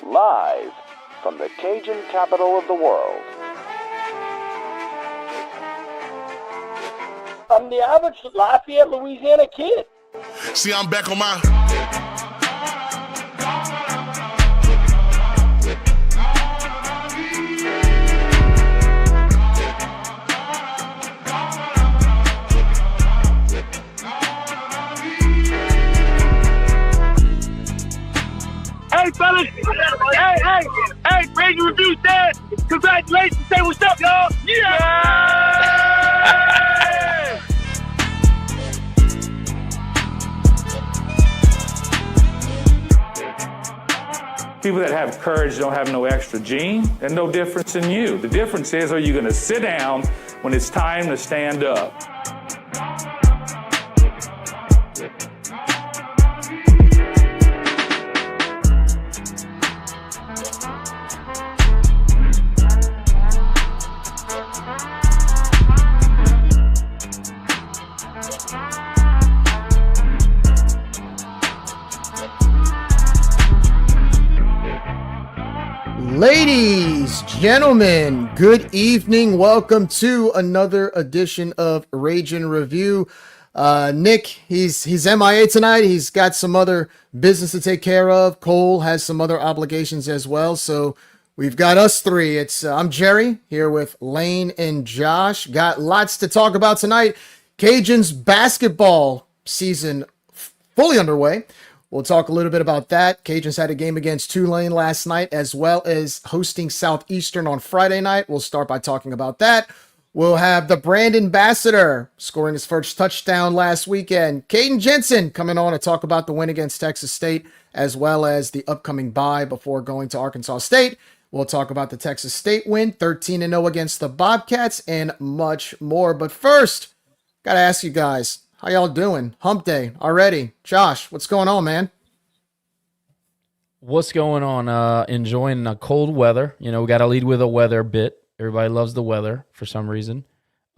Live from the Cajun capital of the world. I'm the average Lafayette, Louisiana kid. See, I'm back on my... Hey, fellas. Hey, Brady Review said, congratulations. Say what's up, y'all. Yeah! People that have courage don't have no extra gene and no difference in you. The difference is, are you going to sit down when it's time to stand up? Ladies, gentlemen, good evening. Welcome to another edition of Rage and Review. Nick, he's MIA tonight. He's got some other business to take care of. Cole has some other obligations as well. So we've got us three. I'm Jerry here with Lane and Josh. Got lots to talk about tonight. Cajuns basketball season fully underway. We'll talk a little bit about that. Cajuns had a game against Tulane last night, as well as hosting Southeastern on Friday night. We'll start by talking about that. We'll have the brand ambassador scoring his first touchdown last weekend. Caden Jensen coming on to talk about the win against Texas State, as well as the upcoming bye before going to Arkansas State. We'll talk about the Texas State win, 13-0 against the Bobcats, and much more. But first, got to ask you guys, how y'all doing? Hump day already. Josh, what's going on, man? What's going on? Enjoying the cold weather. You know, we got to lead with a weather bit. Everybody loves the weather for some reason.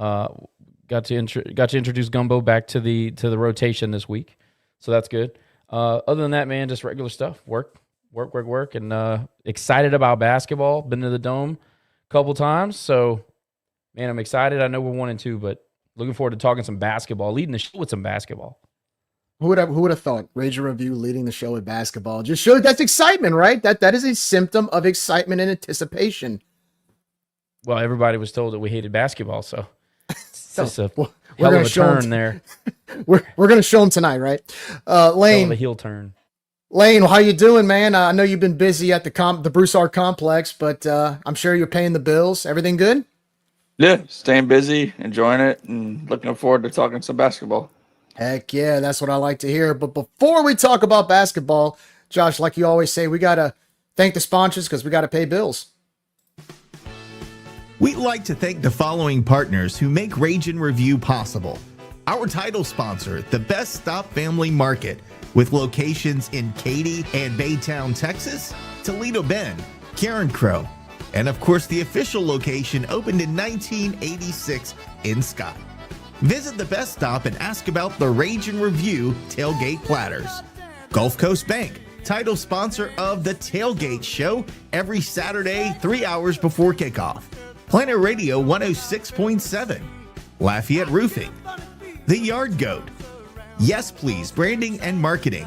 Got to introduce Gumbo back to the rotation this week, so that's good. Other than that, man, just regular stuff. Work, and excited about basketball. Been to the Dome a couple times, so man, I'm excited. I know we're 1-2, but looking forward to talking some basketball, leading the show with some basketball. Who would have thought? Rage and Review leading the show with basketball. Just shows that's excitement, right? That is a symptom of excitement and anticipation. Well, everybody was told that we hated basketball, so it's just a we're hell gonna of a turn there. We're going to show them tonight, right? Lane, Hell of a heel turn. Lane, how you doing, man? I know you've been busy at the Broussard complex, but I'm sure you're paying the bills. Everything good? Yeah, staying busy, enjoying it, and looking forward to talking some basketball. Heck yeah, that's what I like to hear. But before we talk about basketball, Josh, like you always say, we got to thank the sponsors because we got to pay bills. We'd like to thank the following partners who make Rage and Review possible. Our title sponsor, the Best Stop Family Market, with locations in Katy and Baytown, Texas, Toledo Bend, Karen Crow, and of course the official location opened in 1986 in Scott. Visit the Best Stop and ask about the Rage and Review tailgate platters. Gulf Coast Bank, title sponsor of the Tailgate Show every Saturday 3 hours before kickoff. Planet Radio 106.7, Lafayette Roofing, The Yard Goat, Yes Please Branding and Marketing,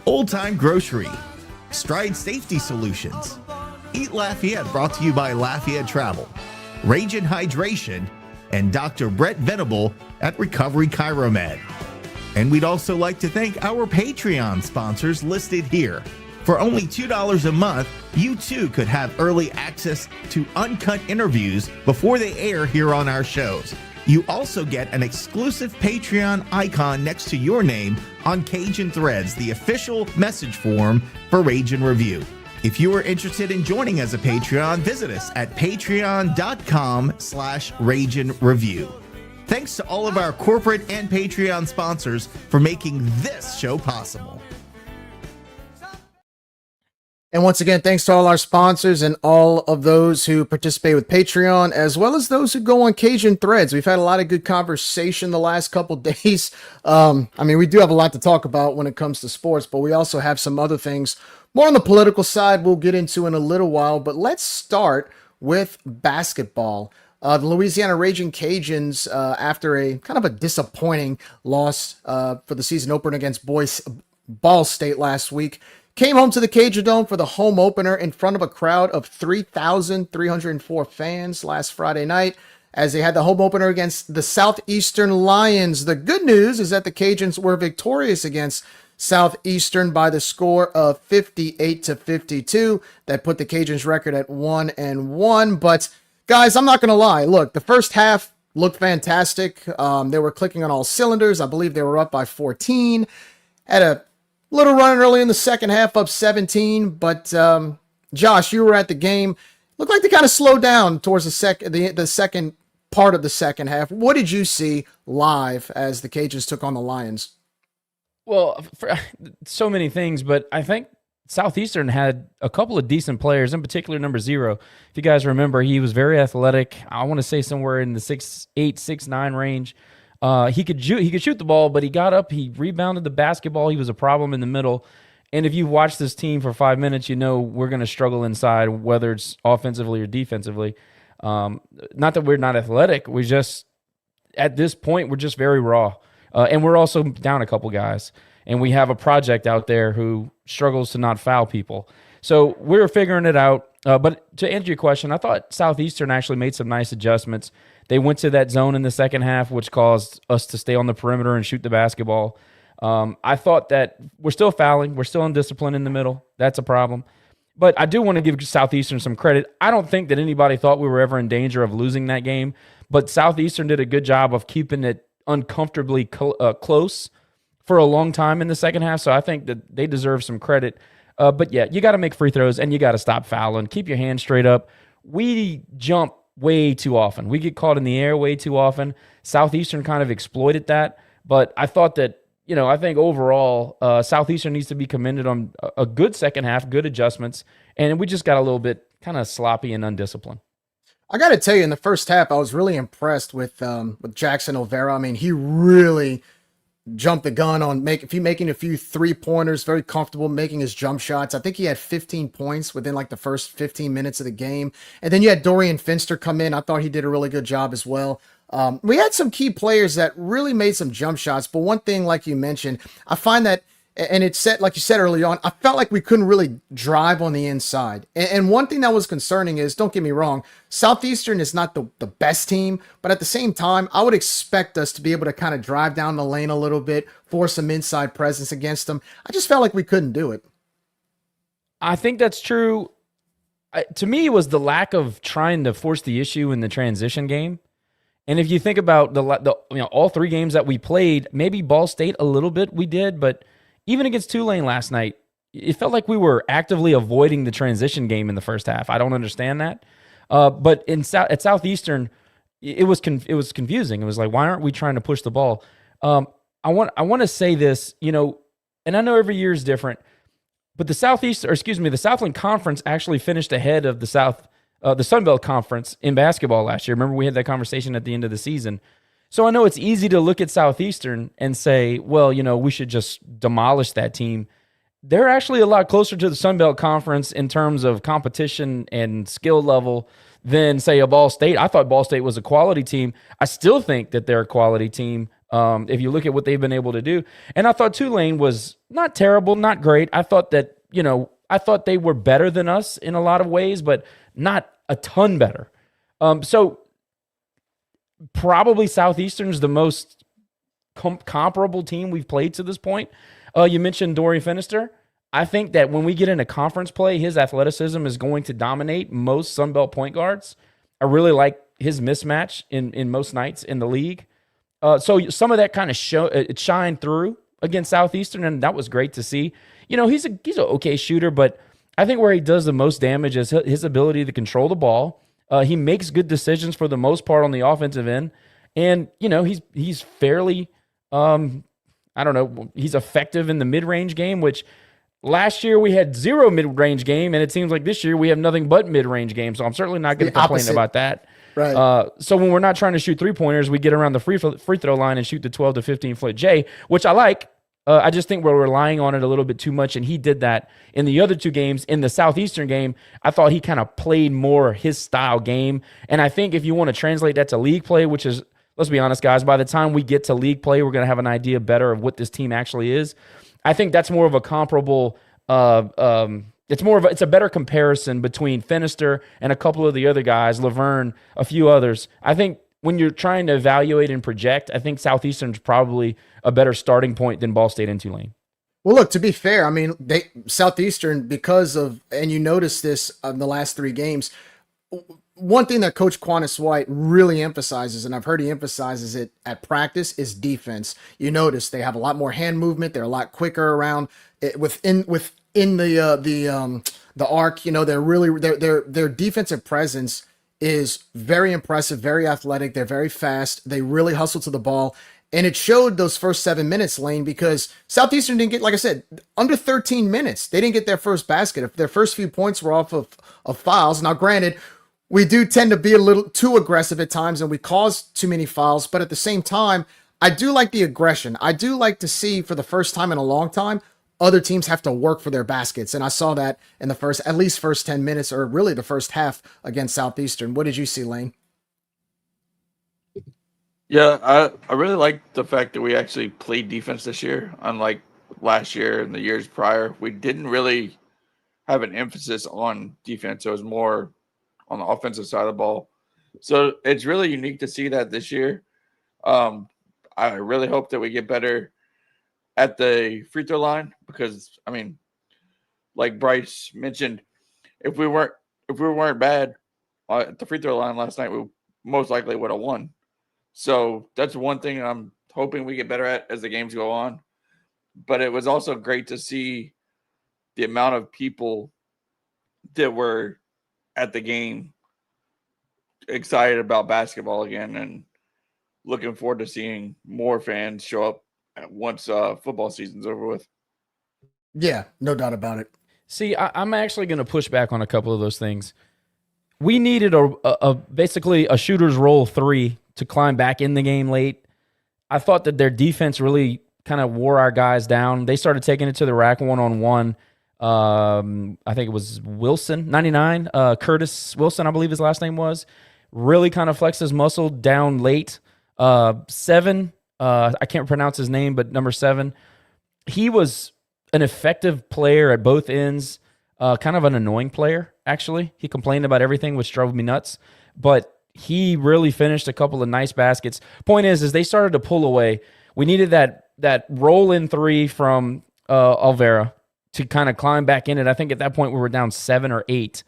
Old Time Grocery, Stride Safety Solutions, Eat Lafayette brought to you by Lafayette Travel, Rage and Hydration, and Dr. Brett Venable at Recovery Chiromed. And we'd also like to thank our Patreon sponsors listed here. For only $2 a month, you too could have early access to uncut interviews before they air here on our shows. You also get an exclusive Patreon icon next to your name on Cajun Threads, the official message forum for Rage and Review. If you are interested in joining as a Patreon, visit us at patreon.com/rageandreview. Thanks to all of our corporate and Patreon sponsors for making this show possible. And once again, thanks to all our sponsors and all of those who participate with Patreon, as well as those who go on Cajun Threads. We've had a lot of good conversation the last couple days. We do have a lot to talk about when it comes to sports, but we also have some other things more on the political side we'll get into in a little while. But let's start with basketball. The Louisiana Raging Cajuns, after a kind of a disappointing loss for the season opener against Ball State last week, came home to the Cajun Dome for the home opener in front of a crowd of 3,304 fans last Friday night as they had the home opener against the Southeastern Lions. The good news is that the Cajuns were victorious against Southeastern by the score of 58-52. That put the Cajuns record at 1-1. But guys, I'm not going to lie. Look, the first half looked fantastic. They were clicking on all cylinders. I believe they were up by 14. Had a little run early in the second half, up 17, but Josh, you were at the game. Looked like they kind of slowed down towards the second part of the second half. What did you see live as the Cajuns took on the Lions? Well, so many things, but I think Southeastern had a couple of decent players, in particular number 0. If you guys remember, he was very athletic. I want to say somewhere in the 6'8", 6'9" range. He could shoot the ball, but he got up, he rebounded the basketball. He was a problem in the middle. And if you've watched this team for 5 minutes, you know we're going to struggle inside, whether it's offensively or defensively. Not that we're not athletic. We just, at this point, we're just very raw. And we're also down a couple guys. And we have a project out there who struggles to not foul people. So we're figuring it out. But to answer your question, I thought Southeastern actually made some nice adjustments. They went to that zone in the second half, which caused us to stay on the perimeter and shoot the basketball. I thought that we're still fouling. We're still undisciplined in the middle. That's a problem. But I do want to give Southeastern some credit. I don't think that anybody thought we were ever in danger of losing that game, but Southeastern did a good job of keeping it uncomfortably close for a long time in the second half, so I think that they deserve some credit. But yeah, you got to make free throws, and you got to stop fouling. Keep your hands straight up. We jump way too often. We get caught in the air way too often. Southeastern kind of exploited that, but I thought that, I think overall, Southeastern needs to be commended on a good second half, good adjustments, and we just got a little bit kind of sloppy and undisciplined. I got to tell you, in the first half, I was really impressed with Jackson Olvera. I mean, he really jumped the gun on making a few three-pointers, very comfortable making his jump shots. I think he had 15 points within like the first 15 minutes of the game. And then you had Dorian Finster come in. I thought he did a really good job as well. We had some key players that really made some jump shots. But one thing, like you mentioned, I find that, and it said, like you said early on, I felt like we couldn't really drive on the inside. And one thing that was concerning is, don't get me wrong, Southeastern is not the best team, but at the same time, I would expect us to be able to kind of drive down the lane a little bit, force some inside presence against them. I just felt like we couldn't do it. I think that's true. To me, it was the lack of trying to force the issue in the transition game. And if you think about the all 3 games that we played, maybe Ball State a little bit we did, but even against Tulane last night, it felt like we were actively avoiding the transition game in the first half. I don't understand that. But at Southeastern, it was confusing. It was like, why aren't we trying to push the ball? I want to say this, and I know every year is different, but the Southland Conference actually finished ahead of the Sun Belt Conference in basketball last year. Remember, we had that conversation at the end of the season. So I know it's easy to look at Southeastern and say, well, we should just demolish that team. They're actually a lot closer to the Sun Belt Conference in terms of competition and skill level than, say, a Ball State. I thought Ball State was a quality team. I still think that they're a quality team if you look at what they've been able to do. And I thought Tulane was not terrible, not great. I thought that, I thought they were better than us in a lot of ways, but not a ton better. So probably Southeastern's the most comparable team we've played to this point. You mentioned Dorian Finister. I think that when we get into conference play, his athleticism is going to dominate most Sunbelt point guards. I really like his mismatch in most nights in the league. So some of that kind of it shined through against Southeastern, and that was great to see. He's an okay shooter, but I think where he does the most damage is his ability to control the ball. He makes good decisions for the most part on the offensive end, and he's fairly, he's effective in the mid-range game, which last year we had 0 mid-range game, and it seems like this year we have nothing but mid-range game. So I'm certainly not going to complain about that. Right. So when we're not trying to shoot 3-pointers, we get around the free throw line and shoot the 12 to 15-foot J, which I like. I just think we're relying on it a little bit too much, and he did that in the other 2 games. In the Southeastern game, I thought he kind of played more his style game, and I think if you want to translate that to league play, which is, let's be honest, guys, by the time we get to league play, we're going to have an idea better of what this team actually is. I think that's more of a comparable it's a better comparison between Finister and a couple of the other guys, Laverne, a few others. I think when you're trying to evaluate and project, I think Southeastern's probably a better starting point than Ball State and Tulane. Well, look, to be fair, I mean, Southeastern, and you notice this in the last 3 games, one thing that Coach Quantis White really emphasizes, and I've heard he emphasizes it at practice, is defense. You notice they have a lot more hand movement. They're a lot quicker around within the arc. They're really their defensive presence is very impressive, very athletic. They're very fast. They really hustle to the ball. And it showed those first 7 minutes, Lane, because Southeastern didn't get, like I said, under 13 minutes. They didn't get their first basket. Their first few points were off of fouls. Now, granted, we do tend to be a little too aggressive at times and we cause too many fouls. But at the same time, I do like the aggression. I do like to see, for the first time in a long time, other teams have to work for their baskets. And I saw that in the at least first 10 minutes, or really the first half against Southeastern. What did you see, Lane? Yeah, I really like the fact that we actually played defense this year, unlike last year and the years prior. We didn't really have an emphasis on defense. It was more on the offensive side of the ball. So it's really unique to see that this year. I really hope that we get better at the free throw line because, I mean, like Bryce mentioned, if we weren't bad at the free throw line last night, we most likely would have won. So that's one thing I'm hoping we get better at as the games go on. But it was also great to see the amount of people that were at the game excited about basketball again and looking forward to seeing more fans show up once football season's over with. Yeah, no doubt about it. See, I'm actually going to push back on a couple of those things. We needed basically a shooter's roll 3 to climb back in the game late. I thought that their defense really kind of wore our guys down. They started taking it to the rack one-on-one. I think it was Wilson, 99, Curtis Wilson, I believe his last name was. Really kind of flexed his muscle down late. 7, I can't pronounce his name, but number 7, he was an effective player at both ends, kind of an annoying player, actually. He complained about everything, which drove me nuts, but he really finished a couple of nice baskets. Point is they started to pull away. We needed that roll-in 3 from Alvera to kind of climb back in it. I think at that point we were down 7 or 8.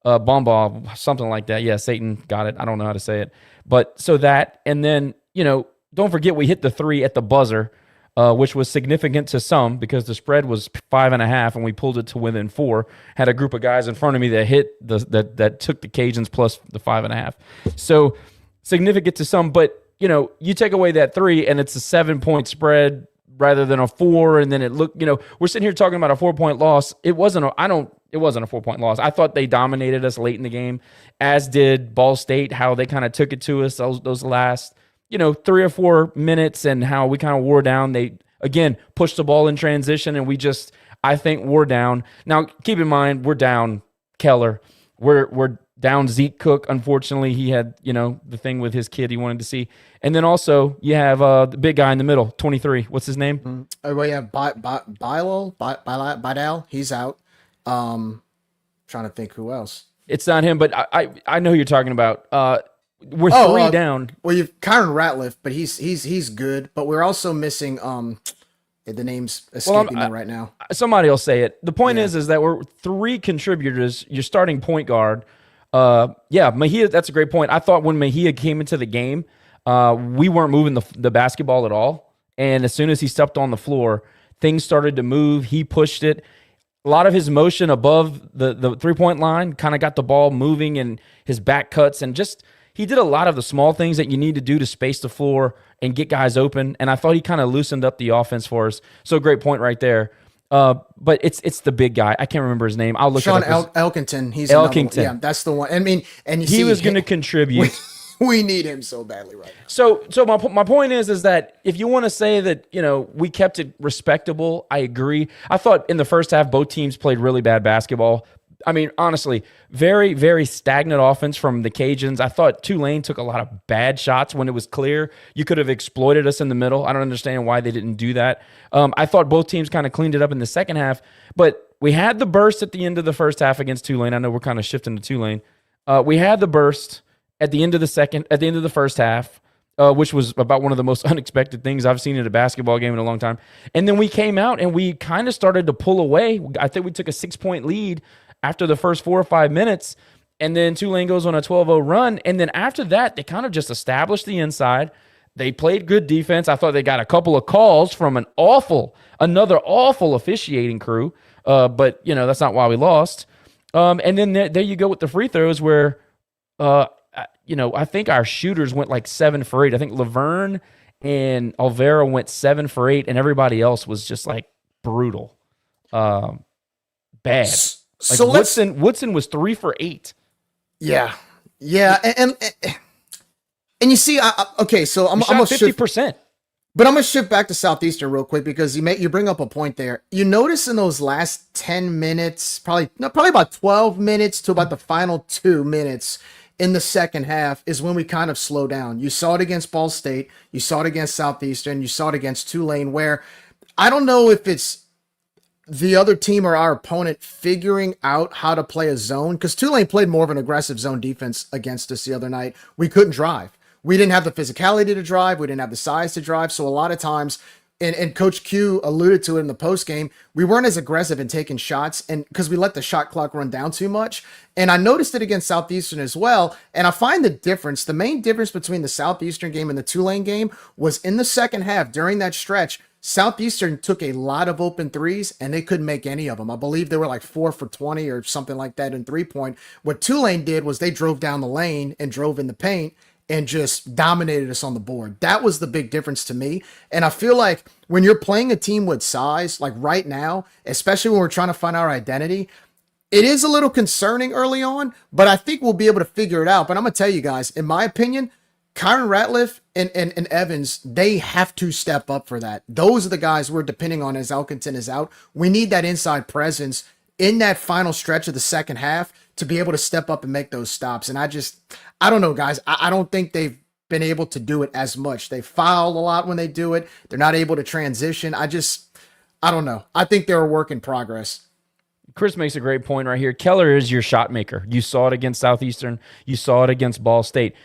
Bomba, something like that. Yeah, Satan got it. I don't know how to say it. But so that, and then, don't forget we hit the 3 at the buzzer, which was significant to some because the spread was 5.5 and we pulled it to within 4. Had a group of guys in front of me that hit that took the Cajuns plus the 5.5. So significant to some, but you take away that 3 and it's a 7-point spread rather than a 4, and then it looked, we're sitting here talking about a 4-point loss. It wasn't a 4-point loss. I thought they dominated us late in the game, as did Ball State, how they kind of took it to us those last 3 or 4 minutes, and how we kind of wore down. They, again, pushed the ball in transition, and we just, I think, wore down. Now, keep in mind, we're down Keller. We're down Zeke Cook. Unfortunately, he had, the thing with his kid he wanted to see. And then also, you have the big guy in the middle, 23. What's his name? Mm-hmm. Oh, well, you have Bidal. He's out. Trying to think who else. It's not him, but I know who you're talking about. We're three down. Well, you've Kyron Ratliff, but he's good. But we're also missing the name's escaping me right now. Somebody will say it. The point is that we're 3 contributors. You're starting point guard. Mejia, that's a great point. I thought when Mejia came into the game, we weren't moving the basketball at all. And as soon as he stepped on the floor, things started to move. He pushed it. A lot of his motion above the three-point line kind of got the ball moving, and his back cuts, and just he did a lot of the small things that you need to do to space the floor and get guys open. And I thought he kind of loosened up the offense for us. So great point right there. But it's the big guy. I can't remember his name. I'll look Sean it up. Elkington. He's Elkington. Yeah, that's the one. I mean, and he was going to contribute. We need him so badly right now. So my point is that if you want to say that, we kept it respectable, I agree. I thought in the first half both teams played really bad basketball. I mean, honestly, very, very stagnant offense from the Cajuns. I thought Tulane took a lot of bad shots when it was clear. You could have exploited us in the middle. I don't understand why they didn't do that. I thought both teams kind of cleaned it up in the second half, but we had the burst at the end of the first half against Tulane. I know we're kind of shifting to Tulane. We had the burst at the end of the first half, which was about one of the most unexpected things I've seen in a basketball game in a long time. And then we came out and we kind of started to pull away. I think we took a 6-point lead after the first 4 or 5 minutes, and then Tulane goes on a 12-0 run. And then after that, they kind of just established the inside. They played good defense. I thought they got a couple of calls from another awful officiating crew. But, that's not why we lost. And then there you go with the free throws where, I think our shooters went like 7 for 8. I think Laverne and Alvaro went 7 for 8, and everybody else was just like brutal. Bad. Like So Woodson was 3 for 8. Yeah. And you see, so I'm shot 50%. But I'm gonna shift back to Southeastern real quick because you bring up a point there. You notice in those last 10 minutes, probably about 12 minutes to about the final 2 minutes in the second half is when we kind of slow down. You saw it against Ball State, you saw it against Southeastern, you saw it against Tulane, where I don't know if it's the other team or our opponent figuring out how to play a zone, because Tulane played more of an aggressive zone defense against us the other night. We couldn't drive. We didn't have the physicality to drive. We didn't have the size to drive. So a lot of times, and Coach Q alluded to it in the post game, we weren't as aggressive in taking shots, and because we let the shot clock run down too much. And I noticed it against Southeastern as well. And I find the main difference between the Southeastern game and the Tulane game was in the second half during that stretch. Southeastern took a lot of open threes, and they couldn't make any of them. I believe they were like 4 for 20 or something like that in 3-point. What Tulane did was they drove down the lane and drove in the paint and just dominated us on the board. That was the big difference to me. And I feel like when you're playing a team with size, like right now, especially when we're trying to find our identity, it is a little concerning early on, but I think we'll be able to figure it out. But I'm going to tell you guys, in my opinion, Kyron Ratliff and Evans, they have to step up for that. Those are the guys we're depending on as Elkington is out. We need that inside presence in that final stretch of the second half to be able to step up and make those stops. And I don't know, guys. I don't think they've been able to do it as much. They foul a lot when they do it. They're not able to transition. I don't know. I think they're a work in progress. Chris makes a great point right here. Keller is your shot maker. You saw it against Southeastern. You saw it against Ball State.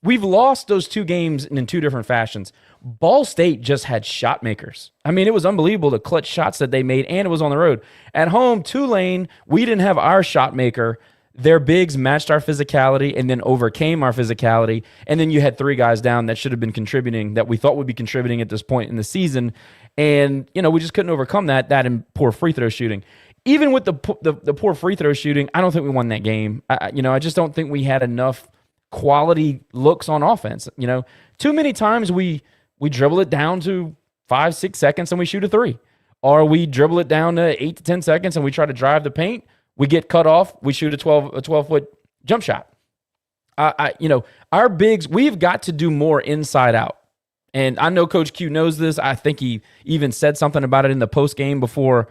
We've lost those 2 games in 2 different fashions. Ball State just had shot makers. I mean, it was unbelievable the clutch shots that they made, and it was on the road. At home, Tulane, we didn't have our shot maker. Their bigs matched our physicality and then overcame our physicality. And then you had 3 guys down that should have been contributing, that we thought would be contributing at this point in the season. And, we just couldn't overcome that and poor free throw shooting. Even with the poor free throw shooting, I don't think we won that game. I just don't think we had enough quality looks on offense. Too many times we dribble it down to 5-6 seconds and we shoot a 3. Or we dribble it down to 8 to 10 seconds and we try to drive the paint. We get cut off. We shoot a 12-foot jump shot. Our bigs, we've got to do more inside out. And I know Coach Q knows this. I think he even said something about it in the post game before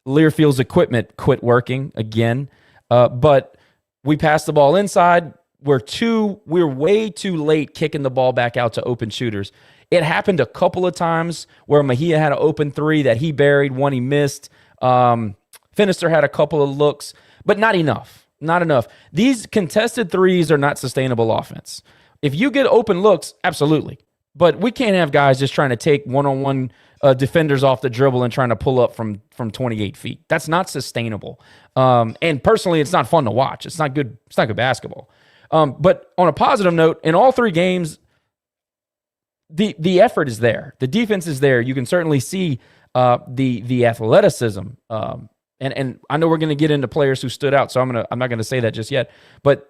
Learfield's equipment quit working again. But we passed the ball inside. We're way too late kicking the ball back out to open shooters. It happened a couple of times where Mejia had an open 3 that he buried, one he missed. Finister had a couple of looks, but not enough. Not enough. These contested threes are not sustainable offense. If you get open looks, absolutely. But we can't have guys just trying to take one-on-one defenders off the dribble and trying to pull up from 28 feet. That's not sustainable. And personally, it's not fun to watch. It's not good. It's not good basketball. But on a positive note, in all 3 games, the effort is there. The defense is there. You can certainly see the athleticism. And I know we're going to get into players who stood out, so I'm not going to say that just yet. But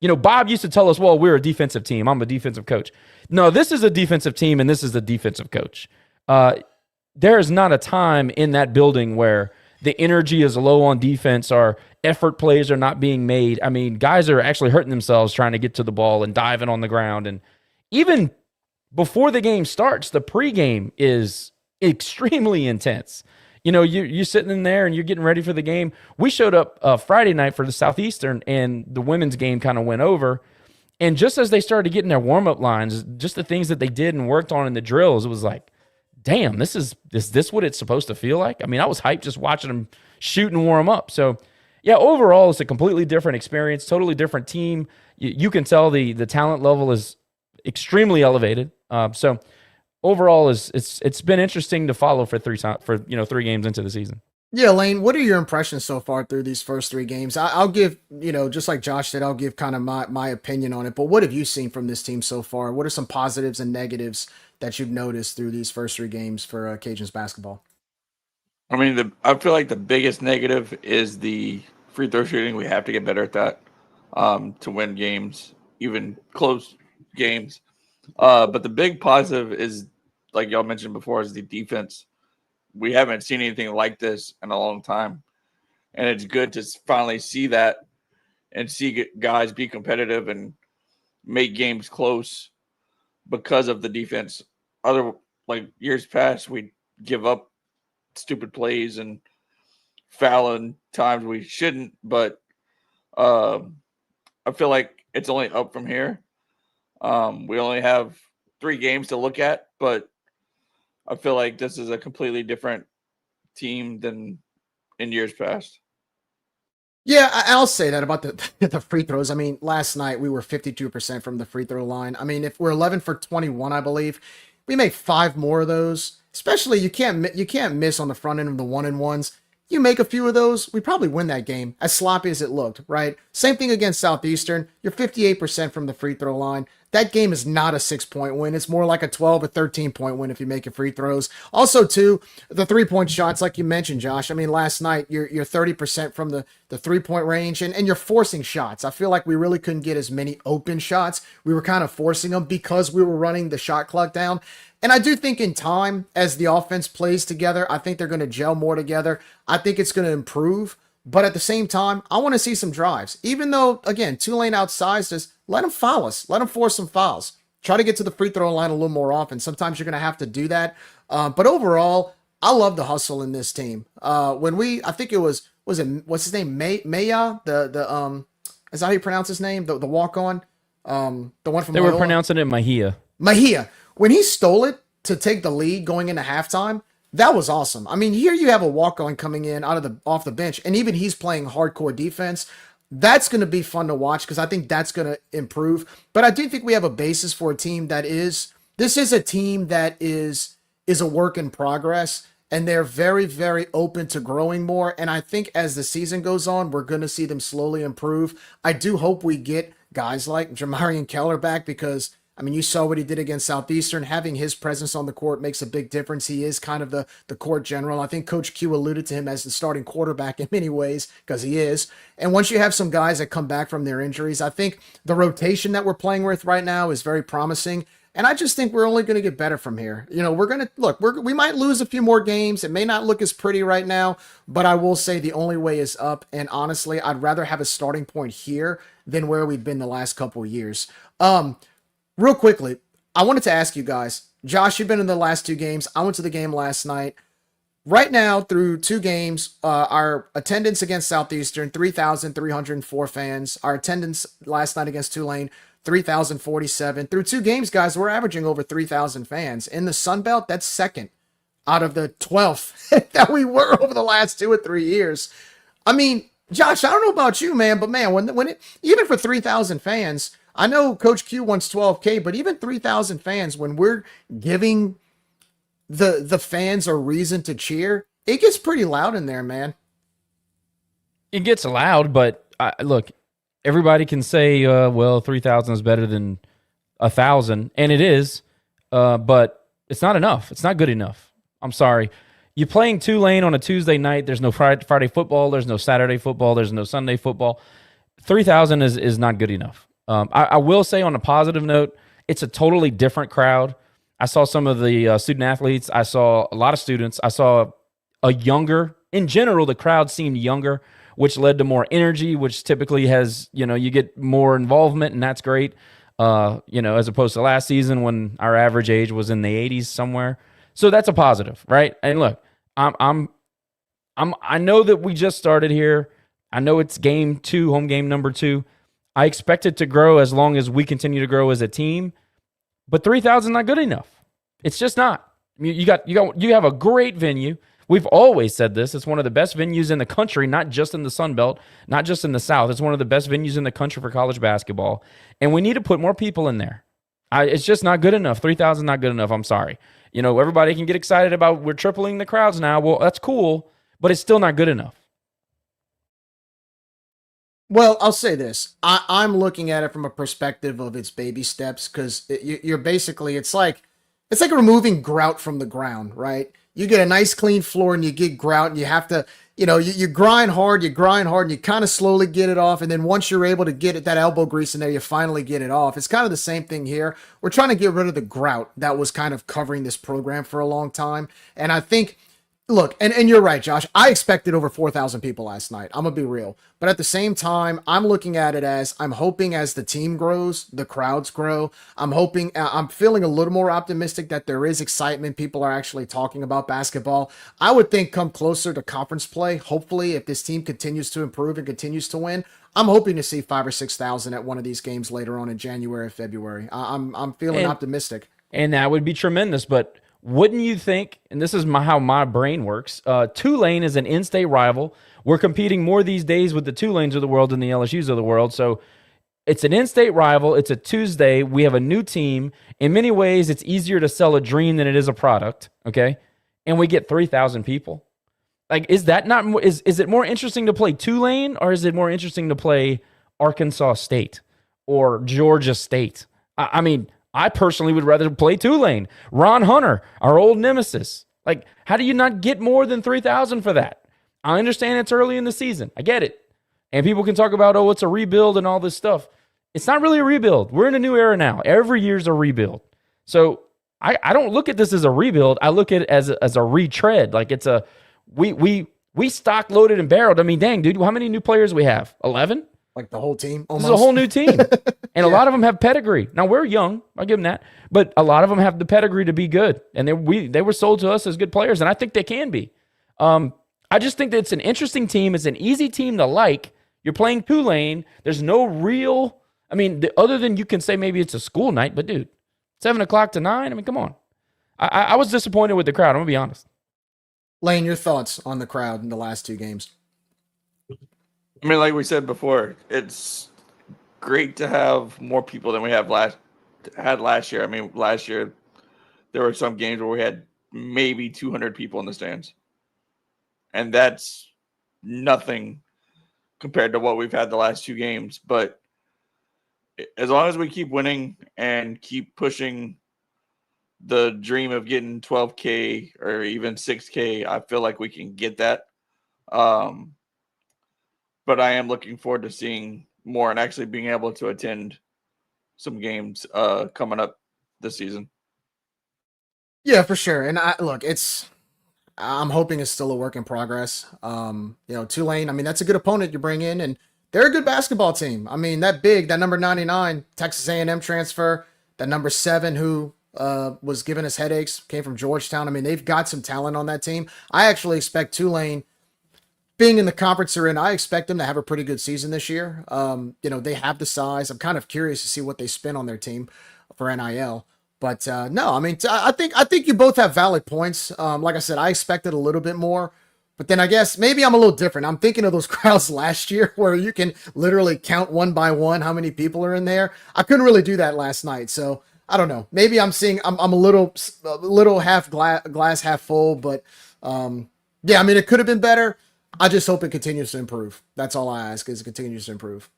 Bob used to tell us, well, we're a defensive team. I'm a defensive coach. No, this is a defensive team, and this is a defensive coach. There is not a time in that building where the energy is low on defense or effort plays are not being made. I mean, guys are actually hurting themselves trying to get to the ball and diving on the ground. And even before the game starts, the pregame is extremely intense. You're sitting in there and you're getting ready for the game. We showed up Friday night for the Southeastern, and the women's game kind of went over. And just as they started getting their warm-up lines, just the things that they did and worked on in the drills, it was like, damn, is this what it's supposed to feel like? I mean, I was hyped just watching them shoot and warm up. So, yeah, overall, it's a completely different experience, totally different team. You can tell the talent level is extremely elevated. So overall, it's been interesting to follow for 3 games into the season. Yeah, Lane, what are your impressions so far through these first 3 games? I'll give, just like Josh said, I'll give kind of my opinion on it. But what have you seen from this team so far? What are some positives and negatives that you've noticed through these first 3 games for Cajuns basketball? I mean, I feel like the biggest negative is the free throw shooting. We have to get better at that to win games, even close games. But the big positive is, like y'all mentioned before, is the defense. We haven't seen anything like this in a long time. And it's good to finally see that and see guys be competitive and make games close because of the defense. Years past, we give up stupid plays and foul in times we shouldn't. But I feel like it's only up from here. We only have 3 games to look at, but I feel like this is a completely different team than in years past. Yeah, I'll say that about the free throws. I mean, last night we were 52% from the free throw line. I mean, if we're 11 for 21, I believe, we make 5 more of those. Especially, you can't miss on the front end of the 1-and-1s. You make a few of those, we probably win that game, as sloppy as it looked, right? Same thing against Southeastern. You're 58% from the free throw line. That game is not a 6-point win. It's more like a 12 or 13-point win if you make your free throws. Also, too, the 3-point shots, like you mentioned, Josh. I mean, last night, you're 30% from the 3-point range, and you're forcing shots. I feel like we really couldn't get as many open shots. We were kind of forcing them because we were running the shot clock down. And I do think in time, as the offense plays together, I think they're going to gel more together. I think it's going to improve. But at the same time, I want to see some drives. Even though, again, Tulane outsized us, let them foul us. Let them force some fouls. Try to get to the free throw line a little more often. Sometimes you're going to have to do that. But overall, I love the hustle in this team. I think it was what's his name? Maya? Is that how you pronounce his name? The walk-on? The one from They were pronouncing it Mahia. When he stole it to take the lead going into halftime, that was awesome. I mean, here you have a walk-on coming in off the bench, and even he's playing hardcore defense. That's going to be fun to watch because I think that's going to improve. But I do think we have a basis for a team this is a team that is a work in progress, and they're very, very open to growing more. And I think as the season goes on, we're going to see them slowly improve. I do hope we get guys like Jamarian Keller back because, I mean, you saw what he did against Southeastern. Having his presence on the court makes a big difference. He is kind of the court general. I think Coach Q alluded to him as the starting quarterback in many ways because he is. And once you have some guys that come back from their injuries, I think the rotation that we're playing with right now is very promising. And I just think we're only going to get better from here. We might lose a few more games. It may not look as pretty right now, but I will say the only way is up. And honestly, I'd rather have a starting point here than where we've been the last couple of years. Real quickly, I wanted to ask you guys, Josh, you've been in the last 2 games. I went to the game last night. Right now, through 2 games, our attendance against Southeastern, 3,304 fans. Our attendance last night against Tulane, 3,047. Through 2 games, guys, we're averaging over 3,000 fans. In the Sun Belt, that's second out of the 12th that we were over the last 2 or 3 years. I mean, Josh, I don't know about you, man, but man, when it even for 3,000 fans, I know Coach Q wants 12K, but even 3,000 fans, when we're giving the fans a reason to cheer, it gets pretty loud in there, man. It gets loud, but look, everybody can say, well, 3,000 is better than 1,000, and it is, but it's not enough. It's not good enough. I'm sorry. You're playing Tulane on a Tuesday night. There's no Friday football. There's no Saturday football. There's no Sunday football. 3,000 is not good enough. I will say on a positive note, it's a totally different crowd. I saw some of the student athletes. I saw a lot of students. I saw a younger, in general, the crowd seemed younger, which led to more energy, which typically has, you get more involvement, and that's great. As opposed to last season when our average age was in the 80s somewhere. So that's a positive, right? And look, I know that we just started here. I know it's game 2, home game number 2. I expect it to grow as long as we continue to grow as a team. But 3,000 is not good enough. It's just not. I mean, you have a great venue. We've always said this. It's one of the best venues in the country, not just in the Sun Belt, not just in the South. It's one of the best venues in the country for college basketball. And we need to put more people in there. It's just not good enough. 3,000 is not good enough. I'm sorry. Everybody can get excited about we're tripling the crowds now. Well, that's cool, but it's still not good enough. Well, I'll say this. I'm looking at it from a perspective of its baby steps, because you're basically, it's like removing grout from the ground, right? You get a nice clean floor and you get grout, and you have to, you grind hard, and you kind of slowly get it off. And then once you're able to get it, that elbow grease in there, you finally get it off. It's kind of the same thing here. We're trying to get rid of the grout that was kind of covering this program for a long time. And I think, look, and you're right, Josh. I expected over 4,000 people last night. I'm going to be real. But at the same time, I'm looking at it as, I'm hoping as the team grows, the crowds grow. I'm feeling a little more optimistic that there is excitement. People are actually talking about basketball. I would think come closer to conference play, hopefully, if this team continues to improve and continues to win, I'm hoping to see 5,000 or 6,000 at one of these games later on in January or February. I'm feeling optimistic. And that would be tremendous, but wouldn't you think, and this is how my brain works, Tulane is an in-state rival. We're competing more these days with the Tulanes of the world than the LSUs of the world. So it's an in-state rival. It's a Tuesday. We have a new team. In many ways, it's easier to sell a dream than it is a product, okay? And we get 3,000 people. Like, is that not, is it more interesting to play Tulane, or is it more interesting to play Arkansas State or Georgia State? I mean, I personally would rather play Tulane. Ron Hunter, our old nemesis. Like, how do you not get more than 3,000 for that? I understand it's early in the season. I get it. And people can talk about, oh, it's a rebuild and all this stuff. It's not really a rebuild. We're in a new era now. Every year's a rebuild. So I don't look at this as a rebuild. I look at it as a retread. Like, it's a, we stock loaded and barreled. I mean, dang, dude, how many new players we have? 11? Like the whole team? Almost. This is a whole new team. And a lot of them have pedigree. Now, we're young. I'll give them that. But a lot of them have the pedigree to be good. And they were sold to us as good players, and I think they can be. I just think that it's an interesting team. It's an easy team to like. You're playing Tulane. There's no real, I mean, other than you can say maybe it's a school night, but dude, 7 o'clock to 9, I mean, come on. I was disappointed with the crowd. I'm going to be honest. Lane, your thoughts on the crowd in the last 2 games? I mean, like we said before, it's great to have more people than we had last year. I mean, last year there were some games where we had maybe 200 people in the stands, and that's nothing compared to what we've had the last 2 games. But as long as we keep winning and keep pushing the dream of getting 12K or even 6K, I feel like we can get that. But I am looking forward to seeing more and actually being able to attend some games coming up this season. Yeah, for sure. And I'm hoping it's still a work in progress. Tulane, I mean, that's a good opponent you bring in, and they're a good basketball team. I mean, that number 99 Texas A&M transfer, that number 7 who was giving us headaches, came from Georgetown. I mean, they've got some talent on that team. I actually expect Tulane, being in the conference they're in, I expect them to have a pretty good season this year. They have the size. I'm kind of curious to see what they spend on their team for NIL. But no, I mean, I think you both have valid points. Like I said, I expected a little bit more, But then I guess maybe I'm a little different. I'm thinking of those crowds last year where you can literally count one by one how many people are in there. I couldn't really do that last night. So I don't know. Maybe I'm a little half glass half full, but yeah, I mean, it could have been better. I just hope it continues to improve. That's all I ask, is it continues to improve.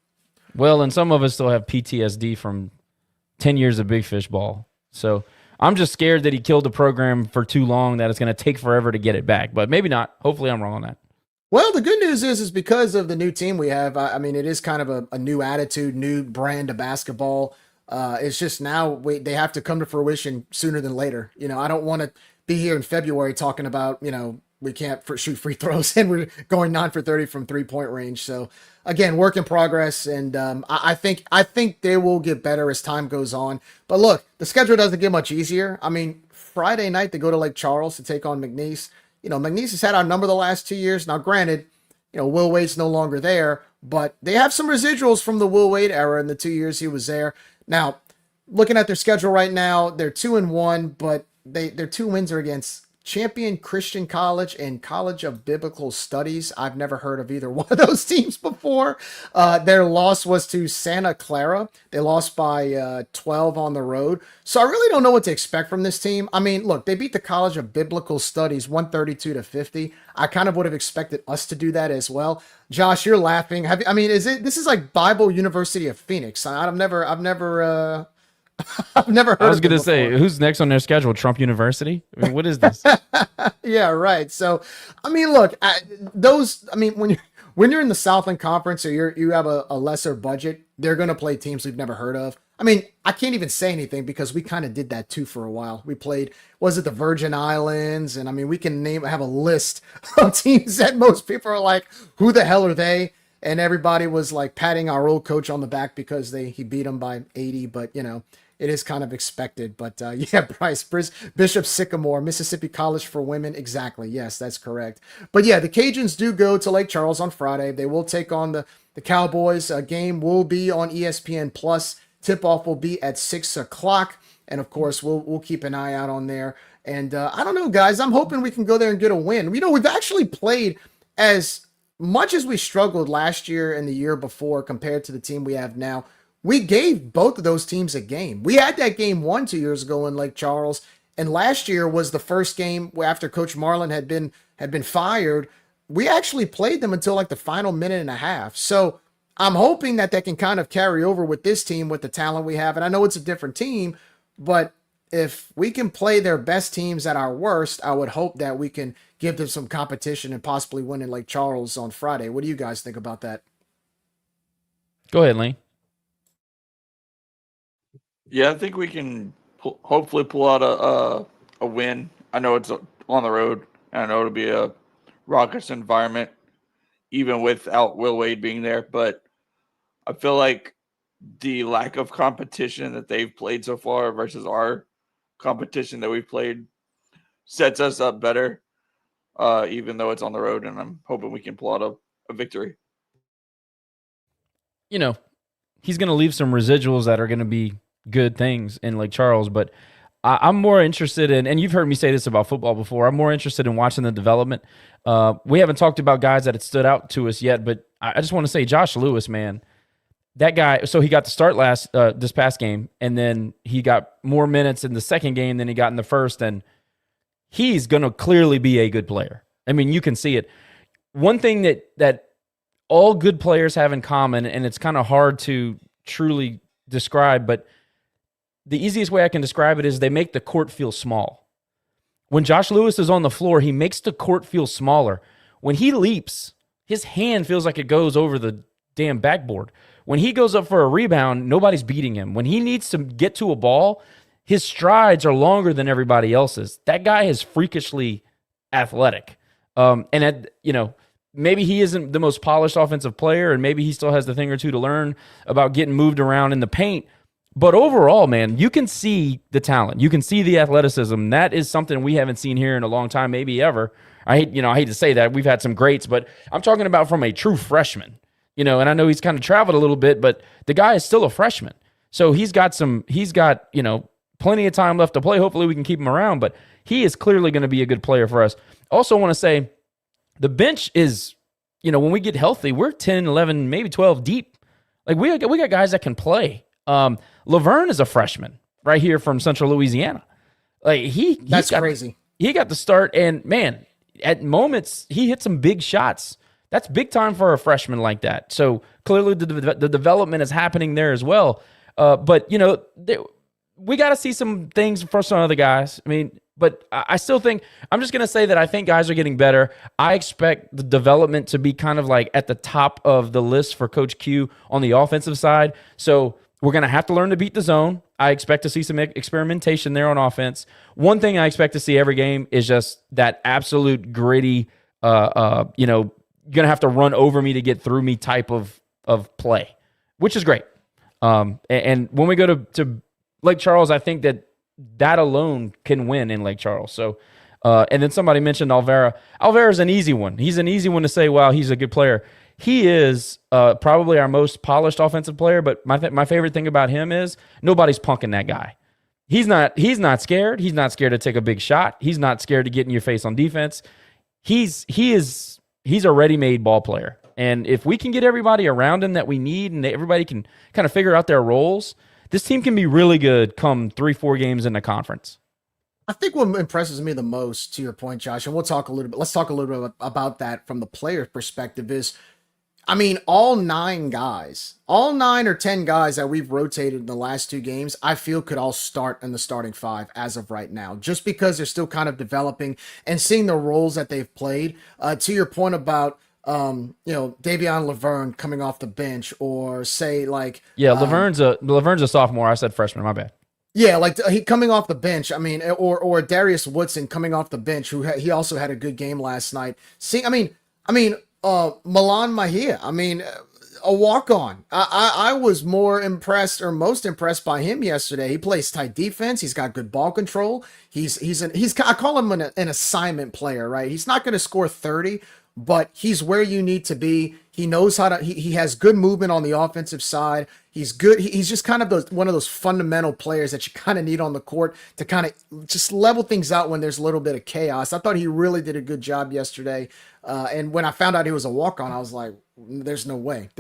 Well, and some of us still have PTSD from 10 years of big fish ball. So I'm just scared that he killed the program for too long, that it's going to take forever to get it back. But maybe not. Hopefully I'm wrong on that. Well, the good news is because of the new team we have, I mean, it is kind of a new attitude, new brand of basketball. It's just now they have to come to fruition sooner than later. You know, I don't want to be here in February talking about, you know, we can't shoot free throws and we're going 9 for 30 from 3-point range. So again, work in progress. And I think they will get better as time goes on. But look, the schedule doesn't get much easier. I mean, Friday night, they go to Lake Charles to take on McNeese. You know, McNeese has had our number the last 2 years. Now, granted, you know, Will Wade's no longer there, but they have some residuals from the Will Wade era in the 2 years he was there. Now, looking at their schedule right now, they're 2-1, but their 2 wins are against Champion Christian College and College of Biblical Studies. I've never heard of either one of those teams before. Their loss was to Santa Clara. They lost by 12 on the road. So I really don't know what to expect from this team. I mean, look, they beat the College of Biblical Studies 132-50. I kind of would have expected us to do that as well. Josh, you're laughing. This is like Bible University of Phoenix. I've never heard I was going to before. say, who's next on their schedule? Trump University? I mean, what is this? Yeah, right. So, I mean, look, when you're in the Southland Conference or you have a lesser budget, they're going to play teams we've never heard of. I mean, I can't even say anything because we kind of did that too for a while. We played, was it the Virgin Islands? And I mean, we can have a list of teams that most people are like, who the hell are they? And everybody was like patting our old coach on the back because he beat them by 80, but you know, it is kind of expected. But yeah, Bryce, Bishop Sycamore, Mississippi College for Women. Exactly. Yes, that's correct. But yeah, the Cajuns do go to Lake Charles on Friday. They will take on the Cowboys. Game will be on ESPN Plus. Tip-off will be at 6 o'clock. And of course, we'll keep an eye out on there. And I don't know, guys, I'm hoping we can go there and get a win. You know, we've actually played as much as we struggled last year and the year before compared to the team we have now. We gave both of those teams a game. We had that game won 2 years ago in Lake Charles, and last year was the first game after Coach Marlin had been fired. We actually played them until like the final minute and a half. So I'm hoping that can kind of carry over with this team with the talent we have. And I know it's a different team, but if we can play their best teams at our worst, I would hope that we can give them some competition and possibly win in Lake Charles on Friday. What do you guys think about that? Go ahead, Lane. Yeah, I think we can hopefully pull out a win. I know it's on the road, and I know it'll be a raucous environment, even without Will Wade being there. But I feel like the lack of competition that they've played so far versus our competition that we've played sets us up better, even though it's on the road, and I'm hoping we can pull out a victory. You know, he's going to leave some residuals that are going to be good things in Lake Charles, but I'm more interested in, and you've heard me say this about football before, I'm more interested in watching the development. We haven't talked about guys that had stood out to us yet, but I just want to say Josh Lewis, man, that guy, so he got to start this past game, and then he got more minutes in the second game than he got in the first, and he's going to clearly be a good player. I mean, you can see it. One thing that all good players have in common, and it's kind of hard to truly describe, but the easiest way I can describe it is they make the court feel small. When Josh Lewis is on the floor, he makes the court feel smaller. When he leaps, his hand feels like it goes over the damn backboard. When he goes up for a rebound, nobody's beating him. When he needs to get to a ball, his strides are longer than everybody else's. That guy is freakishly athletic. Maybe he isn't the most polished offensive player, and maybe he still has the thing or two to learn about getting moved around in the paint. But overall, man, you can see the talent. You can see the athleticism. That is something we haven't seen here in a long time, maybe ever. I hate to say that. We've had some greats, but I'm talking about from a true freshman. And I know he's kind of traveled a little bit, but the guy is still a freshman. So he's got plenty of time left to play. Hopefully we can keep him around, but he is clearly going to be a good player for us. Also want to say The bench is, when we get healthy, we're 10, 11, maybe 12 deep. Like we got guys that can play. Laverne is a freshman right here from Central Louisiana. Like that's crazy. He got the start, and man, at moments he hit some big shots. That's big time for a freshman like that. So clearly the development is happening there as well. But we got to see some things for some other guys. I mean, but I still think, I'm just going to say that I think guys are getting better. I expect the development to be kind of like at the top of the list for Coach Q on the offensive side. So we're going to have to learn to beat the zone. I expect to see some experimentation there on offense. One thing I expect to see every game is just that absolute gritty, you're going to have to run over me to get through me type of play, which is great. And when we go to Lake Charles, I think that alone can win in Lake Charles. So, and then somebody mentioned Alvera. Alvera's an easy one. He's an easy one to say, wow, he's a good player. He is probably our most polished offensive player, but my favorite thing about him is nobody's punking that guy. He's not scared. He's not scared to take a big shot. He's not scared to get in your face on defense. He's a ready-made ball player. And if we can get everybody around him that we need and everybody can kind of figure out their roles, this team can be really good come 3-4 games in the conference. I think what impresses me the most, to your point, Josh, and let's talk a little bit about that from the player perspective is, I mean, all 9 or 10 guys that we've rotated in the last 2 games, I feel could all start in the starting 5 as of right now, just because they're still kind of developing and seeing the roles that they've played. To your point about, Davion Laverne coming off the bench, or say like, Laverne's a sophomore. I said freshman. My bad. Yeah, like he coming off the bench. I mean, or Darius Woodson coming off the bench, who he also had a good game last night. Milan Mahia. I mean, a walk-on. I was most impressed by him yesterday. He plays tight defense. He's got good ball control. I call him an assignment player, right? He's not going to score 30, but he's where you need to be. He knows how to. He has good movement on the offensive side. He's good. He's just kind of one of those fundamental players that you kind of need on the court to kind of just level things out when there's a little bit of chaos. I thought he really did a good job yesterday. And when I found out he was a walk-on, I was like, there's no way.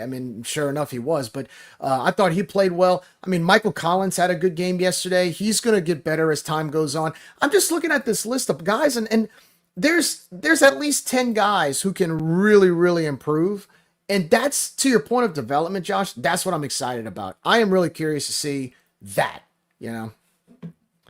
I mean, sure enough, he was. But I thought he played well. I mean, Michael Collins had a good game yesterday. He's going to get better as time goes on. I'm just looking at this list of guys, and there's at least 10 guys who can really, really improve. And that's, to your point of development, Josh, that's what I'm excited about. I am really curious to see that, Yeah,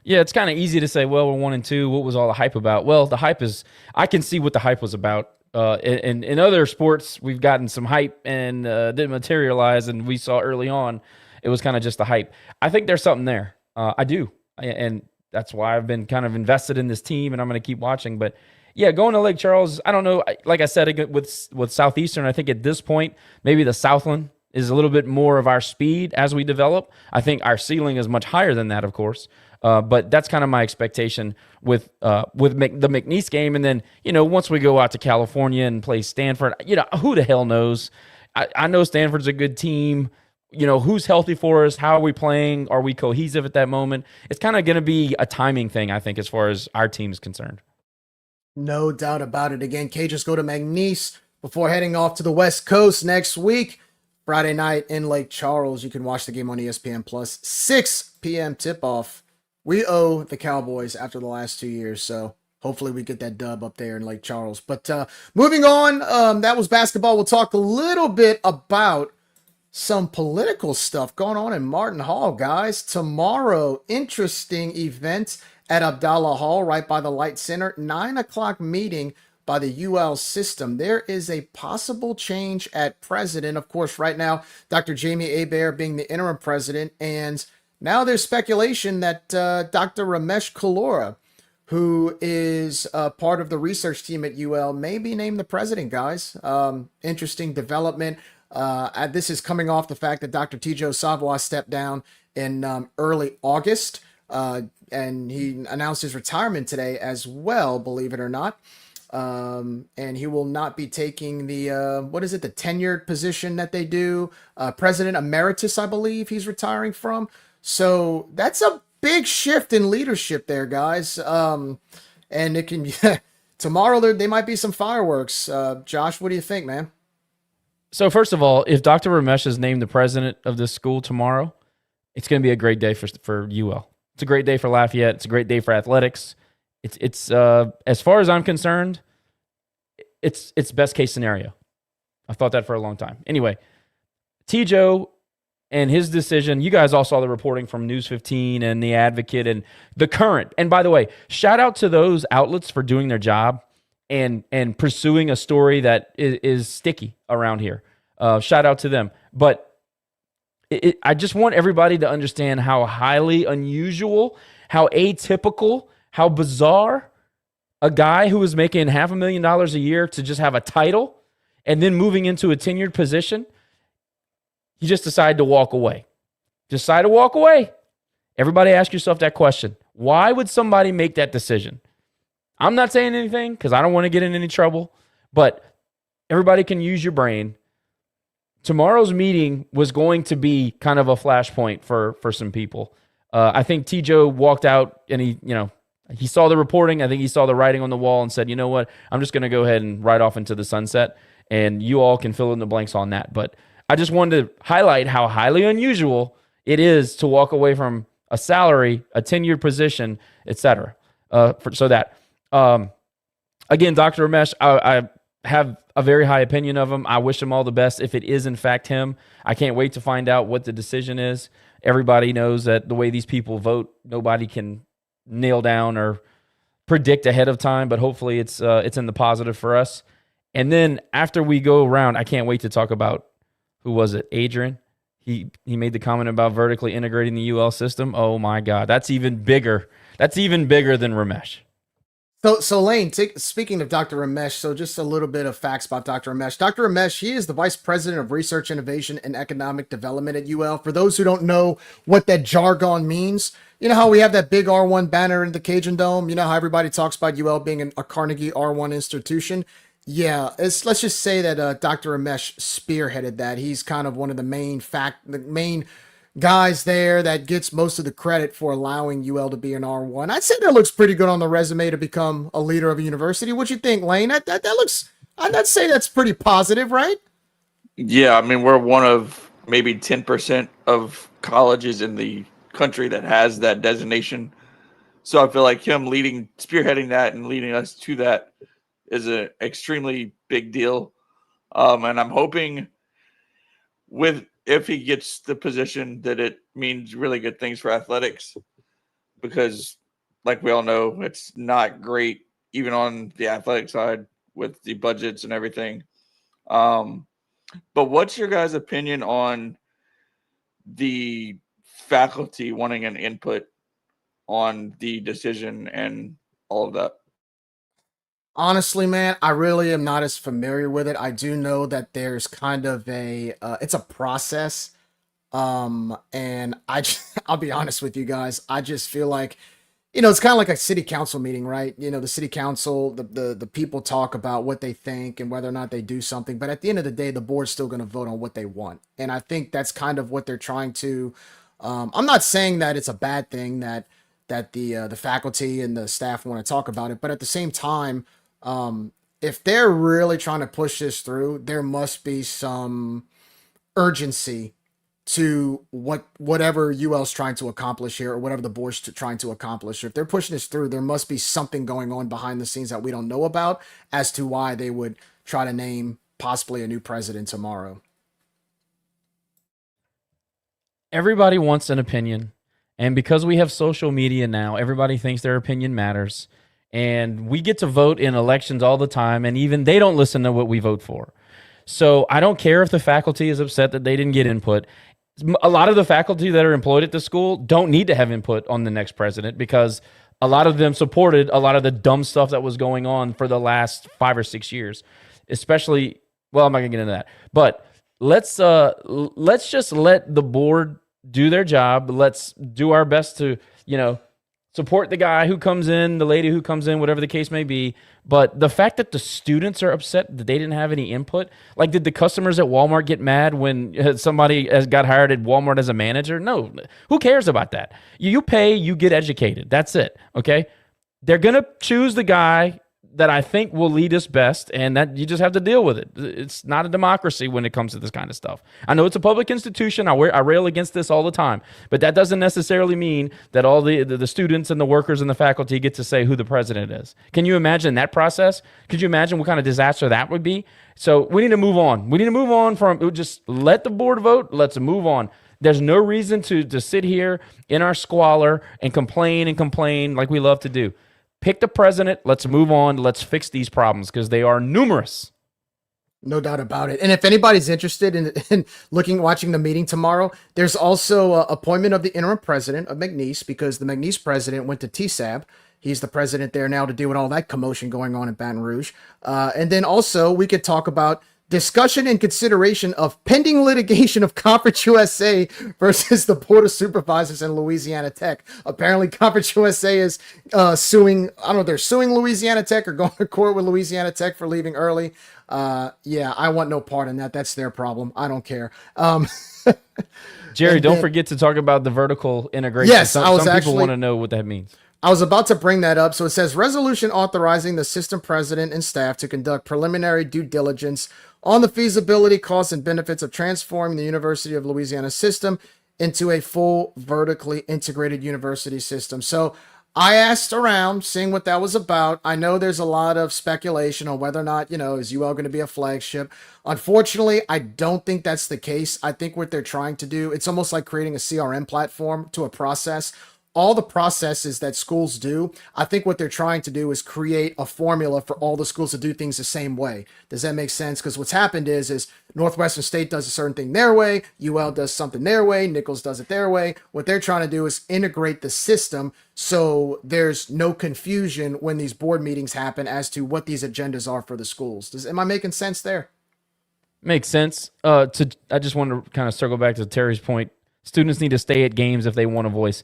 it's kind of easy to say, well, we're 1-2. What was all the hype about? Well, the hype is, I can see what the hype was about. In other sports, we've gotten some hype and didn't materialize, and we saw early on it was kind of just the hype. I think there's something there. I do. And that's why I've been kind of invested in this team, and I'm going to keep watching. But yeah, going to Lake Charles, I don't know. Like I said, with Southeastern, I think at this point, maybe the Southland is a little bit more of our speed as we develop. I think our ceiling is much higher than that, of course. But that's kind of my expectation with the McNeese game. And then, once we go out to California and play Stanford, who the hell knows? I know Stanford's a good team. Who's healthy for us? How are we playing? Are we cohesive at that moment? It's kind of going to be a timing thing, I think, as far as our team is concerned. No doubt about it. Again, Cajuns go to McNeese before heading off to the West Coast next week. Friday night in Lake Charles. You can watch the game on ESPN Plus. 6 p.m. tip-off. We owe the Cowboys after the last 2 years, so hopefully we get that dub up there in Lake Charles. But moving on, that was basketball. We'll talk a little bit about some political stuff going on in Martin Hall, guys. Tomorrow, interesting event at Abdallah Hall, right by the Light Center. 9 o'clock meeting by the UL system. There is a possible change at president. Of course, right now, Dr. Jamie Abair being the interim president. And now there's speculation that Dr. Ramesh Kalora, who is part of the research team at UL, may be named the president, guys. Interesting development. This is coming off the fact that Dr. Tijo Savoy stepped down in early August. And he announced his retirement today as well, believe it or not. And he will not be taking the tenured position that they do. President Emeritus, I believe he's retiring from. So that's a big shift in leadership there, guys. And it can tomorrow they might be some fireworks. Josh, what do you think, man? So first of all, if Dr. Ramesh is named the president of this school tomorrow, it's going to be a great day for UL. It's a great day for Lafayette. It's a great day for athletics. It's as far as I'm concerned, it's best case scenario. I've thought that for a long time. Anyway, T-Joe and his decision, you guys all saw the reporting from News 15 and The Advocate and The Current. And by the way, shout out to those outlets for doing their job and pursuing a story that is sticky around here. Shout out to them. But I just want everybody to understand how highly unusual, how atypical, how bizarre a guy who is making $500,000 a year to just have a title and then moving into a tenured position, he just decided to walk away. Decide to walk away. Everybody ask yourself that question. Why would somebody make that decision? I'm not saying anything because I don't want to get in any trouble, but everybody can use your brain. Tomorrow's meeting was going to be kind of a flashpoint for some people. I think T-Joe walked out and he saw the reporting. I think he saw the writing on the wall and said, you know what? I'm just going to go ahead and ride off into the sunset, and you all can fill in the blanks on that. But I just wanted to highlight how highly unusual it is to walk away from a salary, a tenured position, etc. Again, Dr. Ramesh, I have a very high opinion of him. I wish him all the best if it is in fact him. I can't wait to find out what the decision is. Everybody knows that the way these people vote, nobody can nail down or predict ahead of time, but hopefully it's in the positive for us. And then after we go around, I can't wait to talk about, who was it? Adrian. He made the comment about vertically integrating the UL system. Oh my God, that's even bigger. That's even bigger than Ramesh. So Lane, speaking of Dr. Ramesh, so just a little bit of facts about Dr. Ramesh. Dr. Ramesh, he is the Vice President of Research, Innovation, and Economic Development at UL. For those who don't know what that jargon means, you know how we have that big R1 banner in the Cajun Dome? You know how everybody talks about UL being a Carnegie R1 institution? Yeah, let's just say that Dr. Ramesh spearheaded that. He's kind of one of the main guys there that gets most of the credit for allowing UL to be an R1. I'd say that looks pretty good on the resume to become a leader of a university. What you think, Lane? That looks, I'd say that's pretty positive, right? Yeah, I mean, we're one of maybe 10% of colleges in the country that has that designation. So I feel like him spearheading that and leading us to that is an extremely big deal. And I'm hoping if he gets the position that it means really good things for athletics, because like we all know, it's not great even on the athletic side with the budgets and everything. But what's your guys' opinion on the faculty wanting an input on the decision and all of that? Honestly, man, I really am not as familiar with it. I do know that there's kind of it's a process. And I'll be honest with you guys. I just feel like, it's kind of like a city council meeting, right? The city council, the people talk about what they think and whether or not they do something. But at the end of the day, the board's still going to vote on what they want. And I think that's kind of what they're trying to, I'm not saying that it's a bad thing that the faculty and the staff want to talk about it, but at the same time, if they're really trying to push this through, there must be some urgency to whatever UL's trying to accomplish here, or whatever the board's trying to accomplish. If they're pushing this through, there must be something going on behind the scenes that we don't know about as to why they would try to name possibly a new president tomorrow. Everybody wants an opinion. And because we have social media now, everybody thinks their opinion matters. And we get to vote in elections all the time, and even they don't listen to what we vote for. So I don't care if the faculty is upset that they didn't get input. A lot of the faculty that are employed at the school don't need to have input on the next president, because a lot of them supported a lot of the dumb stuff that was going on for the last 5 or 6 years. Especially, well, I'm not going to get into that. But let's just let the board do their job. Let's do our best to, support the guy who comes in, the lady who comes in, whatever the case may be. But the fact that the students are upset that they didn't have any input, like, did the customers at Walmart get mad when somebody got hired at Walmart as a manager? No. Who cares about that? You pay, you get educated. That's it, okay? They're going to choose the guy that I think will lead us best, and that you just have to deal with it. It's not a democracy when it comes to this kind of stuff. I know it's a public institution. I rail against this all the time, but that doesn't necessarily mean that all the students and the workers and the faculty get to say who the president is. Can you imagine that process? Could you imagine what kind of disaster that would be? So we need to move on. We need to move on from just let the board vote. Let's move on. There's no reason to sit here in our squalor and complain like we love to do. Pick the president. Let's move on. Let's fix these problems because they are numerous. No doubt about it. And if anybody's interested in watching the meeting tomorrow, there's also a appointment of the interim president of McNeese, because the McNeese president went to TSAB. He's the president there now to deal with all that commotion going on in Baton Rouge. And then also we could talk about discussion and consideration of pending litigation of Conference USA versus the Board of Supervisors in Louisiana Tech. Apparently, Conference USA is suing. I don't know if they're suing Louisiana Tech or going to court with Louisiana Tech for leaving early. Yeah, I want no part in that. That's their problem. I don't care. Jerry, don't forget to talk about the vertical integration. Yes, some people want to know what that means. I was about to bring that up. So it says resolution authorizing the system president and staff to conduct preliminary due diligence on the feasibility, costs, and benefits of transforming the University of Louisiana system into a full vertically integrated university system. So I asked around, seeing what that was about. I know there's a lot of speculation on whether or not, is UL going to be a flagship? Unfortunately, I don't think that's the case. I think what they're trying to do, it's almost like creating a CRM platform to a process. All the processes that schools do, I think what they're trying to do is create a formula for all the schools to do things the same way. Does that make sense? Because what's happened is Northwestern State does a certain thing their way, UL does something their way, Nichols does it their way. What they're trying to do is integrate the system so there's no confusion when these board meetings happen as to what these agendas are for the schools. Am I making sense there? Makes sense. I just want to kind of circle back to Terry's point. Students need to stay at games if they want a voice.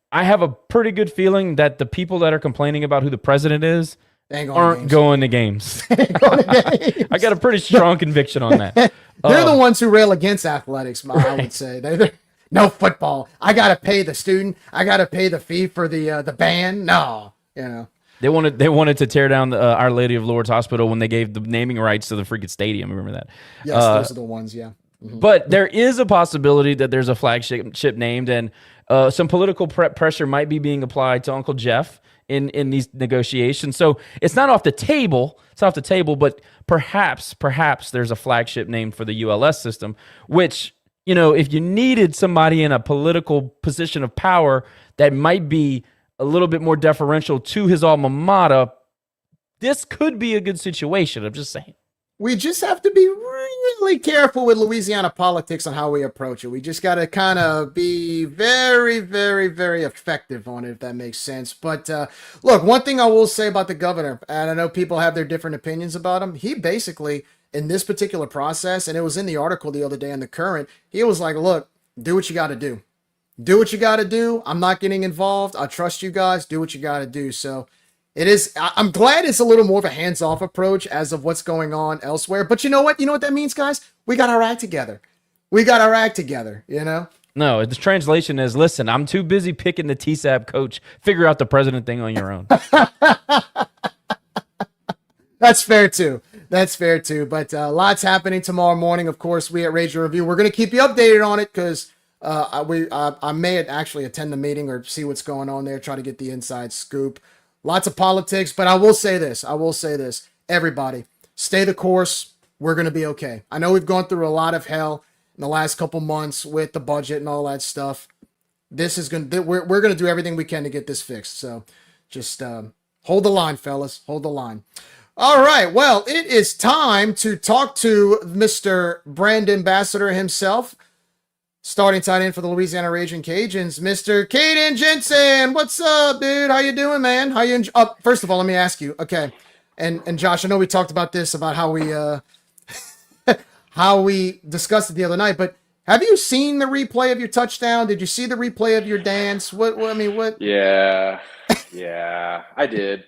I have a pretty good feeling that the people that are complaining about who the president is aren't going to games. I got a pretty strong conviction on that. They're the ones who rail against athletics, I would say. They're no football. I got to pay the student. I got to pay the fee for the band. No, They wanted to tear down the Our Lady of Lourdes Hospital when they gave the naming rights to the freaking stadium. Remember that? Yes, those are the ones, yeah. Mm-hmm. But there is a possibility that there's a flagship named, and some political pressure might be being applied to Uncle Jeff in these negotiations. So it's not off the table. It's off the table, but perhaps there's a flagship named for the ULS system, which, if you needed somebody in a political position of power that might be a little bit more deferential to his alma mater, this could be a good situation. I'm just saying. We just have to be really careful with Louisiana politics on how we approach it. We just got to kind of be very, very, very effective on it, if that makes sense. But look, one thing I will say about the governor, and I know people have their different opinions about him, he basically, in this particular process, and it was in the article the other day in The Current, he was like, look, do what you got to do. Do what you got to do. I'm not getting involved. I trust you guys. Do what you got to do. So it is. I'm glad it's a little more of a hands-off approach as of what's going on elsewhere. But you know what? You know what that means, guys? We got our act together. We got our act together, No, the translation is, listen, I'm too busy picking the TSAB coach. Figure out the president thing on your own. That's fair, too. But lots happening tomorrow morning. Of course, we at Rage and Review, we're going to keep you updated on it because I may actually attend the meeting or see what's going on there, try to get the inside scoop. Lots of politics, but I will say this. Everybody, stay the course. We're going to be okay. I know we've gone through a lot of hell in the last couple months with the budget and all that stuff. We're going to do everything we can to get this fixed. So just hold the line, fellas. Hold the line. All right. Well, it is time to talk to Mr. Brand Ambassador himself. Starting tight end for the Louisiana Raging Cajuns, Mr. Caden Jensen. What's up, dude? How you doing, man? How you? First of all, let me ask you. Okay, and Josh, I know we talked about this about how we how we discussed it the other night, but have you seen the replay of your touchdown? Did you see the replay of your dance? What? Yeah, I did.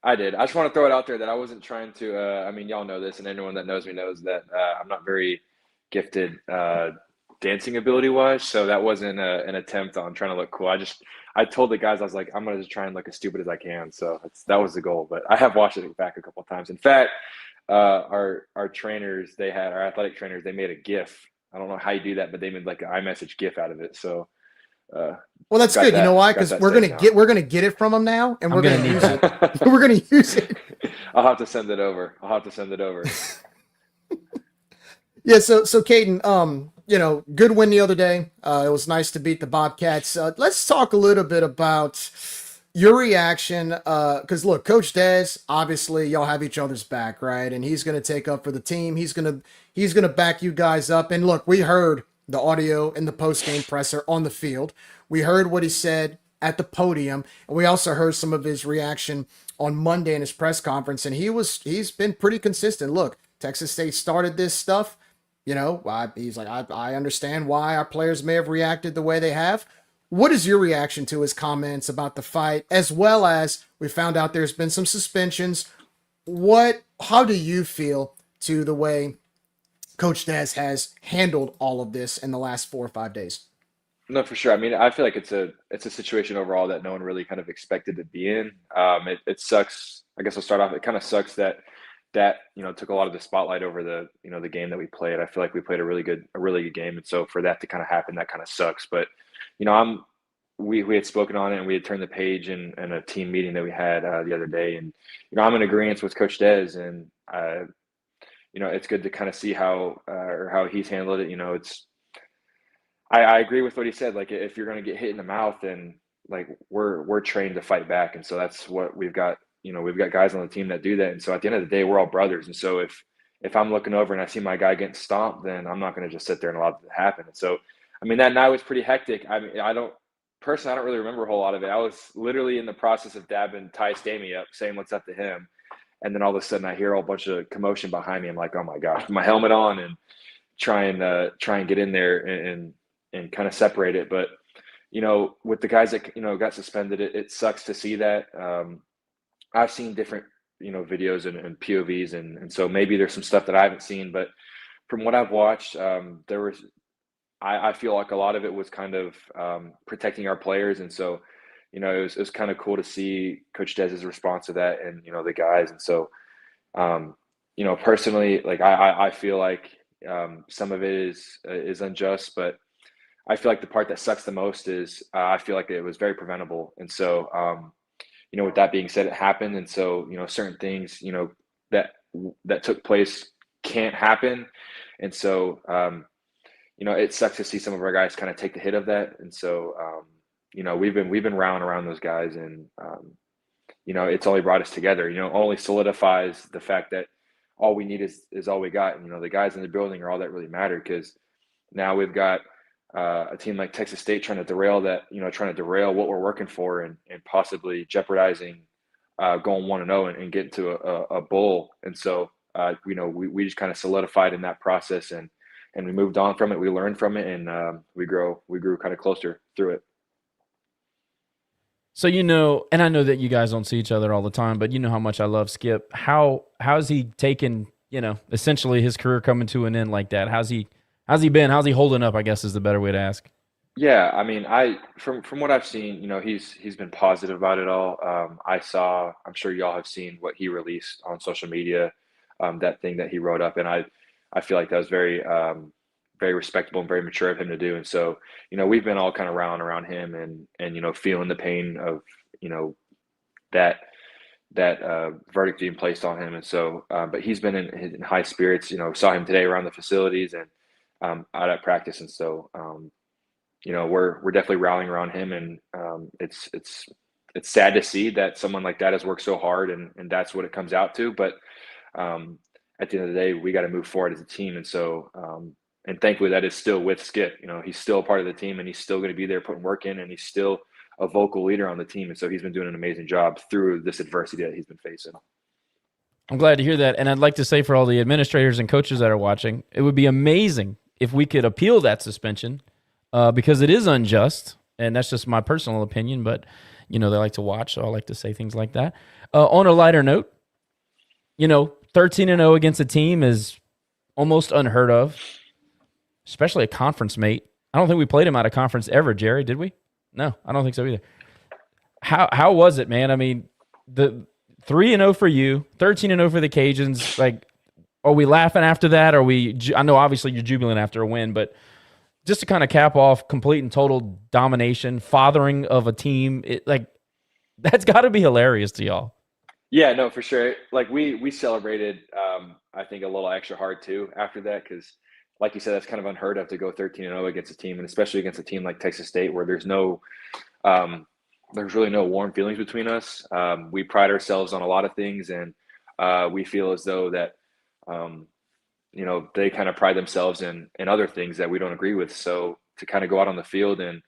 I just want to throw it out there that I wasn't trying to. Y'all know this, and anyone that knows me knows that I'm not very gifted. Dancing ability wise, so that wasn't an attempt on trying to look cool. I I told the guys, I was like, I'm going to just try and look as stupid as I can. So that was the goal. But I have watched it back a couple of times. In fact, our trainers, our athletic trainers, they made a GIF. I don't know how you do that, but they made like an iMessage GIF out of it. So, well, that's good. You know why? Because we're gonna get it from them now, and we're gonna use it. We're gonna use it. I'll have to send it over. Yeah. So Caden, good win the other day. It was nice to beat the Bobcats. Let's talk a little bit about your reaction. Because look, Coach Dez, obviously y'all have each other's back, right? And he's gonna take up for the team. He's gonna back you guys up. And look, we heard the audio in the post-game presser on the field. We heard what he said at the podium, and we also heard some of his reaction on Monday in his press conference, and he's been pretty consistent. Look, Texas State started this stuff. He's like, I understand why our players may have reacted the way they have. What is your reaction to his comments about the fight, as well as we found out there's been some suspensions? How do you feel to the way Coach Dez has handled all of this in the last 4 or 5 days? No, for sure. I mean, I feel like it's a situation overall that no one really kind of expected to be in. It sucks. I guess I'll start off. It kind of sucks that took a lot of the spotlight over the the game that we played. I feel like we played a really good game, and so for that to kind of happen, that kind of sucks. But we had spoken on it, and we had turned the page in a team meeting that we had the other day, and I'm in agreement with Coach Dez, and it's good to kind of see how he's handled it. I agree with what he said. Like, if you're going to get hit in the mouth, then like we're trained to fight back, and so that's what we've got. We've got guys on the team that do that, and so at the end of the day, we're all brothers. And so if I'm looking over and I see my guy getting stomped, then I'm not going to just sit there and allow it to happen. And so, I mean, that night was pretty hectic. I mean, I don't really remember a whole lot of it. I was literally in the process of dabbing Ty Stamey up, saying what's up to him. And then all of a sudden I hear a whole bunch of commotion behind me. I'm like, oh my gosh, put my helmet on and try and get in there and kind of separate it. But, with the guys that, got suspended, it sucks to see that. I've seen different, videos and POVs. And so maybe there's some stuff that I haven't seen, but from what I've watched, I feel like a lot of it was kind of protecting our players. And so, it was kind of cool to see Coach Dez's response to that and, the guys. And so, personally, like I feel like some of it is unjust, but I feel like the part that sucks the most is I feel like it was very preventable. And so, with that being said, it happened. And so, certain things, that took place can't happen. And so, it sucks to see some of our guys kind of take the hit of that. And so, we've been round around those guys, and it's only brought us together. Only solidifies the fact that all we need is all we got. And the guys in the building are all that really matter, because now we've got a team like Texas State trying to derail what we're working for, and possibly jeopardizing going 1-0 and getting to a bowl. And so we just kind of solidified in that process, and we moved on from it. We learned from it, and we grew kind of closer through it. So, and I know that you guys don't see each other all the time, but you know how much I love Skip. How's he taken, essentially his career coming to an end like that? How's he been? How's he holding up, I guess is the better way to ask. Yeah, I mean, from what I've seen, he's been positive about it all. I'm sure y'all have seen what he released on social media, that thing that he wrote up, and I feel like that was very very respectable and very mature of him to do. And so, we've been all kind of around him and feeling the pain of, that verdict being placed on him. And so, but he's been in high spirits, saw him today around the facilities and out at practice. And so, we're definitely rallying around him, and it's sad to see that someone like that has worked so hard, and that's what it comes out to. But at the end of the day, we got to move forward as a team. And so, and thankfully that is still with Skip. He's still a part of the team, and he's still going to be there putting work in, and he's still a vocal leader on the team. And so he's been doing an amazing job through this adversity that he's been facing. I'm glad to hear that. And I'd like to say, for all the administrators and coaches that are watching, it would be amazing if we could appeal that suspension, because it is unjust. And that's just my personal opinion, but they like to watch, so I like to say things like that. On a lighter note, 13-0 against a team is almost unheard of, especially a conference mate. I don't think we played him out of conference ever, Jerry, did we? No, I don't think so either. how was it, man? I mean, the 3-0 for you, 13-0 for the Cajuns. Like, are we laughing after that? I know obviously you're jubilant after a win, but just to kind of cap off complete and total domination, fathering of a team, that's got to be hilarious to y'all. Yeah, no, for sure. Like we celebrated, I think a little extra hard too after that because, like you said, that's kind of unheard of to go 13-0 against a team, and especially against a team like Texas State where there's really no warm feelings between us. We pride ourselves on a lot of things, and we feel as though that they kind of pride themselves in other things that we don't agree with. So to kind of go out on the field and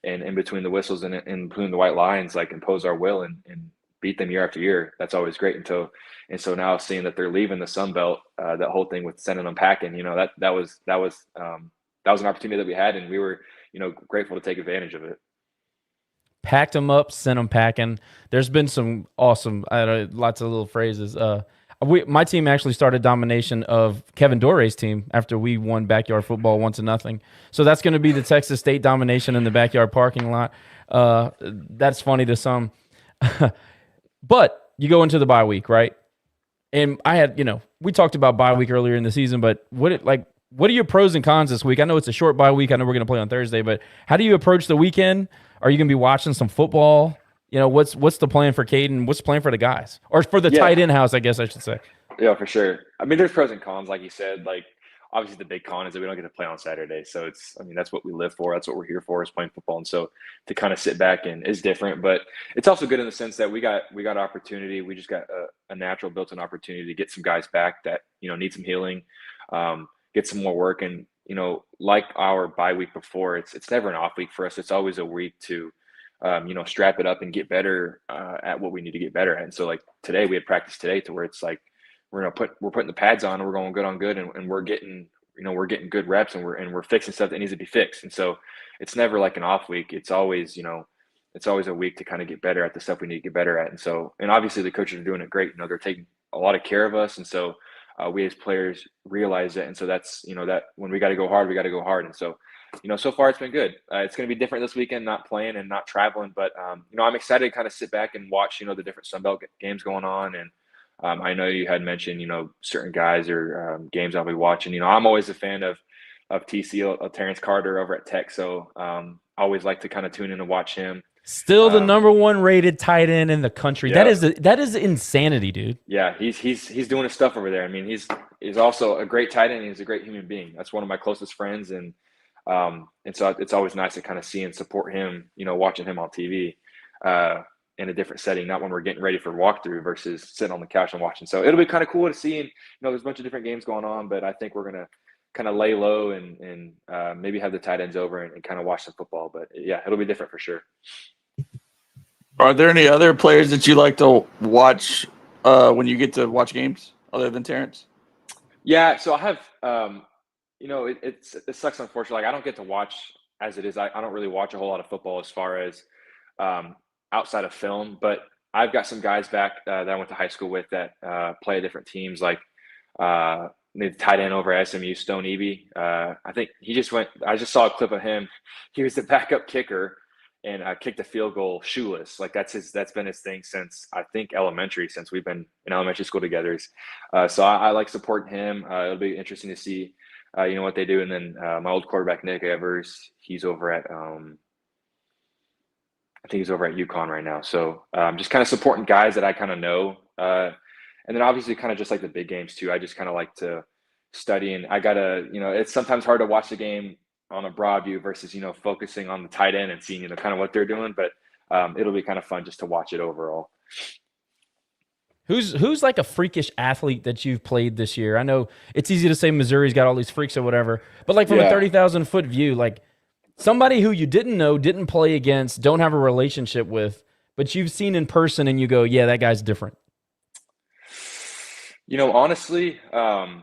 in between the whistles and in between the white lines, like impose our will and beat them year after year, that's always great. And so now seeing that they're leaving the Sun Belt, that whole thing with sending them packing, that was an opportunity that we had, and we were grateful to take advantage of it. Packed them up, sent them packing. There's been some awesome, lots of little phrases. My team actually started domination of Kevin Dore's team after we won backyard football 1-0. So that's going to be the Texas State domination in the backyard parking lot. That's funny to some. But you go into the bye week, right? And I had, we talked about bye week earlier in the season, but what are your pros and cons this week? I know it's a short bye week. I know we're going to play on Thursday, but how do you approach the weekend? Are you going to be watching some football? What's the plan for Caden? What's the plan for the guys? Or for the tight end house, I guess I should say. Yeah, for sure. I mean, there's pros and cons, like you said. Like, obviously, the big con is that we don't get to play on Saturday. So that's what we live for. That's what we're here for, is playing football. And so to kind of sit back and is different. But it's also good in the sense that we got opportunity. We just got a natural built-in opportunity to get some guys back that, need some healing, get some more work. And, like our bye week before, it's never an off week for us. It's always a week to strap it up and get better at what we need to get better at. And so like today we had practice today to where it's like we're putting the pads on and we're going good on good and we're getting good reps and we're fixing stuff that needs to be fixed. And so it's never like an off week. It's always a week to kind of get better at the stuff we need to get better at. And obviously the coaches are doing it great. They're taking a lot of care of us. And so we as players realize that. And so that's, that when we got to go hard, we got to go hard. And so, so far it's been good. It's going to be different this weekend, not playing and not traveling, but, I'm excited to kind of sit back and watch, the different Sun Belt games going on. And I know you had mentioned, certain guys or games I'll be watching. I'm always a fan of TC, of Terrence Carter over at Tech. So I always like to kind of tune in and watch him. Still the number one rated tight end in the country. Yeah. That is insanity, dude. Yeah, he's doing his stuff over there. I mean, he's also a great tight end. He's a great human being. That's one of my closest friends, and so it's always nice to kind of see and support him. Watching him on TV in a different setting, not when we're getting ready for walkthrough versus sitting on the couch and watching. So it'll be kind of cool to see. And there's a bunch of different games going on, but I think we're gonna kind of lay low and maybe have the tight ends over and kind of watch some football. But yeah, it'll be different for sure. Are there any other players that you like to watch when you get to watch games other than Terrence? Yeah, so I have, it sucks, unfortunately. Like, I don't get to watch as it is. I don't really watch a whole lot of football as far as outside of film, but I've got some guys back that I went to high school with that play at different teams, like the tight end over at SMU, Stone Eby. I think I just saw a clip of him. He was the backup kicker and kicked a field goal shoeless. Like that's been his thing since I think elementary, since we've been in elementary school together. So I like supporting him. It'll be interesting to see, what they do. And then my old quarterback, Nick Evers, he's over at, I think he's over at UConn right now. So just kind of supporting guys that I kind of know. And then obviously kind of just like the big games too. I just kind of like to study, and I gotta, it's sometimes hard to watch the game on a broad view versus, focusing on the tight end and seeing, kind of what they're doing. But it'll be kind of fun just to watch it overall. Who's like a freakish athlete that you've played this year? I know it's easy to say Missouri's got all these freaks or whatever, but like from a 30,000 foot view, like somebody who you didn't know, didn't play against, don't have a relationship with, but you've seen in person and you go, yeah, that guy's different. Honestly, man,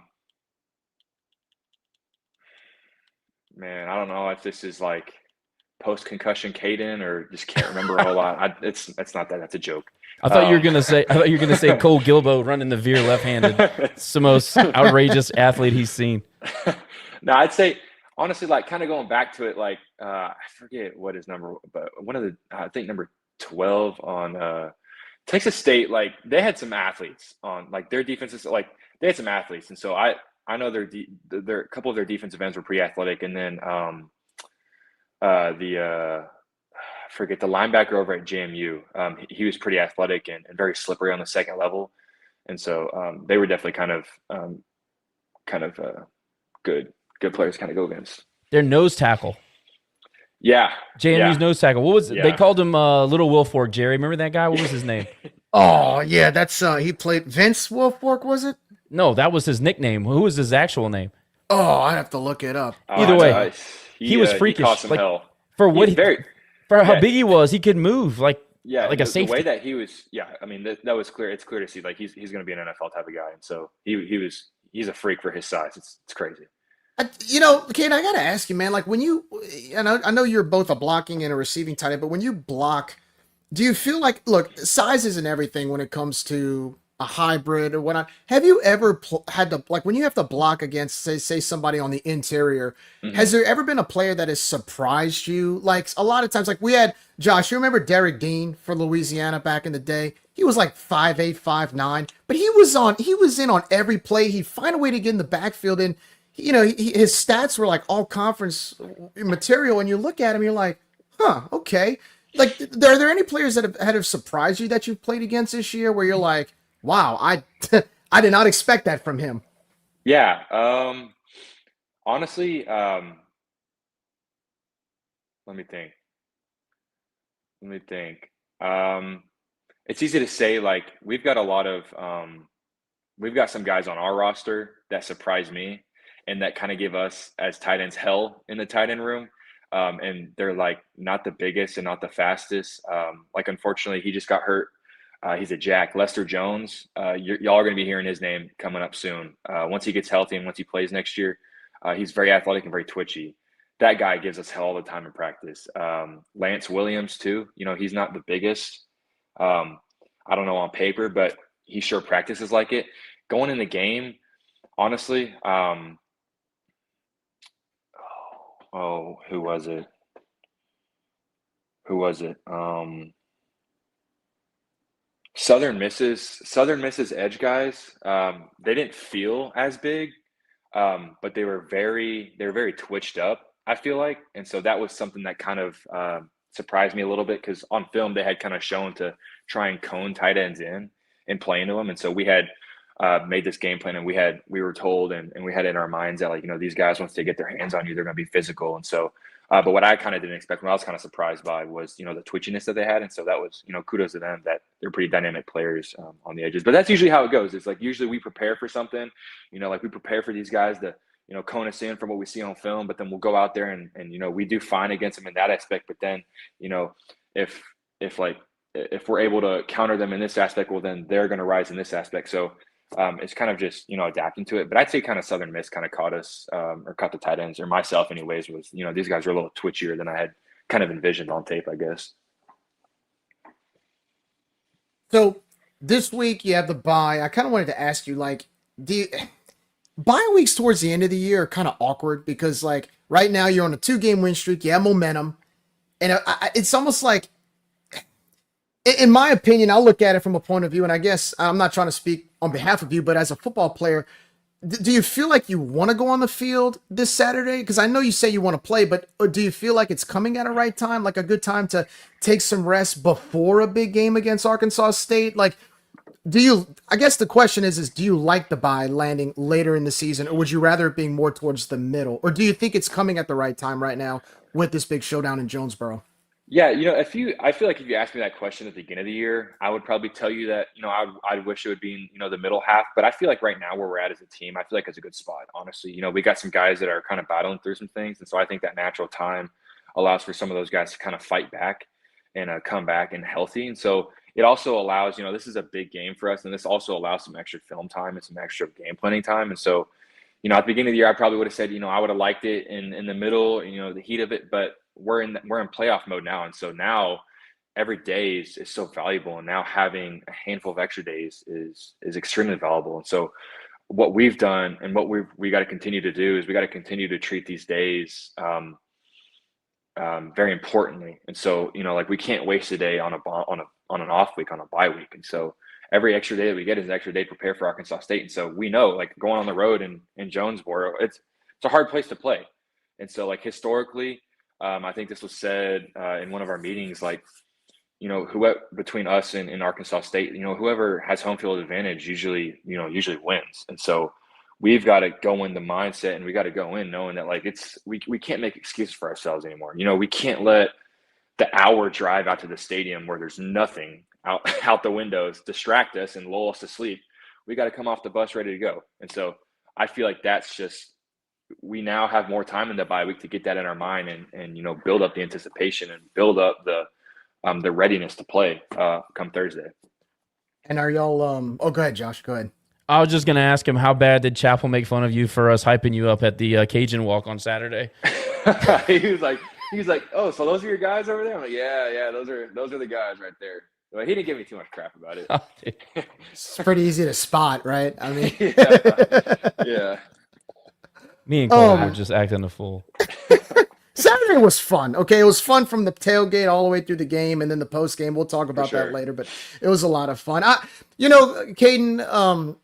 I don't know if this is like post-concussion Caden or just can't remember a whole lot. It's not that. That's a joke. I thought you were gonna say Cole Gilbo running the veer left-handed. It's the most outrageous athlete he's seen. No, I'd say honestly, like kind of going back to it, like I forget what his number, but one of the I think number 12 on Texas State. Like they had some athletes on like their defenses. Like they had some athletes, and so I know their a couple of their defensive ends were pretty athletic, and then forget the linebacker over at JMU. He was pretty athletic and very slippery on the second level, and so they were definitely kind of good players, kind of go against. Their nose tackle. Yeah, JMU's nose tackle. What was it? Yeah. They called him Little Wilfork, Jerry. Remember that guy? What was his name? Oh yeah, that's he played Vince Wilfork, was it? No, that was his nickname. Who was his actual name? Oh, I'd have to look it up. Either way, he was freakish. He caused some like, hell. For what for how yeah. big he was, he could move like a safety. The way that he was, I mean that was clear. It's clear to see like he's going to be an NFL type of guy, and so he's a freak for his size. It's crazy. Kane, I gotta ask you, man. Like when I know you're both a blocking and a receiving tight end, but when you block, do you feel like, look, size isn't everything when it comes to a hybrid or whatnot. Have you ever had to, like, when you have to block against, say somebody on the interior, has there ever been a player that has surprised you? Like a lot of times, like we had Josh, you remember Derek Dean for Louisiana back in the day? He was like 5'8", 5'9", but he was in on every play. He'd find a way to get in the backfield, and his stats were like all conference material. And you look at him, you're like, huh, okay. Like, are there any players that have surprised you that you've played against this year where you're like, wow, I did not expect that from him? Yeah. Honestly, let me think. It's easy to say, like, we've got some guys on our roster that surprised me and that kind of give us as tight ends hell in the tight end room. And they're like not the biggest and not the fastest. Like, unfortunately, he just got hurt. He's a jack. Lester Jones, y'all are going to be hearing his name coming up soon. Once he gets healthy and once he plays next year, he's very athletic and very twitchy. That guy gives us hell all the time in practice. Lance Williams, too. He's not the biggest. I don't know on paper, but he sure practices like it. Going in the game, honestly, who was it? Southern Miss's edge guys. They didn't feel as big, but they were very twitched up, I feel like, and so that was something that kind of surprised me a little bit, because on film they had kind of shown to try and cone tight ends in and play into them, and so we had made this game plan, and we were told and we had in our minds that, like, these guys, once they get their hands on you, they're going to be physical. And so but what I kind of didn't expect, what I was kind of surprised by, was the twitchiness that they had. And so that was kudos to them, that they're pretty dynamic players on the edges. But that's usually how it goes. It's like, usually we prepare for something, like we prepare for these guys to cone us in from what we see on film, but then we'll go out there and we do fine against them in that aspect. But then if we're able to counter them in this aspect, well, then they're going to rise in this aspect. So it's kind of just, adapting to it. But I'd say kind of Southern Miss kind of caught us, or caught the tight ends, or myself anyways, was, these guys are a little twitchier than I had kind of envisioned on tape, I guess. So this week you have the bye. I kind of wanted to ask you, like, bye weeks towards the end of the year are kind of awkward, because, like, right now you're on a 2-game win streak, you have momentum, and it's almost like, in my opinion, I'll look at it from a point of view, and I guess I'm not trying to speak on behalf of you, but as a football player, do you feel like you want to go on the field this Saturday? Because I know you say you want to play, but do you feel like it's coming at a right time, like a good time to take some rest before a big game against Arkansas State? Like, I guess the question is do you like the bye landing later in the season, or would you rather it being more towards the middle? Or do you think it's coming at the right time right now with this big showdown in Jonesboro? Yeah, I feel like if you asked me that question at the beginning of the year, I would probably tell you that, I'd wish it would be in, the middle half. But I feel like right now where we're at as a team, I feel like it's a good spot, honestly. We got some guys that are kind of battling through some things. And so I think that natural time allows for some of those guys to kind of fight back and come back and healthy. And so it also allows, this is a big game for us. And this also allows some extra film time and some extra game planning time. And so, at the beginning of the year, I probably would have said, I would have liked it in the middle, the heat of it, but we're in playoff mode now. And so now every day is so valuable. And now having a handful of extra days is extremely valuable. And so what we've done and what we got to continue to do is we got to continue to treat these days very importantly. And so, like we can't waste a day on an off week, on a bye week. And so every extra day that we get is an extra day to prepare for Arkansas State. And so we know, like, going on the road in Jonesboro, it's a hard place to play. And so, like, historically, I think this was said in one of our meetings, like, whoever between us and Arkansas State, whoever has home field advantage usually wins. And so we've got to go in the mindset, and we got to go in knowing that, like, we can't make excuses for ourselves anymore. We can't let the hour drive out to the stadium where there's nothing out the windows distract us and lull us to sleep. We got to come off the bus ready to go. And so I feel like that's just, we now have more time in the bye week to get that in our mind and build up the anticipation and build up the readiness to play come Thursday. And are y'all oh, go ahead, Josh. Go ahead. I was just going to ask him, how bad did Chappell make fun of you for us hyping you up at the Cajun walk on Saturday? He was like, oh, so those are your guys over there? I'm like, yeah, those are the guys right there. Well, he didn't give me too much crap about it. It's pretty easy to spot, right? I mean, yeah. Me and Cole were just acting a fool. Saturday was fun. Okay, it was fun from the tailgate all the way through the game, and then the post game. We'll talk about that later, but it was a lot of fun. Caden,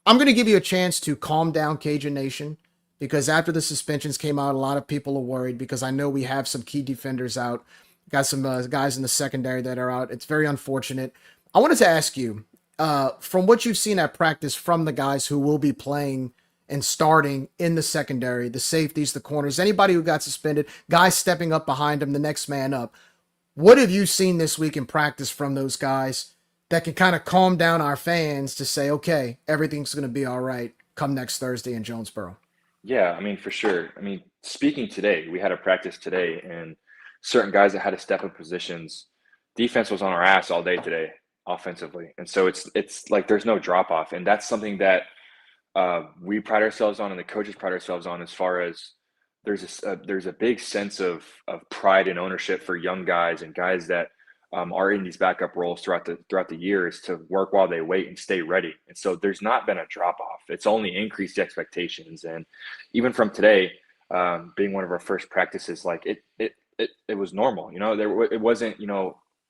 I'm going to give you a chance to calm down, Cajun Nation, because after the suspensions came out, a lot of people are worried because I know we have some key defenders out. Got some guys in the secondary that are out. It's very unfortunate. I wanted to ask you, from what you've seen at practice from the guys who will be playing and starting in the secondary, the safeties, the corners, anybody who got suspended, guys stepping up behind them, the next man up. What have you seen this week in practice from those guys that can kind of calm down our fans to say, okay, everything's going to be all right come next Thursday in Jonesboro? Yeah, I mean, for sure. I mean, speaking today, we had a practice today, and certain guys that had to step up positions, defense was on our ass all day today offensively. And so it's like there's no drop off. And that's something that we pride ourselves on, and the coaches pride ourselves on, as far as there's a big sense of pride and ownership for young guys and guys that are in these backup roles throughout the years to work while they wait and stay ready. And so there's not been a drop off. It's only increased the expectations. And even from today, being one of our first practices, like it was normal. It wasn't,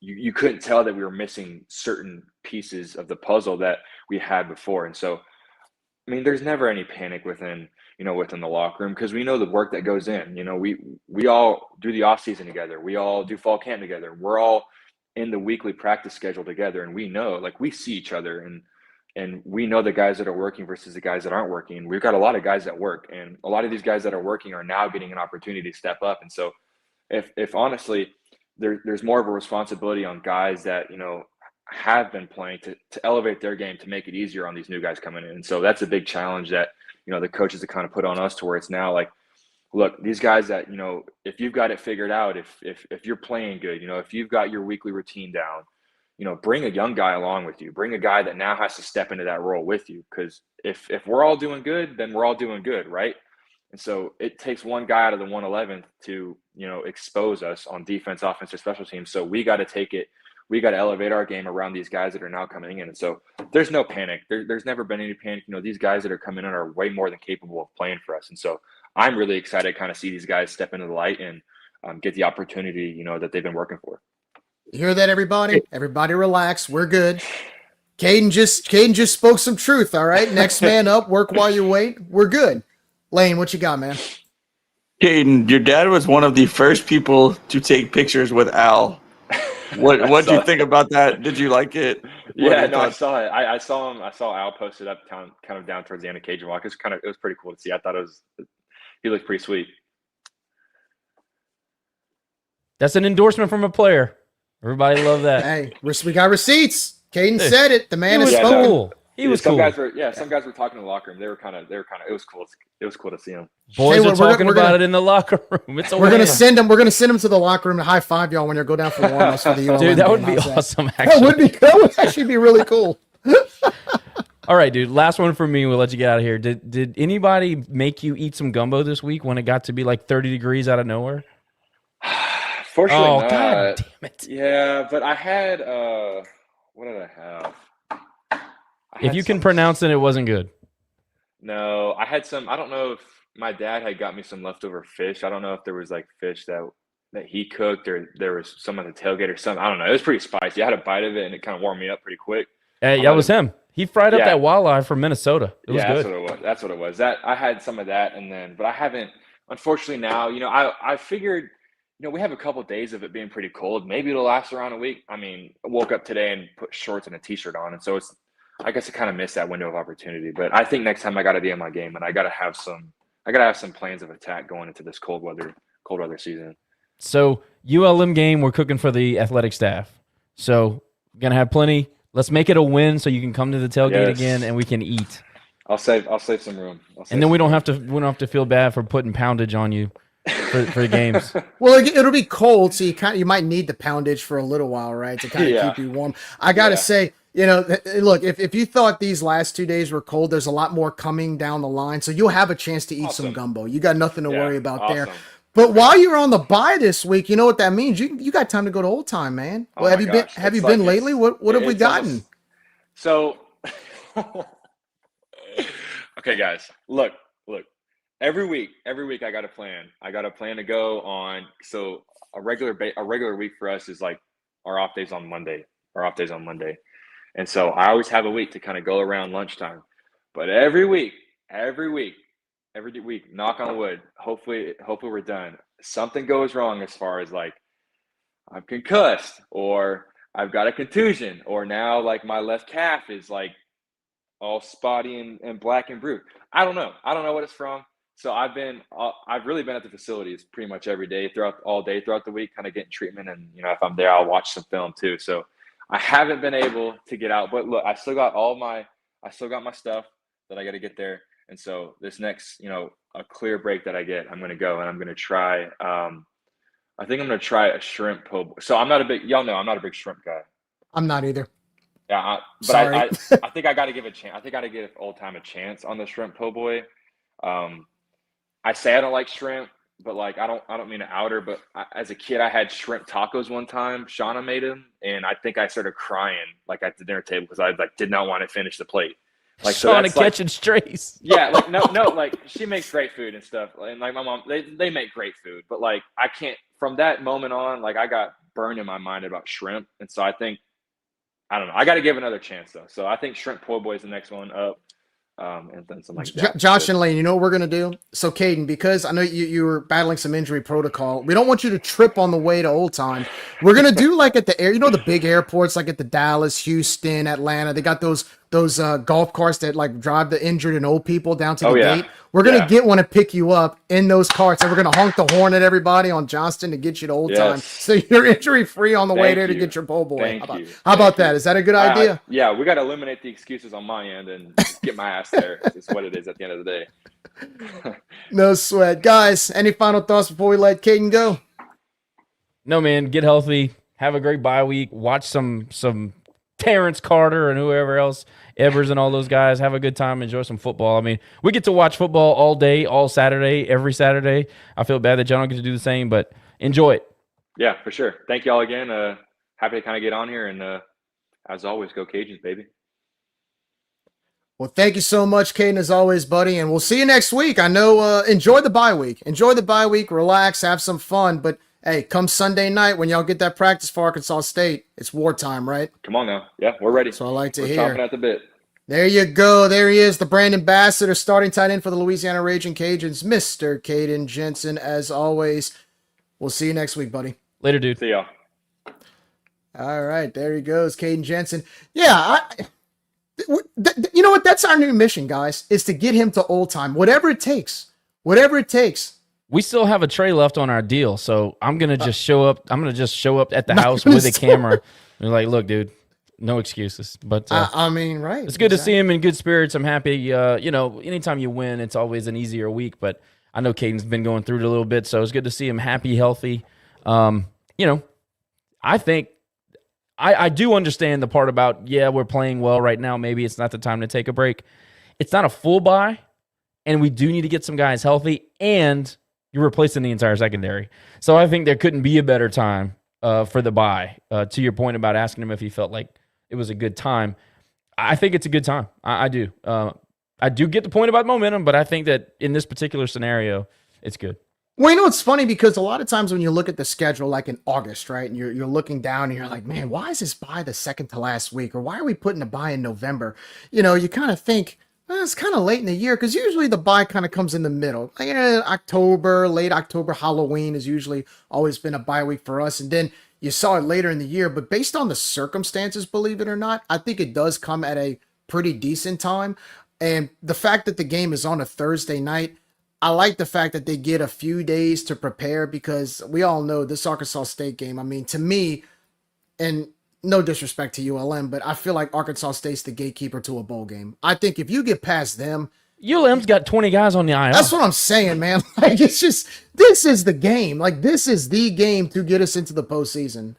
you couldn't tell that we were missing certain pieces of the puzzle that we had before. And so, I mean, there's never any panic within the locker room, because we know the work that goes in. We all do the off season together. We all do fall camp together. We're all in the weekly practice schedule together, and we know, like, we see each other, and we know the guys that are working versus the guys that aren't working. We've got a lot of guys that work, and a lot of these guys that are working are now getting an opportunity to step up. And so if honestly, there's more of a responsibility on guys that, have been playing to elevate their game, to make it easier on these new guys coming in. And so that's a big challenge that, the coaches have kind of put on us, to where it's now like, look, these guys that, if you've got it figured out, if you're playing good, if you've got your weekly routine down, bring a young guy along with you, bring a guy that now has to step into that role with you. Because if we're all doing good, then we're all doing good, right? And so it takes one guy out of the 111 to, expose us on defense, offense, or special teams. So we got to take it. We got to elevate our game around these guys that are now coming in. And so there's no panic. There's never been any panic. These guys that are coming in are way more than capable of playing for us. And so I'm really excited to kind of see these guys step into the light and get the opportunity, that they've been working for. You hear that, everybody? Everybody relax. We're good. Caden just spoke some truth, all right? Next man up, work while you wait. We're good. Lane, what you got, man? Caden, your dad was one of the first people to take pictures with Al. What do you think about that? Did you like it? Yeah, no, I saw it. I saw him. I saw Al posted up kind of down towards the end of Cajun Walk. It was pretty cool to see. I thought he looked pretty sweet. That's an endorsement from a player. Everybody love that. Hey, we got receipts. Caden said it. The man is cool. He was some cool. Guys were, some guys were talking in the locker room. They were kind of. It was cool. It was cool to see them. Boys are talking about it in the locker room. We're gonna send them. We're gonna send them to the locker room to high five y'all when you go down for warm-ups for the ULM. Dude, that would be awesome. Actually, that would actually be really cool. All right, dude. Last one for me. We'll let you get out of here. Did anybody make you eat some gumbo this week when it got to be like 30 degrees out of nowhere? Fortunately, oh, not. God damn it. Yeah, but I had what did I have? If you can pronounce it, it wasn't good. No, I had some. I don't know if my dad had got me some leftover fish. I don't know if there was like fish that he cooked or there was some at the tailgate or something. I don't know. It was pretty spicy. I had a bite of it and it kind of warmed me up pretty quick. Hey, that was him. He fried up that walleye from Minnesota. It was good. That's what it was. That's what it was. That I had some of that, but I haven't. Unfortunately, now I figured we have a couple days of it being pretty cold. Maybe it'll last around a week. I mean, I woke up today and put shorts and a t-shirt on, and so I guess I kind of missed that window of opportunity. But I think next time I got to be on my game, and I got to have some plans of attack going into this cold weather season. So ULM game, we're cooking for the athletic staff. So gonna have plenty. Let's make it a win so you can come to the tailgate again and we can eat. I'll save some room. And then we don't have to feel bad for putting poundage on you for the games. Well, it'll be cold, so you might need the poundage for a little while, right, to kind of keep you warm. I gotta say, look, if you thought these last 2 days were cold, there's a lot more coming down the line, so you'll have a chance to eat some gumbo. You got nothing to worry about there. But while you're on the bye this week, you know what that means. You got time to go to Old Time, man. Well, have you been lately? What have we gotten? So, okay, guys, look. Every week I got a plan. I got a plan to go on. So a regular week for us is like our off days on Monday. And so I always have a week to kind of go around lunchtime. But every week, knock on wood, hopefully we're done. Something goes wrong as far as like I'm concussed or I've got a contusion or now like my left calf is like all spotty and black and bruised. I don't know what it's from. So I've really been at the facilities pretty much every day throughout the week, kind of getting treatment. And, if I'm there, I'll watch some film too. So I haven't been able to get out, but look, I still got my stuff that I got to get there. And so this next, a clear break that I get, I'm going to go and I'm going to try, I think I'm going to try a shrimp po'. So I'm not a big shrimp guy. I'm not either. Yeah. Sorry. I think I got to give a chance. I think I got to give Old Time a chance on the shrimp po' boy. I say I don't like shrimp, but like, I don't mean to out her, but as a kid, I had shrimp tacos one time. Shauna made them. And I think I started crying like at the dinner table because I like did not want to finish the plate. Like Shauna catching strays. Yeah, like no, like she makes great food and stuff. And like my mom, they make great food, but like I can't from that moment on, like I got burned in my mind about shrimp. And so I think, I don't know, I got to give another chance though. So I think shrimp po' boy is the next one up. And then some like that. Josh and Lane, you know what we're going to do? So Caden, because I know you were battling some injury protocol, we don't want you to trip on the way to Old Time. We're going to do like at the big airports, like at the Dallas, Houston, Atlanta, they got those golf carts that like drive the injured and old people down to the gate. We're going to get one to pick you up in those carts, and we're going to honk the horn at everybody on Johnston to get you to Old Time. So you're injury free on the way there to get your po' boy. How about that? Is that a good idea? Yeah, we got to eliminate the excuses on my end and get my ass there. It's what it is at the end of the day. No sweat. Guys, any final thoughts before we let Caden go? No, man. Get healthy. Have a great bye week. Watch some Terrence Carter and whoever else, Evers and all those guys. Have a good time. Enjoy some football. I mean, we get to watch football all day, all Saturday, every Saturday. I feel bad that y'all don't get to do the same, but enjoy it. Yeah, for sure. Thank you all again. Happy to kind of get on here. And as always, go Cajuns, baby. Well, thank you so much, Caden, as always, buddy. And we'll see you next week. I know, enjoy the bye week. Relax, have some fun. But, hey, come Sunday night when y'all get that practice for Arkansas State, it's wartime, right? Come on now. Yeah, we're ready. So I like to we're hear. Chomping at the bit. There you go. There he is, the brand ambassador, starting tight end for the Louisiana Raging Cajuns, Mr. Caden Jensen, as always. We'll see you next week, buddy. Later, dude. See y'all. All right, there he goes, Caden Jensen. Yeah, you know what? That's our new mission, guys, is to get him to Old Time. Whatever it takes. We still have a tray left on our deal, so I'm gonna just show up. I'm gonna just show up at the house with a camera. And like, look, dude, no excuses. But I mean, right? It's good to see him in good spirits. I'm happy. Anytime you win, it's always an easier week. But I know Caden's been going through it a little bit, so it's good to see him happy, healthy. I think I do understand the part about we're playing well right now. Maybe it's not the time to take a break. It's not a full bye, and we do need to get some guys healthy, and you're replacing the entire secondary. So I think there couldn't be a better time for the bye. To your point about asking him if he felt like it was a good time, I think it's a good time. I do. I do get the point about momentum, but I think that in this particular scenario, it's good. Well, you know, it's funny because a lot of times when you look at the schedule, like in August, right, and you're looking down and you're like, man, why is this bye the second to last week? Or why are we putting a bye in November? You know, you kind of think, well, it's kind of late in the year because usually the bye kind of comes in the middle. Like, October, late October, Halloween has usually always been a bye week for us. And then you saw it later in the year. But based on the circumstances, believe it or not, I think it does come at a pretty decent time. And the fact that the game is on a Thursday night, I like the fact that they get a few days to prepare because we all know this Arkansas State game. I mean, to me, and no disrespect to ULM, but I feel like Arkansas State's the gatekeeper to a bowl game. I think if you get past them, ULM's got 20 guys on the IL. That's what I'm saying, man. Like, it's just, this is the game. Like, this is the game to get us into the postseason.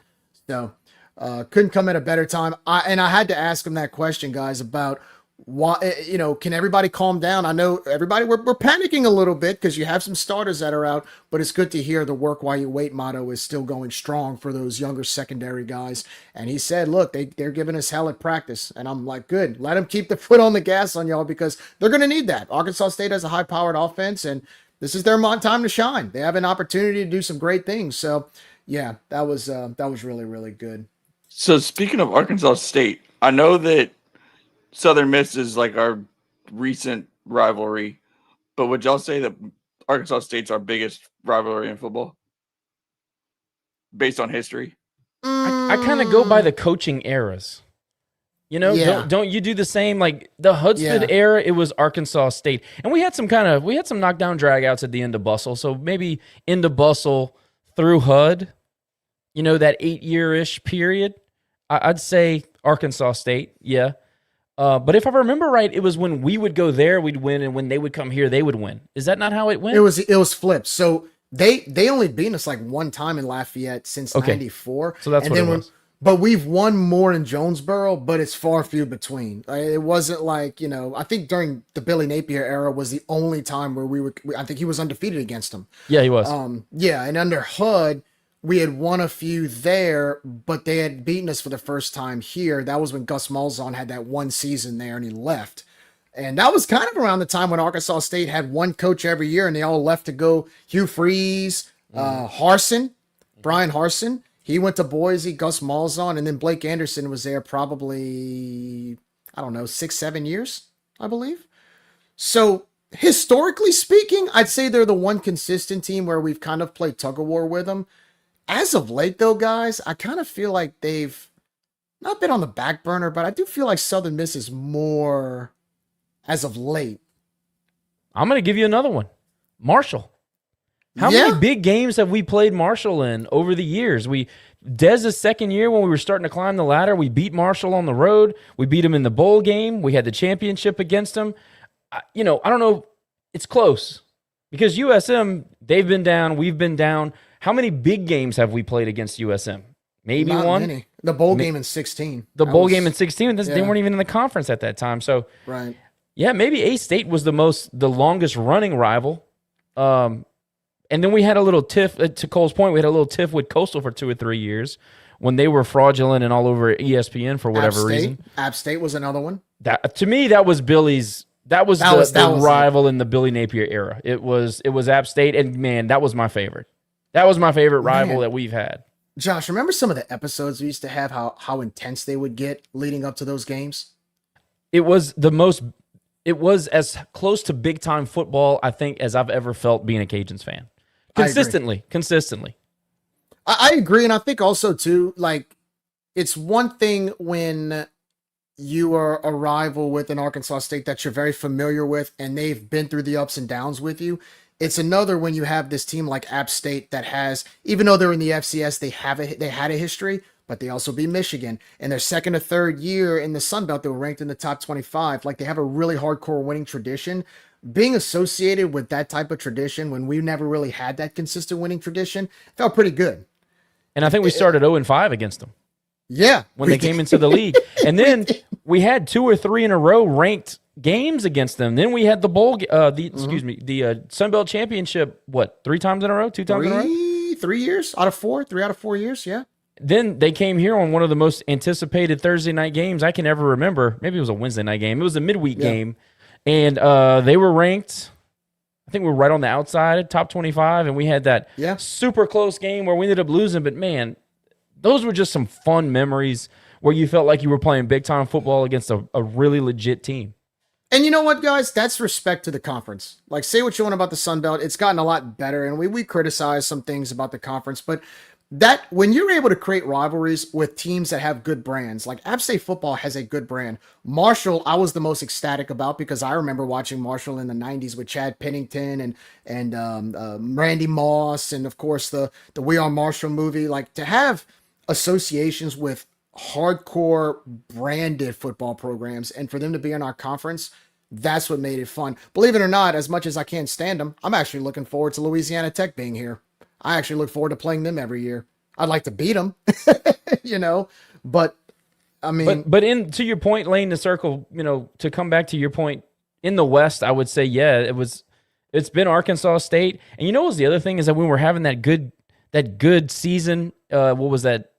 So, couldn't come at a better time. I had to ask him that question, guys, about why, you know, can everybody calm down? I know everybody, we're panicking a little bit because you have some starters that are out, but it's good to hear the work while you wait motto is still going strong for those younger secondary guys. And he said, look, they're giving us hell at practice. And I'm like, good, let them keep the foot on the gas on y'all because they're going to need that. Arkansas State has a high powered offense and this is their time to shine. They have an opportunity to do some great things. So yeah, that was really, really good. So speaking of Arkansas State, I know that Southern Miss is like our recent rivalry, but would y'all say that Arkansas State's our biggest rivalry in football based on history? I kind of go by the coaching eras. You know, don't you do the same? Like the Hudspeth era, it was Arkansas State. And we had some knockdown dragouts at the end of Bustle. So maybe into Bustle through Hud, you know, that 8-year-ish period. I'd say Arkansas State, yeah. But if I remember right, it was when we would go there, we'd win, and when they would come here, they would win. Is that not how it went? It was flipped. So they only beat us like one time in Lafayette since '94. So that's what it was. But we've won more in Jonesboro, but it's far few between. It wasn't like, you know, I think during the Billy Napier era was the only time where I think he was undefeated against them. Yeah, he was. And under Hud, we had won a few there, but they had beaten us for the first time here. That was when Gus Malzahn had that one season there and he left. And that was kind of around the time when Arkansas State had one coach every year and they all left to go. Hugh Freeze, Brian Harsin. He went to Boise, Gus Malzahn, and then Blake Anderson was there probably, 6-7 years, I believe. So historically speaking, I'd say they're the one consistent team where we've kind of played tug of war with them. As of late, though, guys, I kind of feel like they've not been on the back burner, but I do feel like Southern Miss is more as of late. I'm going to give you another one. Marshall. How many big games have we played Marshall in over the years? Dez's second year when we were starting to climb the ladder, we beat Marshall on the road. We beat them in the bowl game. We had the championship against them. I don't know. It's close because USM, they've been down. We've been down. How many big games have we played against USM? Maybe not one. Many. The bowl game in 16. The bowl game in 16. They weren't even in the conference at that time. So, right. Yeah, maybe A-State was the longest running rival. And then we had a little tiff, to Cole's point, we had a little tiff with Coastal for 2 or 3 years when they were fraudulent and all over ESPN for whatever reason. App State was another one. That to me, that was Billy's. That was the rival in the Billy Napier era. It was App State, and man, that was my favorite. That was my favorite rival that we've had. Josh, remember some of the episodes we used to have, how intense they would get leading up to those games? It was as close to big time football, I think, as I've ever felt being a Cajuns fan. Consistently. I agree. And I think also too, like, it's one thing when you are a rival with an Arkansas State that you're very familiar with and they've been through the ups and downs with you. It's another when you have this team like App State that has, even though they're in the FCS, they had a history, but they also beat Michigan. In their second or third year in the Sun Belt, they were ranked in the top 25. Like, they have a really hardcore winning tradition. Being associated with that type of tradition when we never really had that consistent winning tradition felt pretty good. And I think we started 0-5 against them. Yeah. When they came into the league. And then we had 2 or 3 in a row ranked games against them. Then we had the bowl, the Sun Belt Championship, 3 times in a row? 2 times in a row? 3 years out of 4? 3 out of 4 years, yeah. Then they came here on one of the most anticipated Thursday night games I can ever remember. Maybe it was a Wednesday night game. It was a midweek game. And they were ranked, I think we were right on the outside, top 25, and we had that super close game where we ended up losing. But, man, those were just some fun memories where you felt like you were playing big-time football against a really legit team. And you know what, guys? That's respect to the conference. Like, say what you want about the Sun Belt. It's gotten a lot better, and we criticize some things about the conference. But that when you're able to create rivalries with teams that have good brands, like App State football has a good brand. Marshall, I was the most ecstatic about because I remember watching Marshall in the 90s with Chad Pennington and Randy Moss, and, of course, the We Are Marshall movie. Like, to have associations with hardcore branded football programs and for them to be in our conference, that's what made it fun. Believe it or not, as much as I can't stand them, I'm actually looking forward to Louisiana Tech being here. I actually look forward to playing them every year. I'd like to beat them, but I mean, but to your point, Lane, the circle, to come back to your point, in the West, I would say, it's been Arkansas State. And what was the other thing is that when we're having that good season, what was that?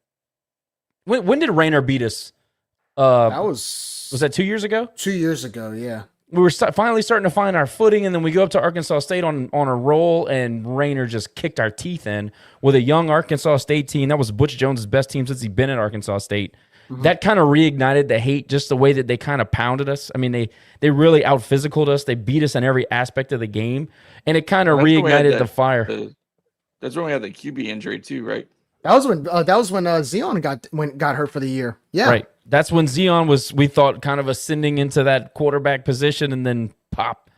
When did Rayner beat us? Was that 2 years ago? 2 years ago, yeah. We were finally starting to find our footing, and then we go up to Arkansas State on a roll, and Rayner just kicked our teeth in with a young Arkansas State team. That was Butch Jones' best team since he'd been at Arkansas State. Mm-hmm. That kind of reignited the hate, just the way that they kind of pounded us. I mean, they really out-physicaled us. They beat us in every aspect of the game, and it kind of reignited the fire. That's when we had the QB injury too, right? That was when Zion got hurt for the year. Yeah. Right. That's when Zion was, we thought, kind of ascending into that quarterback position, and then pop,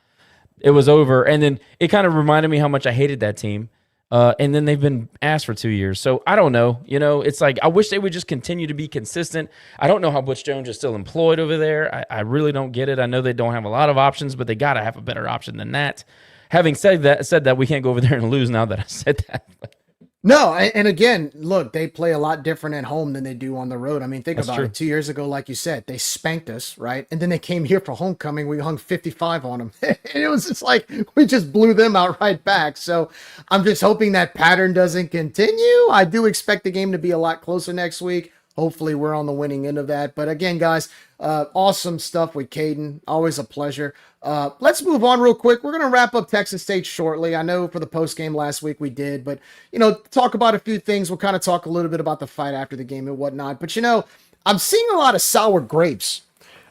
it was over. And then it kind of reminded me how much I hated that team. And then they've been ass for 2 years. So I don't know. It's like I wish they would just continue to be consistent. I don't know how Butch Jones is still employed over there. I really don't get it. I know they don't have a lot of options, but they got to have a better option than that. Having said that, we can't go over there and lose now that I said that. No, and again, look, they play a lot different at home than they do on the road. I mean, think about it. 2 years ago, like you said, they spanked us, right? And then they came here for homecoming. We hung 55 on them. And it was just like we just blew them out right back. So I'm just hoping that pattern doesn't continue. I do expect the game to be a lot closer next week. Hopefully we're on the winning end of that. But again, guys, awesome stuff with Caden. Always a pleasure. Let's move on real quick. We're going to wrap up Texas State shortly. I know for the post game last week we did, but, talk about a few things. We'll kind of talk a little bit about the fight after the game and whatnot. But, I'm seeing a lot of sour grapes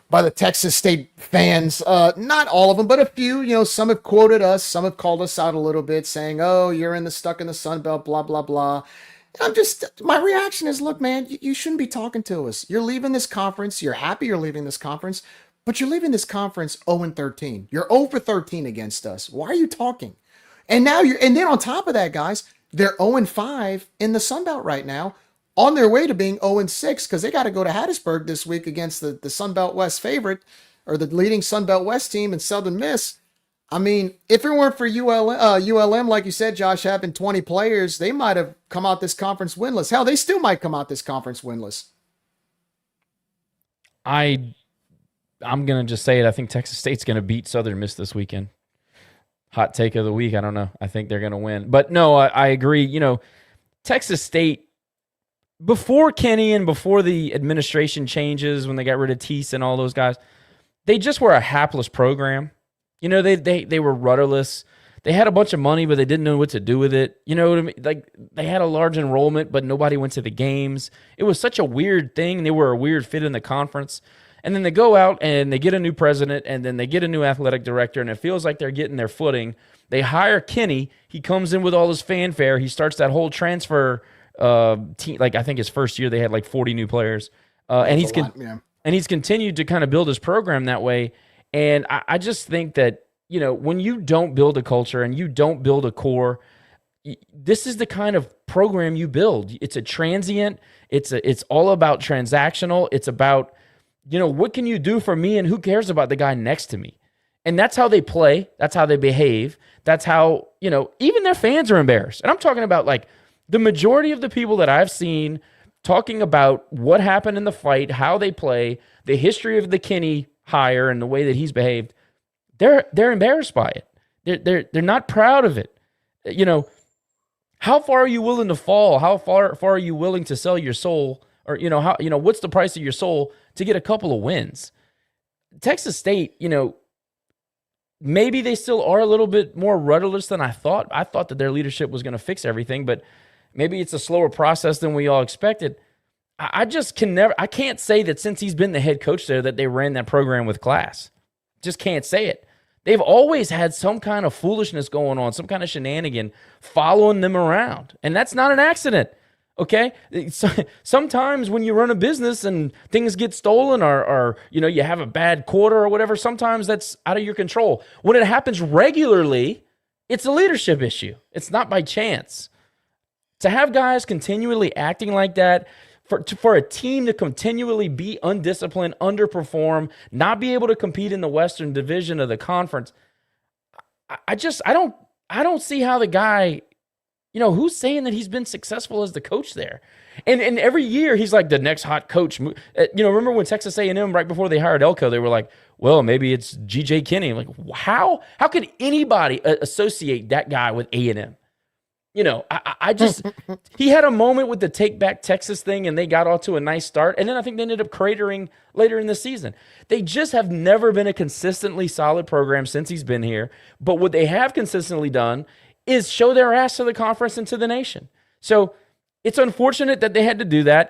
by the Texas State fans. Not all of them, but a few. Some have quoted us. Some have called us out a little bit saying, oh, you're stuck in the Sun Belt, blah, blah, blah. My reaction is, look, man, you shouldn't be talking to us. You're leaving this conference. You're happy you're leaving this conference, but you're leaving this conference 0-13. You're 0-13 against us. Why are you talking? And then on top of that, guys, they're 0-5 in the Sun Belt right now, on their way to being 0-6 because they got to go to Hattiesburg this week against the Sun Belt West favorite, or the leading Sun Belt West team in Southern Miss. I mean, if it weren't for ULM, like you said, Josh, having 20 players, they might have come out this conference winless. Hell, they still might come out this conference winless. I'm going to just say it. I think Texas State's going to beat Southern Miss this weekend. Hot take of the week. I don't know. I think they're going to win. But no, I agree. Texas State, before Kenny and before the administration changes, when they got rid of Teese and all those guys, they just were a hapless program. They were rudderless. They had a bunch of money, but they didn't know what to do with it. You know what I mean? Like, they had a large enrollment, but nobody went to the games. It was such a weird thing. They were a weird fit in the conference. And then they go out and they get a new president, and then they get a new athletic director, and it feels like they're getting their footing. They hire Kenny. He comes in with all his fanfare. He starts that whole transfer team. Like, I think his first year they had like 40 new players. And he's continued to kind of build his program that way. And I just think that, when you don't build a culture and you don't build a core, this is the kind of program you build. It's a transient. It's all about transactional. It's about, what can you do for me, and who cares about the guy next to me? And that's how they play. That's how they behave. That's how, even their fans are embarrassed. And I'm talking about, like, the majority of the people that I've seen talking about what happened in the fight, how they play, the history of the Kenny hire and the way that he's behaved, they're embarrassed by it. They're not proud of it. How far are you willing to fall? How far are you willing to sell your soul? Or what's the price of your soul to get a couple of wins? Texas State, maybe they still are a little bit more rudderless than I thought. I thought that their leadership was going to fix everything, but maybe it's a slower process than we all expected. I just I can't say that since he's been the head coach there that they ran that program with class. Just can't say it. They've always had some kind of foolishness going on, some kind of shenanigan following them around. And that's not an accident, okay? Sometimes when you run a business and things get stolen or you have a bad quarter or whatever, sometimes that's out of your control. When it happens regularly, it's a leadership issue. It's not by chance. To have guys continually acting like that, for a team to continually be undisciplined, underperform, not be able to compete in the Western Division of the conference, I don't see how the guy, who's saying that he's been successful as the coach there? And every year he's like the next hot coach. Remember when Texas A&M right before they hired Elko, they were like, well, maybe it's G.J. Kinney. I'm like, how could anybody associate that guy with A&M? I just, he had a moment with the Take Back Texas thing and they got off to a nice start. And then I think they ended up cratering later in the season. They just have never been a consistently solid program since he's been here. But what they have consistently done is show their ass to the conference and to the nation. So it's unfortunate that they had to do that.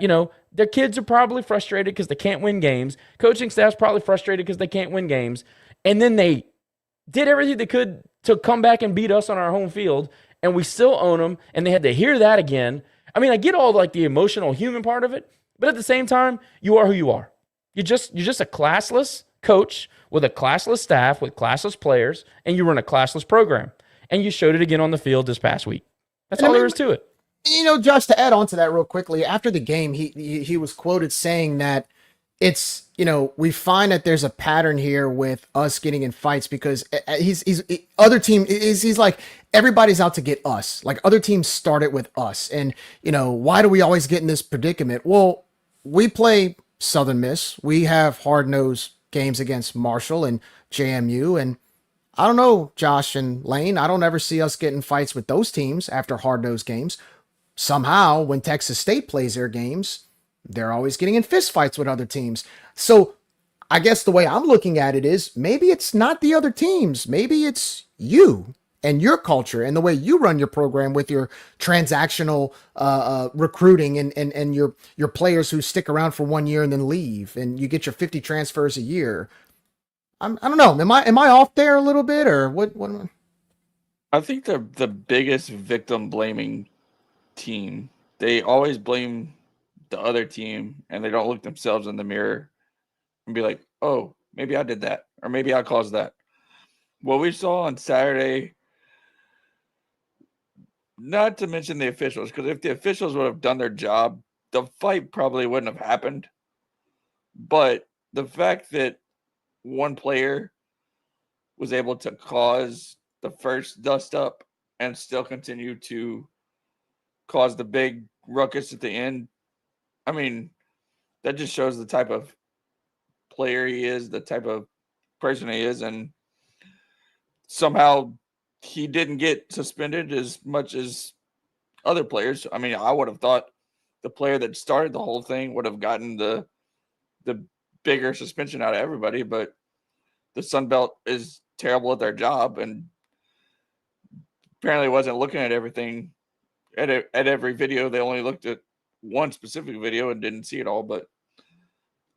Their kids are probably frustrated because they can't win games. Coaching staff's probably frustrated because they can't win games. And then they did everything they could to come back and beat us on our home field. And we still own them, and they had to hear that again. I mean, I get all the emotional human part of it, but at the same time, you are who you are. You're just a classless coach with a classless staff, with classless players, and you run a classless program. And you showed it again on the field this past week. That's all there is to it. Josh, to add on to that real quickly, after the game, he was quoted saying that it's, we find that there's a pattern here with us getting in fights because he's like, everybody's out to get us. Like other teams started with us. And, why do we always get in this predicament? Well, we play Southern Miss. We have hard-nosed games against Marshall and JMU. And I don't know, Josh and Lane, I don't ever see us getting fights with those teams after hard-nosed games. Somehow, when Texas State plays their games, they're always getting in fist fights with other teams. So I guess the way I'm looking at it is maybe it's not the other teams. Maybe it's you and your culture and the way you run your program with your transactional recruiting and your players who stick around for 1 year and then leave and you get your 50 transfers a year. I don't know. Am I off there a little bit or what? I think they're the biggest victim blaming team. They always blame the other team and they don't look themselves in the mirror and be like, oh, maybe I did that or maybe I caused that. What we saw on Saturday, not to mention the officials, because if the officials would have done their job, the fight probably wouldn't have happened. But the fact that one player was able to cause the first dust up and still continue to cause the big ruckus at the end, I mean, that just shows the type of player he is, the type of person he is, and somehow he didn't get suspended as much as other players. I mean, I would have thought the player that started the whole thing would have gotten the bigger suspension out of everybody, but the Sun Belt is terrible at their job and apparently wasn't looking at everything at every video. They only looked at one specific video and didn't see it all, but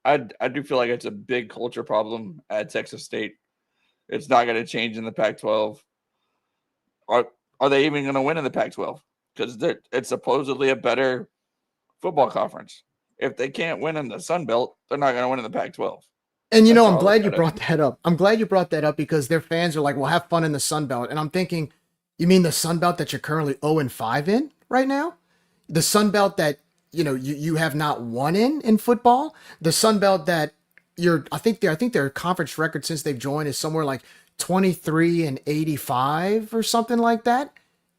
I do feel like it's a big culture problem at Texas State. It's not going to change in the Pac-12. Are they even going to win in the Pac-12? Because it's supposedly a better football conference. If they can't win in the Sun Belt, they're not going to win in the Pac-12. And I'm glad you brought that up. I'm glad you brought that up because their fans are like, well, have fun in the Sun Belt. And I'm thinking, you mean the Sun Belt that you're currently 0-5 in right now? The Sun Belt that you have not won in football. The Sun Belt that I think their conference record since they've joined is somewhere like 23-85 or something like that.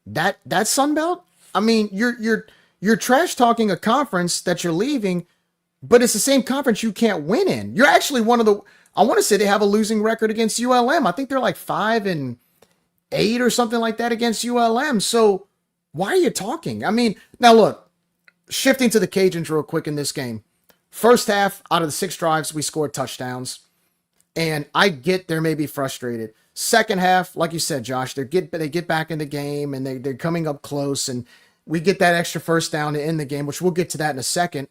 That Sun Belt. I mean, you're trash talking a conference that you're leaving, but it's the same conference you can't win in. You're actually one of the. I want to say they have a losing record against ULM. I think they're like 5-8 or something like that against ULM. So why are you talking? I mean, now look. Shifting to the Cajuns real quick in this game. First half, out of the 6 drives, we scored touchdowns. And I get they may be frustrated. Second half, like you said, Josh, they get back in the game and they're coming up close, and we get that extra first down to end the game, which we'll get to that in a second.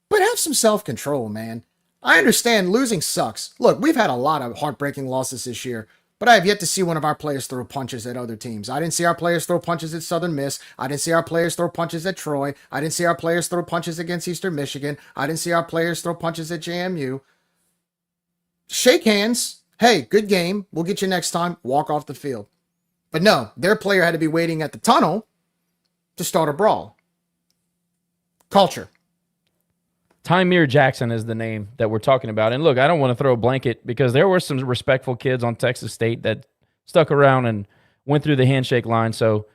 But have some self-control, man. I understand losing sucks. Look, we've had a lot of heartbreaking losses this year, but I have yet to see one of our players throw punches at other teams. I didn't see our players throw punches at Southern Miss. I didn't see our players throw punches at Troy. I didn't see our players throw punches against Eastern Michigan. I didn't see our players throw punches at JMU. Shake hands. Hey, good game. We'll get you next time. Walk off the field. But no, their player had to be waiting at the tunnel to start a brawl. Culture. Tymir Jackson is the name that we're talking about. And look, I don't want to throw a blanket because there were some respectful kids on Texas State that stuck around and went through the handshake line. So,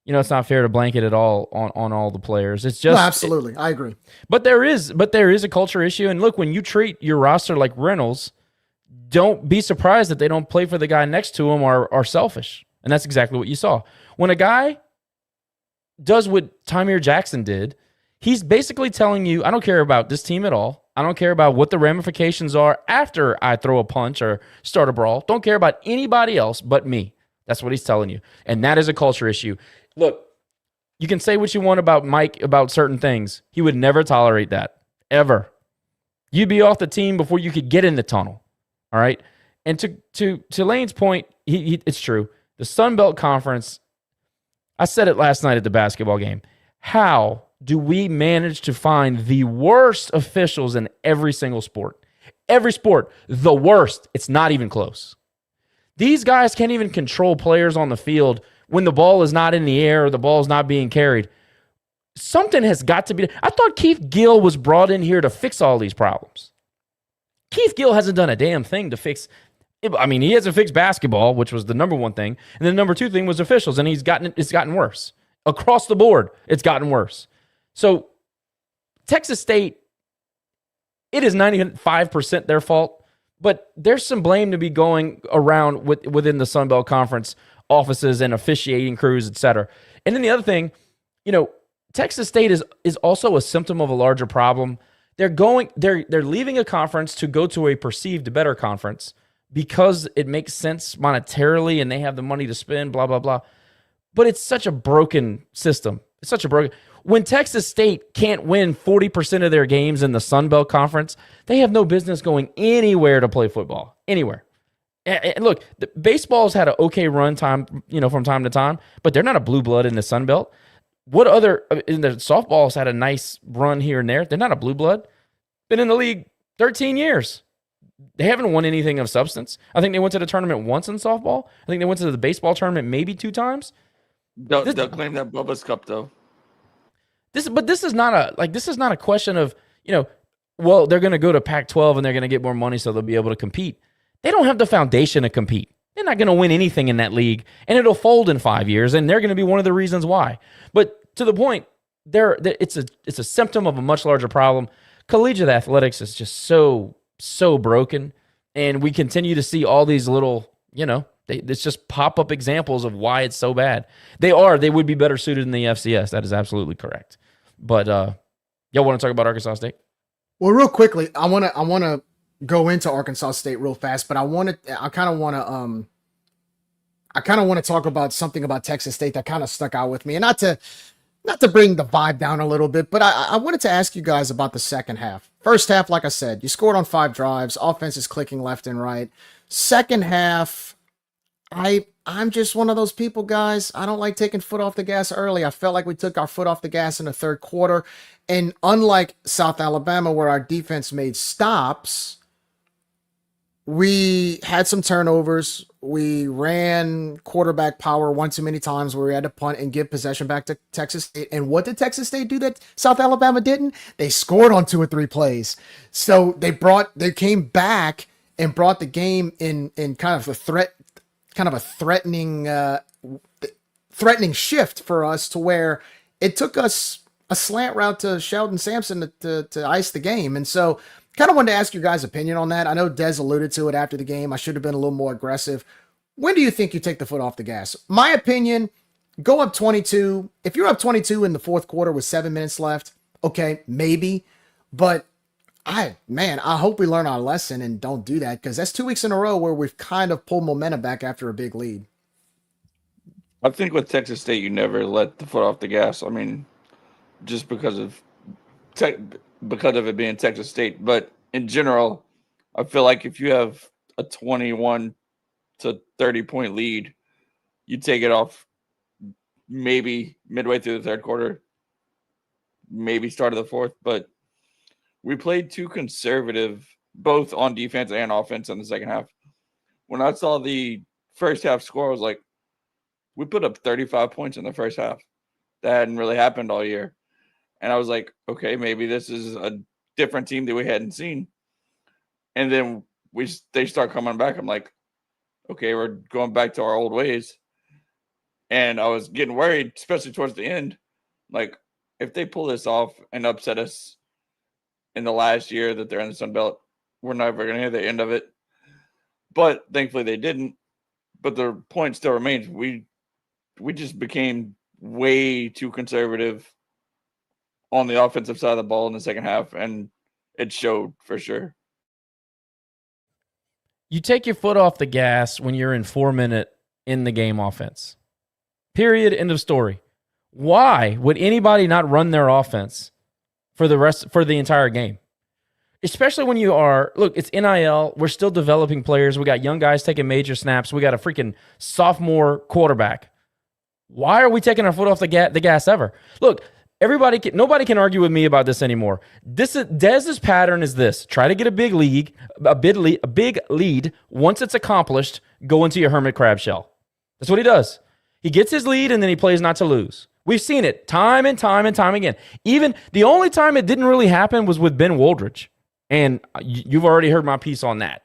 it's not fair to blanket it all on all the players. It's just absolutely. I agree. But there is a culture issue. And look, when you treat your roster like Reynolds, don't be surprised that they don't play for the guy next to him or are selfish. And that's exactly what you saw. When a guy does what Tymir Jackson did, he's basically telling you, I don't care about this team at all. I don't care about what the ramifications are after I throw a punch or start a brawl. Don't care about anybody else but me. That's what he's telling you. And that is a culture issue. Look, you can say what you want about Mike about certain things. He would never tolerate that, ever. You'd be off the team before you could get in the tunnel. All right? And to Lane's point, it's true. The Sun Belt Conference, I said it last night at the basketball game. How do we manage to find the worst officials in every single sport? Every sport, the worst. It's not even close. These guys can't even control players on the field when the ball is not in the air or the ball is not being carried. Something has got to be. I thought Keith Gill was brought in here to fix all these problems. Keith Gill hasn't done a damn thing to fix. I mean, he hasn't fixed basketball, which was the number one thing. And the number two thing was officials, and it's gotten worse. Across the board, it's gotten worse. So, Texas State, it is 95% their fault, but there's some blame to be going around within the Sun Belt Conference offices and officiating crews, et cetera. And then the other thing, Texas State is also a symptom of a larger problem. They're leaving a conference to go to a perceived better conference because it makes sense monetarily and they have the money to spend, blah, blah, blah. But it's such a broken system. It's such a broken. When Texas State can't win 40% of their games in the Sun Belt Conference, they have no business going anywhere to play football. Anywhere. And look, baseball's had an okay run time, from time to time, but they're not a blue blood in the Sun Belt. In the softball's had a nice run here and there. They're not a blue blood. Been in the league 13 years. They haven't won anything of substance. I think they went to the tournament once in softball. I think they went to the baseball tournament maybe 2 times. They'll claim that Bubba's Cup though. This is not a question of, they're going to go to Pac-12 and they're going to get more money so they'll be able to compete. They don't have the foundation to compete. They're not going to win anything in that league, and it'll fold in 5 years, and they're going to be one of the reasons why. But to the point, it's a symptom of a much larger problem. Collegiate athletics is just so broken, and we continue to see all these little, it's just pop-up examples of why it's so bad. They would be better suited in the FCS. That is absolutely correct. But y'all want to talk about Arkansas State? Well, real quickly, I want to go into Arkansas State real fast, but I kind of want to talk about something about Texas State that kind of stuck out with me, and not to bring the vibe down a little bit, but I wanted to ask you guys about the second half. First half, like I said, you scored on 5 drives, offense is clicking left and right. Second half, I'm just one of those people, guys. I don't like taking foot off the gas early. I felt like we took our foot off the gas in the third quarter, and unlike South Alabama, where our defense made stops, we had some turnovers. We ran quarterback power one too many times where we had to punt and give possession back to Texas State. And what did Texas State do that South Alabama didn't? They scored on 2 or 3 plays. So they came back and brought the game in kind of a threatening shift for us, to where it took us a slant route to Sheldon Sampson to ice the game. And so kind of wanted to ask your guys' opinion on that. I know Dez alluded to it after the game. I should have been a little more aggressive. When do you think you take the foot off the gas? My opinion, go up 22. If you're up 22 in the fourth quarter with 7 minutes left, okay, maybe. But I hope we learn our lesson and don't do that, because that's 2 weeks in a row where we've kind of pulled momentum back after a big lead. I think with Texas State, you never let the foot off the gas. I mean, just because of it being Texas State, but in general, I feel like if you have a 21 to 30 point lead, you take it off maybe midway through the third quarter, maybe start of the fourth, but we played too conservative both on defense and offense in the second half. When I saw the first half score, I was like, we put up 35 points in the first half. That hadn't really happened all year. And I was like, okay, maybe this is a different team that we hadn't seen. And then they start coming back. I'm like, okay, we're going back to our old ways. And I was getting worried, especially towards the end. Like, if they pull this off and upset us in the last year that they're in the Sun Belt, we're never going to hear the end of it. But thankfully they didn't. But the point still remains. We just became way too conservative on the offensive side of the ball in the second half, and it showed for sure. You take your foot off the gas when you're in 4-minute in the game offense. Period. End of story. Why would anybody not run their offense for the entire game? Especially when you are, look, it's NIL. We're still developing players. We got young guys taking major snaps. We got a freaking sophomore quarterback. Why are we taking our foot off the gas ever? Look, nobody can argue with me about this anymore. Dez's pattern is this: try to get a big lead. Once it's accomplished, go into your hermit crab shell. That's what he does. He gets his lead and then he plays not to lose. We've seen it time and time and time again. Even the only time it didn't really happen was with Ben Woldridge. And you've already heard my piece on that.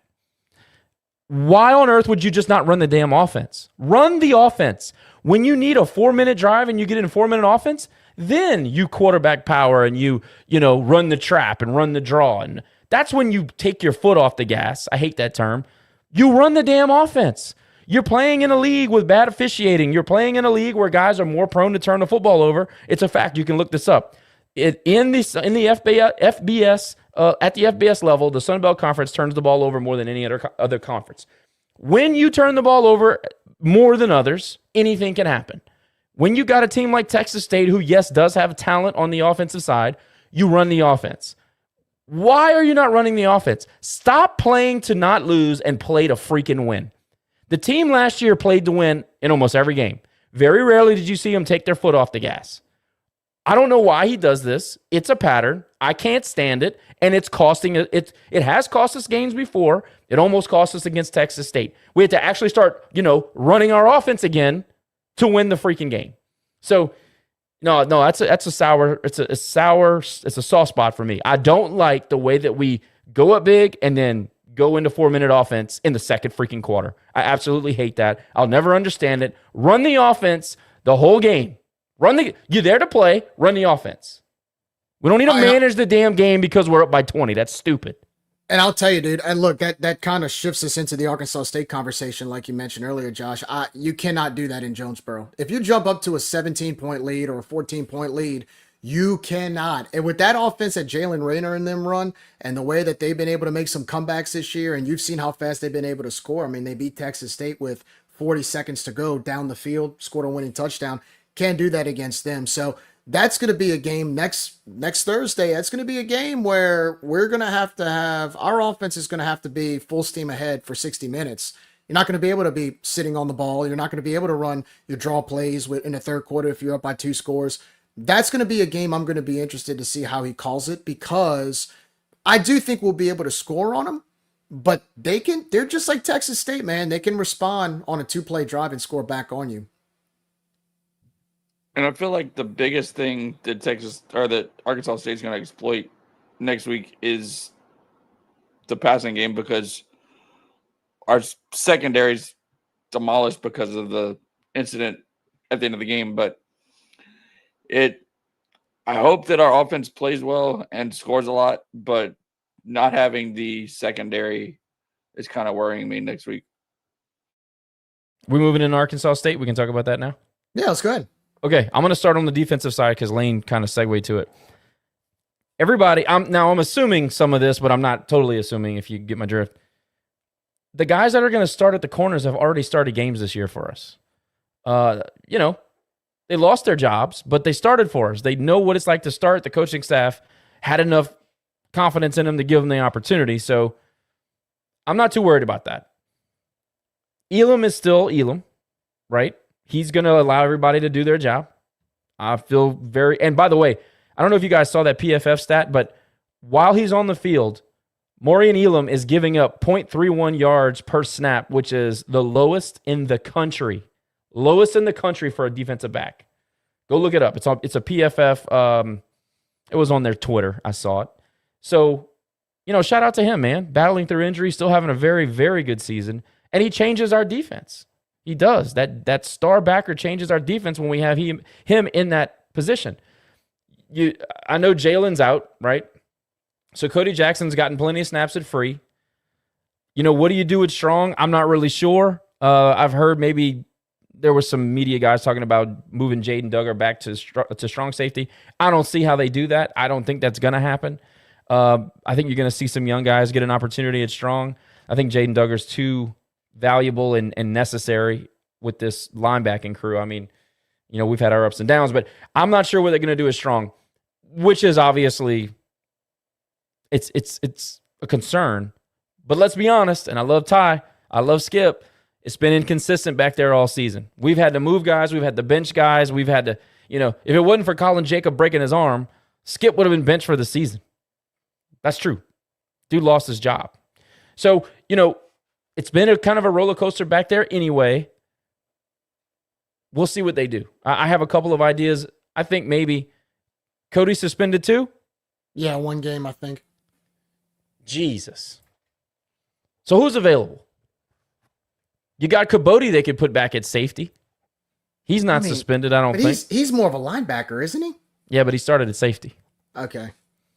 Why on earth would you just not run the damn offense? Run the offense. When you need a 4-minute drive and you get in a 4-minute offense, then you quarterback power and you run the trap and run the draw. And that's when you take your foot off the gas. I hate that term. You run the damn offense. You're playing in a league with bad officiating. You're playing in a league where guys are more prone to turn the football over. It's a fact. You can look this up. In the FBS, at the FBS level, the Sun Belt Conference turns the ball over more than any other conference. When you turn the ball over more than others, anything can happen. When you got a team like Texas State, who, yes, does have talent on the offensive side, you run the offense. Why are you not running the offense? Stop playing to not lose and play to freaking win. The team last year played to win in almost every game. Very rarely did you see them take their foot off the gas. I don't know why he does this. It's a pattern. I can't stand it, and it's costing it. It has cost us games before. It almost cost us against Texas State. We had to actually start, running our offense again to win the freaking game. So, no, that's a sour. It's a soft spot for me. I don't like the way that we go up big and then go into 4-minute offense in the second freaking quarter. I absolutely hate that. I'll never understand it. Run the offense the whole game. You're there to play. Run the offense. We don't need to manage the damn game because we're up by 20. That's stupid. And I'll tell you, dude, and look, that kind of shifts us into the Arkansas State conversation, like you mentioned earlier, Josh. You cannot do that in Jonesboro. If you jump up to a 17-point lead or a 14-point lead, you cannot. And with that offense that Jalen Rayner and them run, and the way that they've been able to make some comebacks this year, and you've seen how fast they've been able to score. I mean, they beat Texas State with 40 seconds to go down the field, scored a winning touchdown. Can't do that against them. So that's going to be a game next Thursday. That's going to be a game where we're going to have our offense is going to have to be full steam ahead for 60 minutes. You're not going to be able to be sitting on the ball. You're not going to be able to run your draw plays in the third quarter if you're up by 2 scores. That's going to be a game I'm going to be interested to see how he calls it, because I do think we'll be able to score on them, but they're just like Texas State, man. They can respond on a 2-play drive and score back on you. And I feel like the biggest thing that Arkansas State is going to exploit next week is the passing game, because our secondary's demolished because of the incident at the end of the game. But I hope that our offense plays well and scores a lot, but not having the secondary is kind of worrying me next week. We're moving in Arkansas State. We can talk about that now. Yeah, let's go ahead. Okay, I'm going to start on the defensive side because Lane kind of segued to it. everybody, I'm assuming some of this, but I'm not totally assuming, if you get my drift. The guys that are going to start at the corners have already started games this year for us. They lost their jobs, but they started for us. They know what it's like to start. The coaching staff had enough confidence in them to give them the opportunity. So I'm not too worried about that. Elam is still Elam, right? He's going to allow everybody to do their job. I feel and by the way, I don't know if you guys saw that PFF stat, but while he's on the field, Maureen Elam is giving up 0.31 yards per snap, which is the lowest in the country. Lowest in the country for a defensive back. Go look it up. It's a PFF. It was on their Twitter. I saw it. So, shout out to him, man. Battling through injury, still having a very, very good season. And he changes our defense. He does. That star backer changes our defense when we have him in that position. I know Jalen's out, right? So Cody Jackson's gotten plenty of snaps at free. What do you do with Strong? I'm not really sure. I've heard maybe there was some media guys talking about moving Jaden Duggar back to strong safety. I don't see how they do that. I don't think that's going to happen. I think you're going to see some young guys get an opportunity at strong. I think Jaden Duggar's too valuable and necessary with this linebacking crew. I mean, we've had our ups and downs, but I'm not sure what they're going to do at strong, which is obviously it's a concern. But let's be honest, and I love Ty, I love Skip. It's been inconsistent back there all season. We've had to move guys. We've had to bench guys. We've had to, if it wasn't for Colin Jacob breaking his arm, Skip would have been benched for the season. That's true. Dude lost his job. So, it's been a kind of a roller coaster back there anyway. We'll see what they do. I have a couple of ideas. I think maybe Cody suspended too? Yeah, 1 game, I think. Jesus. So who's available? You got Cabote they could put back at safety. He's not suspended, I don't think. He's more of a linebacker, isn't he? Yeah, but he started at safety. Okay.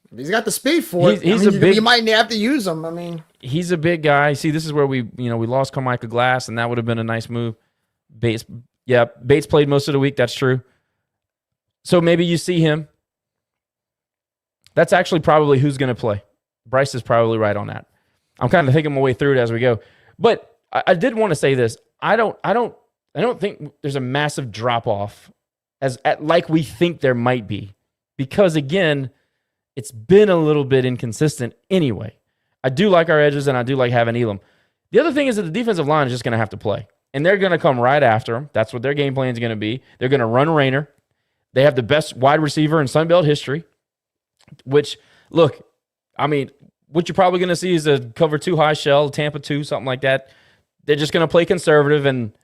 If he's got the speed for it. You might have to use him. I mean, he's a big guy. See, this is where we lost Carmichael Glass, and that would have been a nice move. Bates played most of the week. That's true. So maybe you see him. That's actually probably who's going to play. Bryce is probably right on that. I'm kind of thinking my way through it as we go. But I did want to say this. I don't think there's a massive drop off like we think there might be, because again, it's been a little bit inconsistent anyway. I do like our edges, and I do like having Elam. The other thing is that the defensive line is just going to have to play, and they're going to come right after him. That's what their game plan is going to be. They're going to run Rayner. They have the best wide receiver in Sunbelt history. Which, look, I mean, what you're probably going to see is a cover 2 high shell, Tampa 2, something like that. They're just going to play conservative, and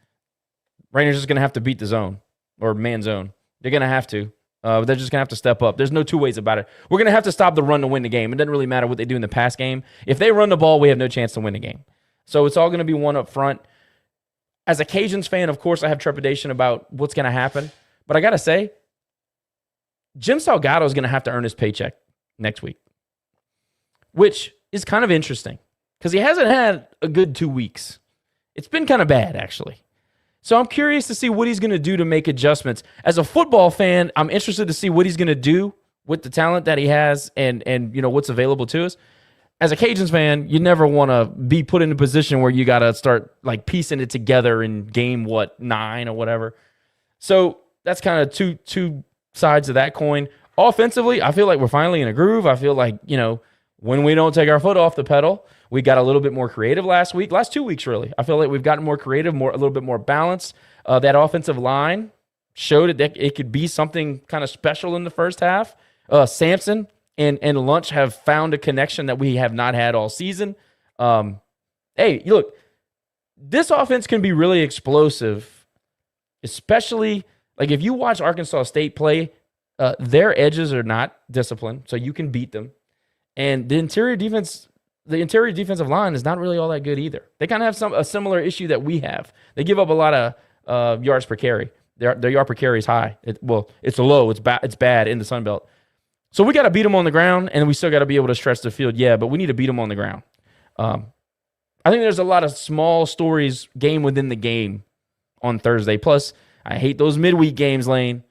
Rainer's just going to have to beat the zone or man zone. They're going to have to. They're just going to have to step up. There's no two ways about it. We're going to have to stop the run to win the game. It doesn't really matter what they do in the pass game. If they run the ball, we have no chance to win the game. So it's all going to be one up front. As a Cajuns fan, of course, I have trepidation about what's going to happen. But I got to say, Jim Salgado is going to have to earn his paycheck next week, which is kind of interesting because he hasn't had a good 2 weeks. It's been kind of bad, actually. So I'm curious to see what he's going to do to make adjustments. As a football fan, I'm interested to see what he's going to do with the talent that he has and what's available to us. As a Cajuns fan, you never want to be put in a position where you got to start like piecing it together in game 9 or whatever. So that's kind of two sides of that coin. Offensively, I feel like we're finally in a groove. I feel like, when we don't take our foot off the pedal, we got a little bit more creative last 2 weeks, really. I feel like we've gotten more creative, a little bit more balanced. That offensive line showed that it could be something kind of special in the first half. Sampson and Lunch have found a connection that we have not had all season. Hey, look, this offense can be really explosive, especially like if you watch Arkansas State play, their edges are not disciplined, so you can beat them. And the interior defensive line is not really all that good either. They kind of have a similar issue that we have. They give up a lot of yards per carry. Their yard per carry is high. It's low. It's bad in the Sun Belt. So we got to beat them on the ground, and we still got to be able to stretch the field. Yeah, but we need to beat them on the ground. I think there's a lot of small stories, game within the game, on Thursday. Plus, I hate those midweek games, Lane.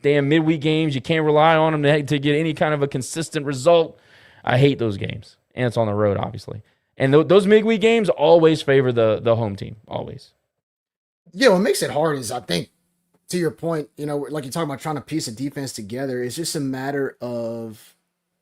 damn midweek games. You can't rely on them to get any kind of a consistent result. I hate those games. And it's on the road, obviously. And those midweek games always favor the home team, always. Yeah, what makes it hard is, I think, to your point, like you're talking about trying to piece a defense together, it's just a matter of...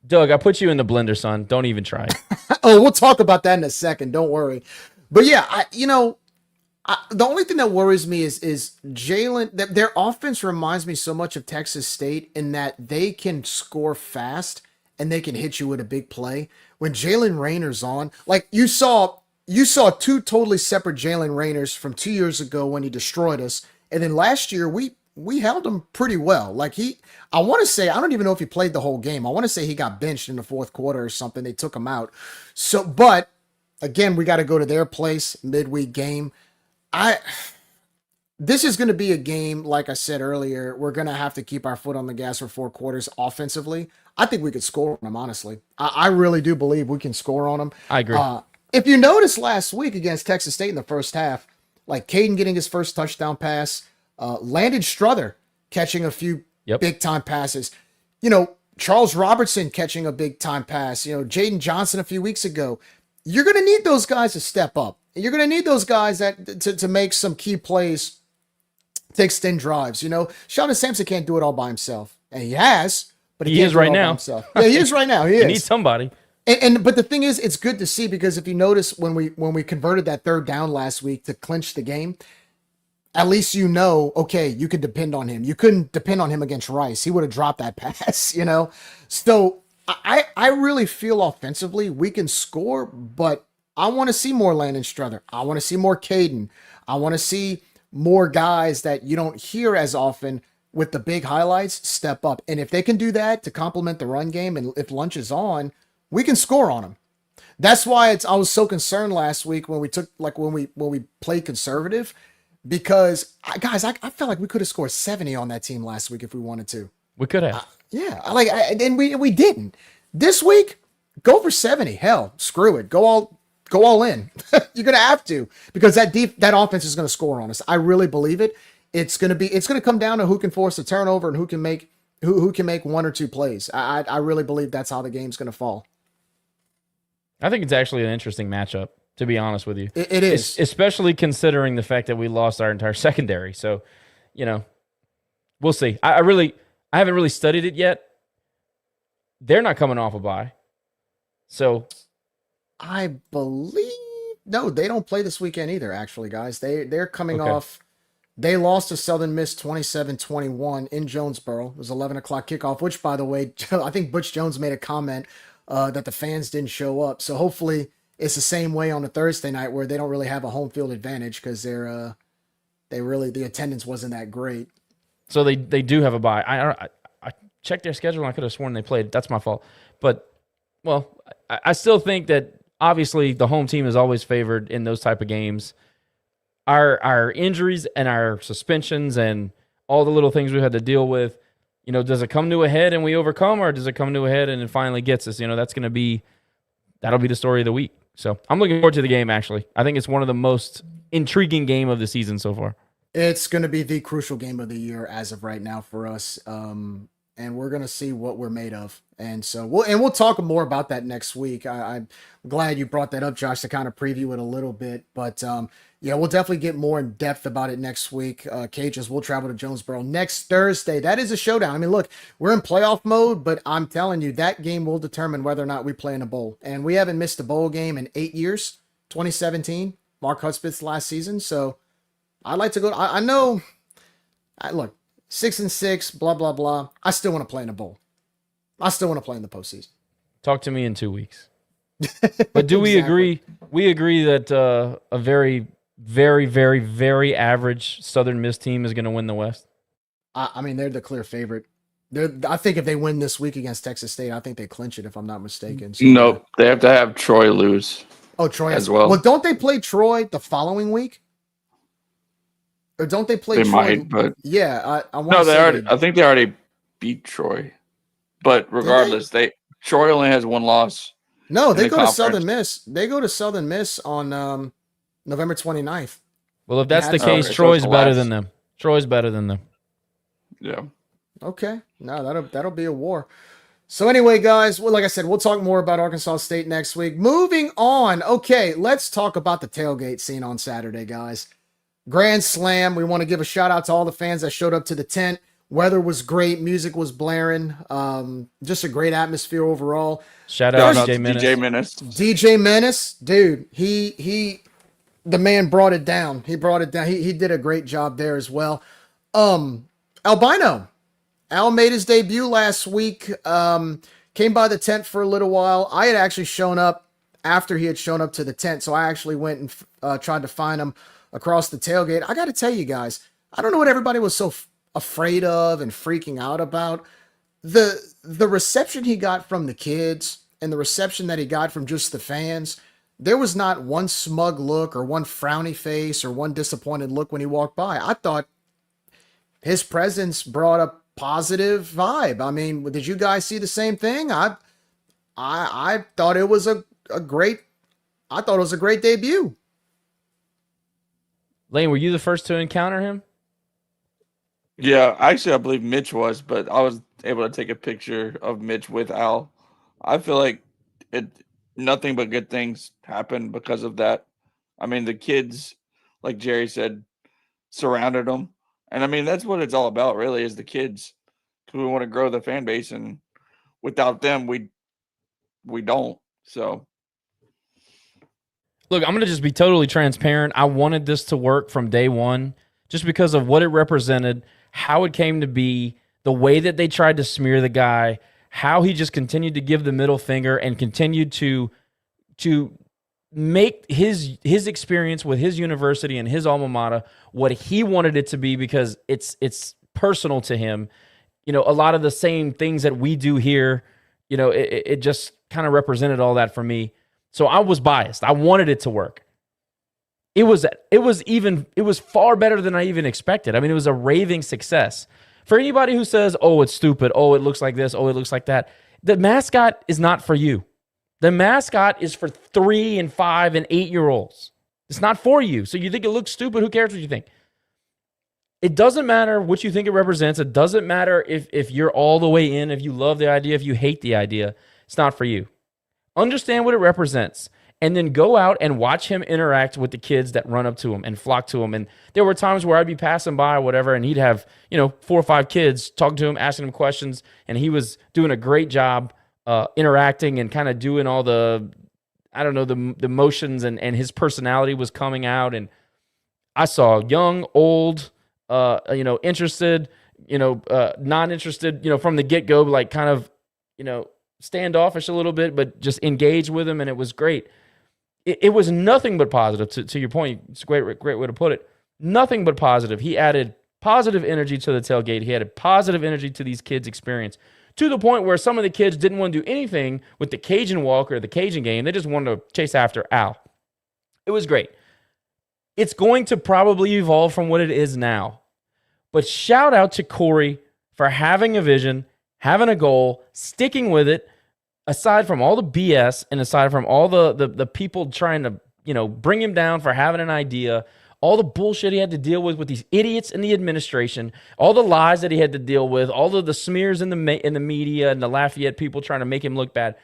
Doug, I put you in the blender, son. Don't even try it. Oh, we'll talk about that in a second. Don't worry. But yeah, the only thing that worries me is Jalen. Their offense reminds me so much of Texas State in that they can score fast and they can hit you with a big play. When Jalen Raynor's on, like you saw two totally separate Jalen Raynors from 2 years ago when he destroyed us, and then last year we held him pretty well. Like I want to say, I don't even know if he played the whole game. I want to say he got benched in the fourth quarter or something. They took him out. So, but again, we got to go to their place, midweek game. This is going to be a game, like I said earlier, we're going to have to keep our foot on the gas for 4 quarters offensively. I think we could score on them, honestly. I really do believe we can score on them. I agree. If you noticed last week against Texas State in the first half, like Caden getting his first touchdown pass, Landon Struther catching a few big-time passes. Charles Robertson catching a big-time pass. Jaden Johnson a few weeks ago. You're going to need those guys to step up. You're going to need those guys to make some key plays, to extend drives. Sheldon Sampson can't do it all by himself. And he has, but he is right now. Yeah, he is right now. He is. You need somebody. But the thing is, it's good to see, because if you notice when we converted that third down last week to clinch the game, at least okay, you can depend on him. You couldn't depend on him against Rice. He would have dropped that pass, So I really feel offensively we can score, but I want to see more Landon Struther. I want to see more Caden. I want to see more guys that you don't hear as often with the big highlights step up. And if they can do that to complement the run game, and if Lunch is on, we can score on them. That's why I was so concerned last week when we played conservative, because I felt like we could have scored 70 on that team last week if we wanted to. We could have. And we didn't. This week, go for 70. Hell, screw it. Go all in. You're gonna have to, because that offense is gonna score on us. I really believe it. It's gonna come down to who can force a turnover and who can make 1 or 2 plays. I really believe that's how the game's gonna fall. I think it's actually an interesting matchup, to be honest with you. It is. Especially considering the fact that we lost our entire secondary. So, we'll see. I haven't really studied it yet. They're not coming off a bye. So I believe no, they don't play this weekend either, actually, guys. They're coming off. They lost to Southern Miss 27-21 in Jonesboro. It was 11 o'clock kickoff, which, by the way, I think Butch Jones made a comment that the fans didn't show up. So hopefully it's the same way on a Thursday night where they don't really have a home field advantage, because the attendance wasn't that great. So they do have a bye. I checked their schedule and I could have sworn they played. That's my fault. But, well, I still think that obviously the home team is always favored in those type of games. Our injuries and our suspensions and all the little things we had to deal with, does it come to a head and we overcome, or does it come to a head and it finally gets us? That'll be the story of the week. So I'm looking forward to the game, actually. I think it's one of the most intriguing game of the season so far. It's going to be the crucial game of the year as of right now for us. And we're going to see what we're made of. And so we'll talk more about that next week. I'm glad you brought that up, Josh, to kind of preview it a little bit. But we'll definitely get more in depth about it next week. Cajuns will travel to Jonesboro next Thursday. That is a showdown. I mean, look, we're in playoff mode, but I'm telling you, that game will determine whether or not we play in a bowl. And we haven't missed a bowl game in 8 years, 2017, Mark Hudspeth's last season. So I'd like to go. I know. Look, 6-6, blah, blah, blah. I still want to play in a bowl. I still want to play in the postseason. Talk to me in 2 weeks. But do we agree? We agree that a very, very, very, very average Southern Miss team is going to win the West? I mean, they're the clear favorite. I think if they win this week against Texas State, I think they clinch it, if I'm not mistaken. So, nope. They have to have Troy lose. Oh, Troy as well. Well, don't they play Troy the following week? Or don't they play They Troy? might, but yeah, I want no, to they say already. I think they already beat Troy. But regardless, Troy only has 1 loss. No, they go to conference. Southern Miss. They go to Southern Miss on November 29th. Well, if that's the case, Troy's better than them. Troy's better than them. Yeah. Okay. No, that'll be a war. So anyway, guys, well, like I said, we'll talk more about Arkansas State next week. Moving on. Okay, let's talk about the tailgate scene on Saturday, guys. Grand Slam. We want to give a shout out to all the fans that showed up to the tent. Weather was great. Music was blaring. Just a great atmosphere overall. Shout out Shout DJ to Menace. DJ Menace. DJ Menace, dude, the man brought it down. He brought it down. He did a great job there as well. Albino. Al made his debut last week. Came by the tent for a little while. I had actually shown up after he had shown up to the tent, so I actually went and tried to find him across the tailgate. I got to tell you guys, I don't know what everybody was so afraid of and freaking out about. The reception he got from the kids and the reception that he got from just the fans, there was not one smug look or one frowny face or one disappointed look when he walked by. I thought his presence brought a positive vibe. I mean, did you guys see the same thing? I thought it was a great debut. Lane, were you the first to encounter him? Yeah, actually, I believe Mitch was, but I was able to take a picture of Mitch with Al. I feel like nothing but good things happened because of that. I mean, the kids, like Jerry said, surrounded him. And I mean, that's what it's all about, really, is the kids. Because we want to grow the fan base, and without them, we don't. So, Look, I'm going to just be totally transparent. I wanted this to work from day one just because of what it represented, how it came to be, the way that they tried to smear the guy, how he just continued to give the middle finger and continued to make his experience with his university and his alma mater what he wanted it to be, because it's personal to him. You know, a lot of the same things that we do here, you know, it just kind of represented all that for me. So I was biased. I wanted it to work. It was far better than I even expected. I mean, it was a raving success. For anybody who says, "Oh, it's stupid. Oh, it looks like this. Oh, it looks like that." The mascot is not for you. The mascot is for 3 and 5 and 8-year-olds. It's not for you. So you think it looks stupid? Who cares what you think? It doesn't matter what you think it represents. It doesn't matter if you're all the way in, if you love the idea, if you hate the idea. It's not for you. Understand what it represents, and then go out and watch him interact with the kids that run up to him and flock to him. And there were times where I'd be passing by or whatever, and he'd have, 4 or 5 kids talking to him, asking him questions, and he was doing a great job interacting and kind of doing all the motions, and his personality was coming out. And I saw young, old, interested, not interested, from the get-go, like kind of, standoffish a little bit, but just engage with him, and it was great. It was nothing but positive. To your point, it's a great way to put it. Nothing but positive. He added positive energy to the tailgate. He added positive energy to these kids' experience, to the point where some of the kids didn't want to do anything with the Cajun walk or the Cajun game. They just wanted to chase after Al. It was great. It's going to probably evolve from what it is now. But shout out to Corey for having a vision, having a goal, sticking with it, aside from all the BS and aside from all the people trying to, bring him down for having an idea, all the bullshit he had to deal with these idiots in the administration, all the lies that he had to deal with, all of the smears in the media and the Lafayette people trying to make him look bad.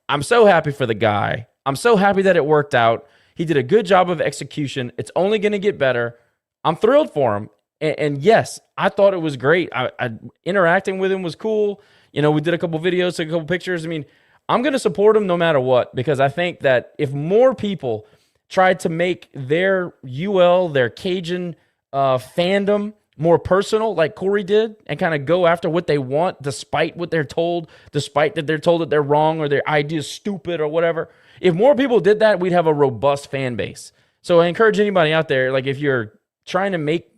I'm so happy for the guy. I'm so happy that it worked out. He did a good job of execution. It's only going to get better. I'm thrilled for him. And yes, I thought it was great. I interacting with him was cool. We did a couple videos, took a couple pictures. I mean, I'm going to support him no matter what, because I think that if more people tried to make their their Cajun fandom more personal, like Corey did, and kind of go after what they want, despite what they're told, despite that they're told that they're wrong or their idea is stupid or whatever. If more people did that, we'd have a robust fan base. So I encourage anybody out there, like if you're trying to make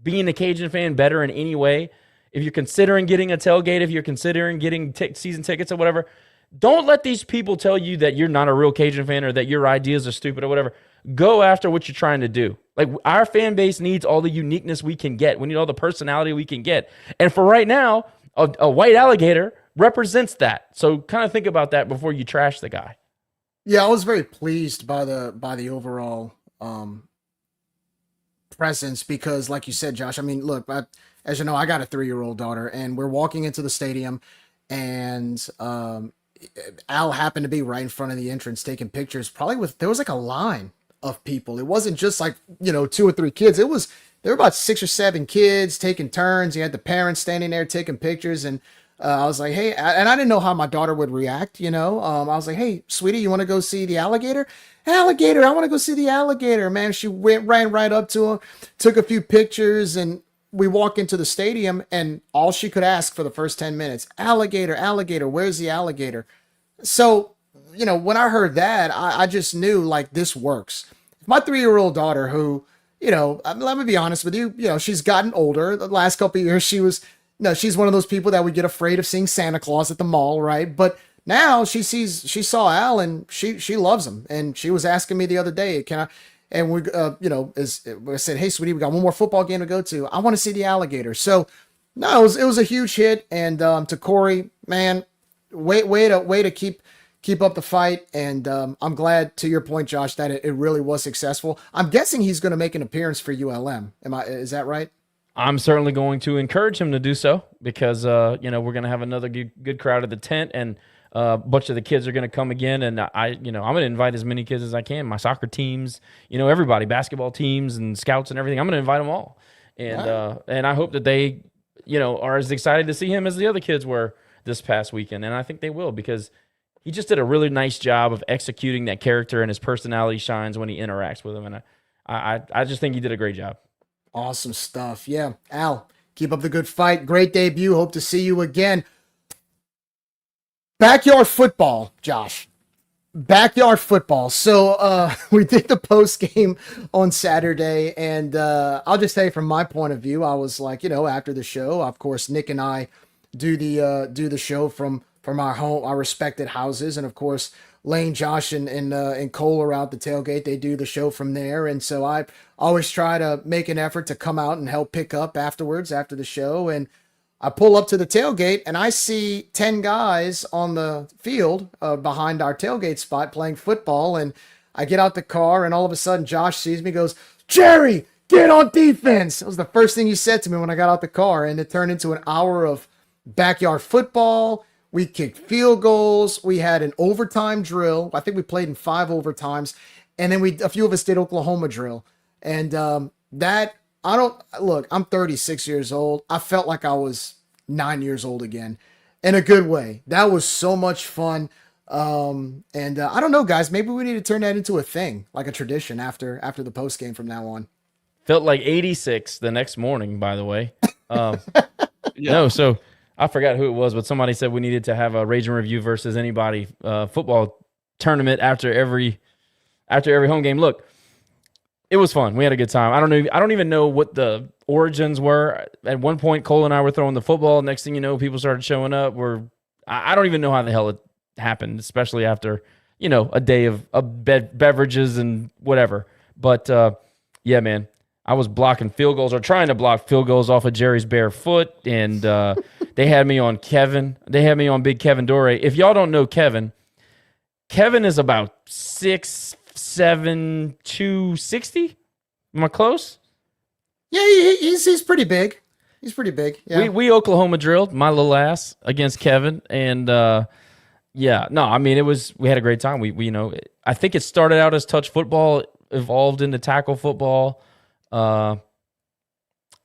being a Cajun fan better in any way, if you're considering getting a tailgate, if you're considering getting season tickets or whatever, don't let these people tell you that you're not a real Cajun fan or that your ideas are stupid or whatever. Go after what you're trying to do. Like, our fan base needs all the uniqueness we can get. We need all the personality we can get. And for right now, a white alligator represents that. So kind of think about that before you trash the guy. Yeah, I was very pleased by the overall presence, because like you said, Josh, I mean, look, as you know, I got a 3-year-old daughter, and we're walking into the stadium, and Al happened to be right in front of the entrance taking pictures. There was like a line of people. It wasn't just like 2 or 3 kids. There were about 6 or 7 kids taking turns. You had the parents standing there taking pictures, and I was like, hey, and I didn't know how my daughter would react. I was like, hey, sweetie, you want to go see the alligator? Alligator, I want to go see the alligator, man. She ran right up to him, took a few pictures, and we walk into the stadium, and all she could ask for the first 10 minutes, alligator, alligator, where's the alligator? So, when I heard that, I just knew, like, this works. My 3-year-old daughter, who, let me be honest with you, she's gotten older. The last couple of years, she's one of those people that would get afraid of seeing Santa Claus at the mall, right? But now she saw Al, and she loves him. And she was asking me the other day, can I? And we, I said, hey, sweetie, we got one more football game to go to. I want to see the alligator. So, no, it was a huge hit. And to Corey, man, way to keep up the fight. And I'm glad, to your point, Josh, that it really was successful. I'm guessing he's going to make an appearance for ULM. Is that right? I'm certainly going to encourage him to do so because, we're going to have another good crowd at the tent, and a bunch of the kids are going to come again. And I'm going to invite as many kids as I can, my soccer teams, everybody, basketball teams and scouts and everything. I'm going to invite them all. And, and I hope that they, are as excited to see him as the other kids were this past weekend. And I think they will, because he just did a really nice job of executing that character, and his personality shines when he interacts with them. And I just think he did a great job. Awesome stuff. Yeah. Al, keep up the good fight. Great debut. Hope to see you again. Backyard football, Josh. Backyard football. So we did the post game on Saturday, and I'll just tell you from my point of view, I was like, after the show, of course, Nick and I do the show from our home, our respected houses, and of course, Lane, Josh, and Cole are out the tailgate. They do the show from there, and so I always try to make an effort to come out and help pick up afterwards after the show. And I pull up to the tailgate, and I see 10 guys on the field behind our tailgate spot playing football. And I get out the car, and all of a sudden, Josh sees me, goes, "Jerry, get on defense." It was the first thing he said to me when I got out the car, and it turned into an hour of backyard football. We kicked field goals. We had an overtime drill. I think we played in 5 overtimes. And then a few of us did Oklahoma drill. And I'm 36 years old. I felt like I was 9 years old again, in a good way. That was so much fun. I don't know, guys, maybe we need to turn that into a thing, like a tradition after the post game from now on. Felt like 86 the next morning, by the way. No, so I forgot who it was, but somebody said we needed to have a Rage and Review versus anybody football tournament after every home game. Look, it was fun. We had a good time. I don't even know what the origins were. At one point, Cole and I were throwing the football. Next thing you know, people started showing up. I don't even know how the hell it happened, especially after a day of beverages and whatever. But yeah, man, I was blocking field goals, or trying to block field goals off of Jerry's bare foot, and they had me on Kevin. They had me on Big Kevin Dore. If y'all don't know Kevin is about 6'7", 260. Am I close? Yeah, he's pretty big. He's pretty big. Yeah. We Oklahoma drilled my little ass against Kevin, and we had a great time. We I think it started out as touch football, evolved into tackle football. I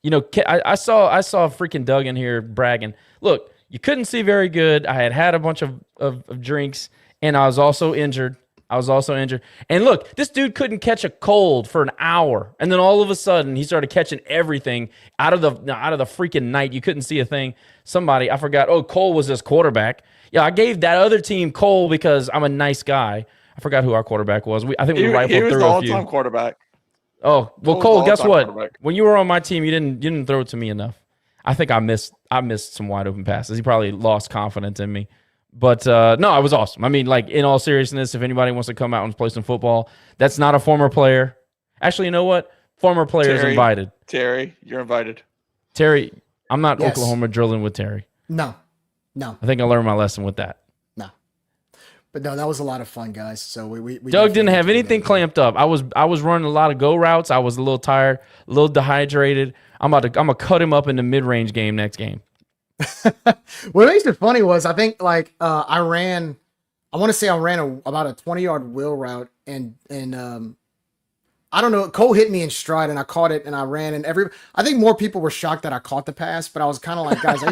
saw freaking Doug in here bragging. Look, you couldn't see very good. I had a bunch of drinks, and I was also injured. And look, this dude couldn't catch a cold for an hour, and then all of a sudden he started catching everything out of the freaking night. You couldn't see a thing. Somebody, I forgot. Oh, Cole was his quarterback. Yeah, I gave that other team Cole because I'm a nice guy. I forgot who our quarterback was. I think we rifled through a few. He was the all-time quarterback. Oh, well, Cole, guess what? When you were on my team, you didn't throw it to me enough. I think I missed some wide open passes. He probably lost confidence in me. But no, it was awesome. I mean, like, in all seriousness, if anybody wants to come out and play some football, that's not a former player. Actually, you know what? Former players invited. Terry, you're invited. Terry, I'm not Oklahoma drilling with Terry. No. I think I learned my lesson with that. No. But no, that was a lot of fun, guys. So we Doug didn't have anything clamped up. I was running a lot of go routes. I was a little tired, a little dehydrated. I'm gonna cut him up in the mid range game next game. What makes it funny was I think like I ran about a 20-yard wheel route and I don't know, Cole hit me in stride and I caught it and I ran and I think more people were shocked that I caught the pass, but I was kind of like, guys,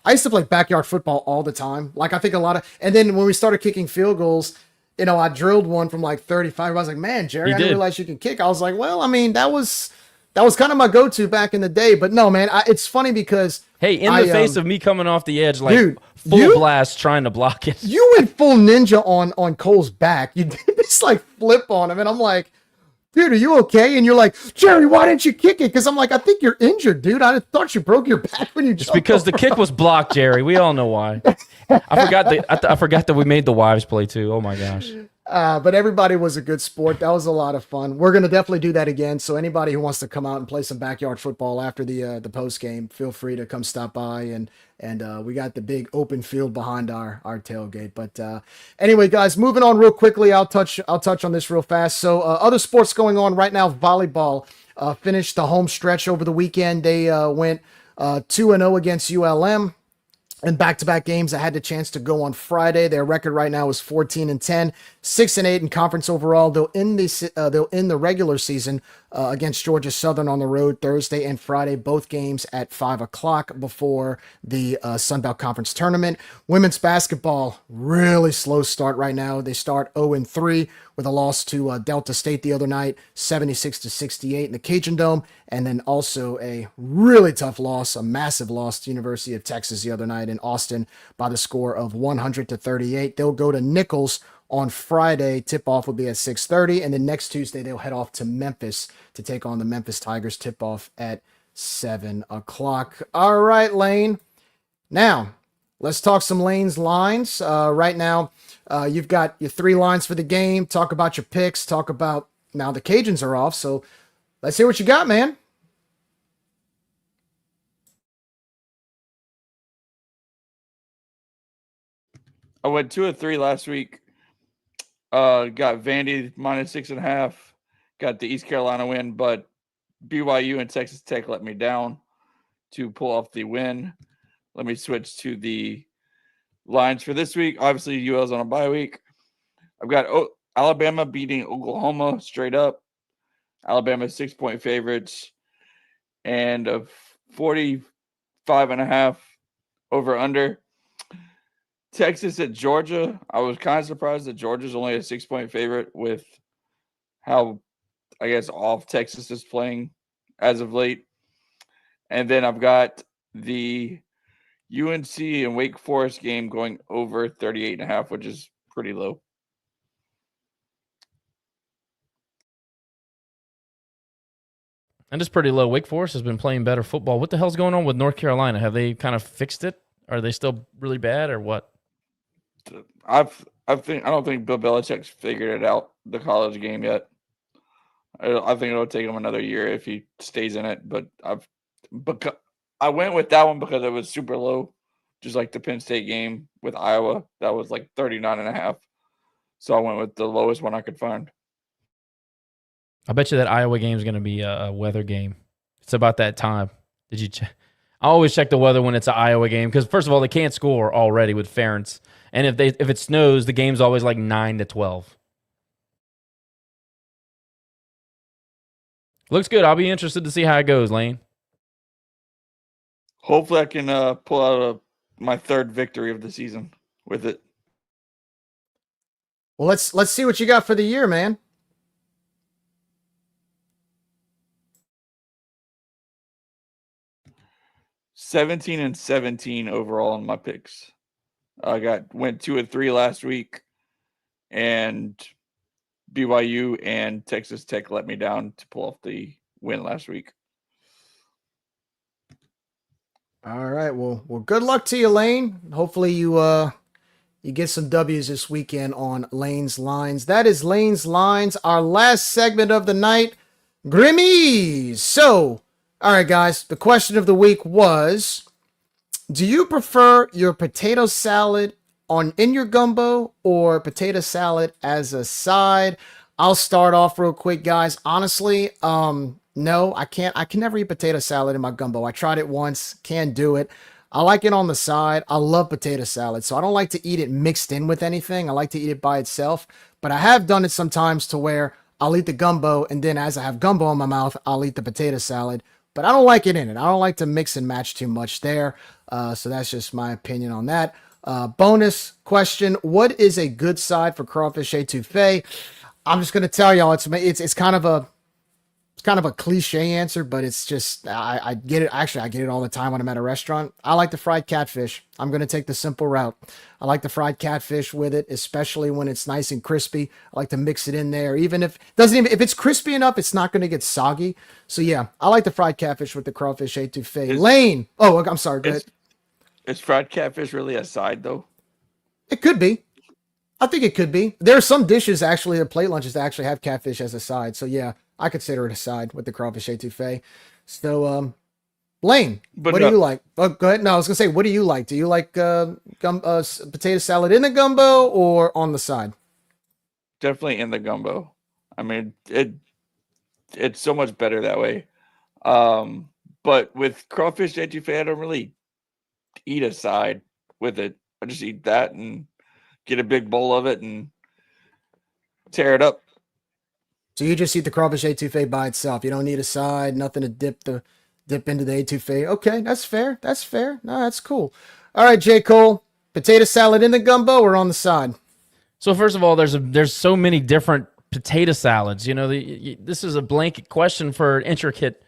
I used to play backyard football all the time. Like I think and then when we started kicking field goals, I drilled one from like 35. I was like, man, Jerry, I didn't realize you can kick. I was like, well, I mean, that was kind of my go-to back in the day, but no, man, it's funny because hey, in the face of me coming off the edge, like dude, full blast trying to block it. You went full ninja on Cole's back. You did this like flip on him and I'm like, dude, are you okay? And you're like, Jerry, why didn't you kick it? Because I'm like, I think you're injured, dude. I thought you broke your back when you jumped. It's because the kick was blocked, Jerry. We all know why. I forgot that we made the wives play too. Oh my gosh. But everybody was a good sport. That was a lot of fun. We're gonna definitely do that again. So anybody who wants to come out and play some backyard football after the post game, feel free to come stop by and we got the big open field behind our tailgate. But anyway, guys, moving on real quickly. I'll touch on this real fast. So other sports going on right now. Volleyball finished the home stretch over the weekend. They went 2-0 against ULM. And back-to-back games, I had the chance to go on Friday. Their record right now is 14-10, 6-8 in conference overall. They'll end the regular season against Georgia Southern on the road Thursday and Friday, both games at 5:00 before the Sun Belt Conference tournament. Women's basketball, really slow start right now. They start 0-3 with a loss to Delta State the other night, 76-68 in the Cajun Dome, and then also a really tough loss, a massive loss to University of Texas the other night in Austin by the score of 100-38. They'll go to Nichols on Friday. Tip-off will be at 6:30, and then next Tuesday they'll head off to Memphis to take on the Memphis Tigers. Tip-off at 7:00. All right, Lane. Now, let's talk some Lane's lines. Right now, you've got your 3 lines for the game. Talk about your picks. Talk about now the Cajuns are off, so let's hear what you got, man. I went 2 of 3 last week. Got Vandy -6.5. Got the East Carolina win, but BYU and Texas Tech let me down to pull off the win. Let me switch to the lines for this week. Obviously, UL's on a bye week. I've got Alabama beating Oklahoma straight up. Alabama 6-point favorites and a 45.5 over under. Texas at Georgia. I was kind of surprised that Georgia's only a 6-point favorite with how, I guess, off Texas is playing as of late. And then I've got the UNC and Wake Forest game going over 38.5, which is pretty low. And it's pretty low. Wake Forest has been playing better football. What the hell's going on with North Carolina? Have they kind of fixed it? Are they still really bad or what? I don't think Bill Belichick's figured it out, the college game, yet. I think it'll take him another year if he stays in it. But I went with that one because it was super low, just like the Penn State game with Iowa. That was like 39.5. So I went with the lowest one I could find. I bet you that Iowa game is going to be a weather game. It's about that time. Did you check? I always check the weather when it's an Iowa game because, first of all, they can't score already with Ferentz. And if it snows, the game's always like 9-12. Looks good. I'll be interested to see how it goes, Lane. Hopefully I can pull out my 3rd victory of the season with it. Well, let's see what you got for the year, man. (17-17) overall on my picks. I went 2 of 3 last week, and BYU and Texas Tech let me down to pull off the win last week. All right. Well, good luck to you, Lane. Hopefully you get some W's this weekend on Lane's Lines. That is Lane's Lines, our last segment of the night. Grimmies. So, all right, guys, the question of the week was, do you prefer your potato salad in your gumbo or potato salad as a side? I'll start off real quick, guys. Honestly, no, I can't. I can never eat potato salad in my gumbo. I tried it once, can't do it. I like it on the side. I love potato salad, so I don't like to eat it mixed in with anything. I like to eat it by itself, but I have done it sometimes to where I'll eat the gumbo, and then as I have gumbo in my mouth, I'll eat the potato salad, but I don't like it in it. I don't like to mix and match too much there, so that's just my opinion on that. Bonus question, what is a good side for crawfish etouffee? I'm just going to tell y'all, it's kind of a cliche answer, but it's just, I get it. Actually, I get it all the time when I'm at a restaurant. I like the fried catfish. I'm going to take the simple route. I like the fried catfish with it, especially when it's nice and crispy. I like to mix it in there. Even if it's crispy enough, it's not going to get soggy. So yeah, I like the fried catfish with the crawfish etouffee. Lane. Oh, I'm sorry. Go ahead. Is fried catfish really a side though? It could be. I think it could be. There are some dishes actually, the plate lunches that actually have catfish as a side. So yeah, I consider it a side with the crawfish etouffee. So, Lane, what do you like? Oh, go ahead. No, I was gonna say, what do you like? Do you like potato salad in the gumbo or on the side? Definitely in the gumbo. I mean, it's so much better that way. But with crawfish etouffee, I don't really eat a side with it. I just eat that and get a big bowl of it and tear it up. So you just eat the crawfish etouffee by itself. You don't need a side, nothing to dip into the etouffee. Okay, that's fair. That's fair. No, that's cool. All right, J. Cole, potato salad in the gumbo or on the side? So first of all, there's so many different potato salads. You know, this is a blanket question for an intricate.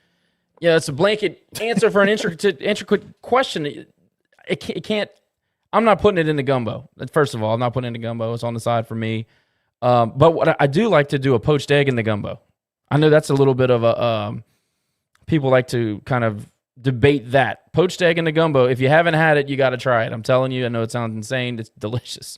Yeah, it's a blanket answer for an intricate question. It can't. I'm not putting it in the gumbo. First of all, I'm not putting it in the gumbo. It's on the side for me. But what I do like to do a poached egg in the gumbo. I know that's a little bit of a people like to kind of debate that. Poached egg in the gumbo. If you haven't had it, you got to try it. I'm telling you. I know it sounds insane. It's delicious.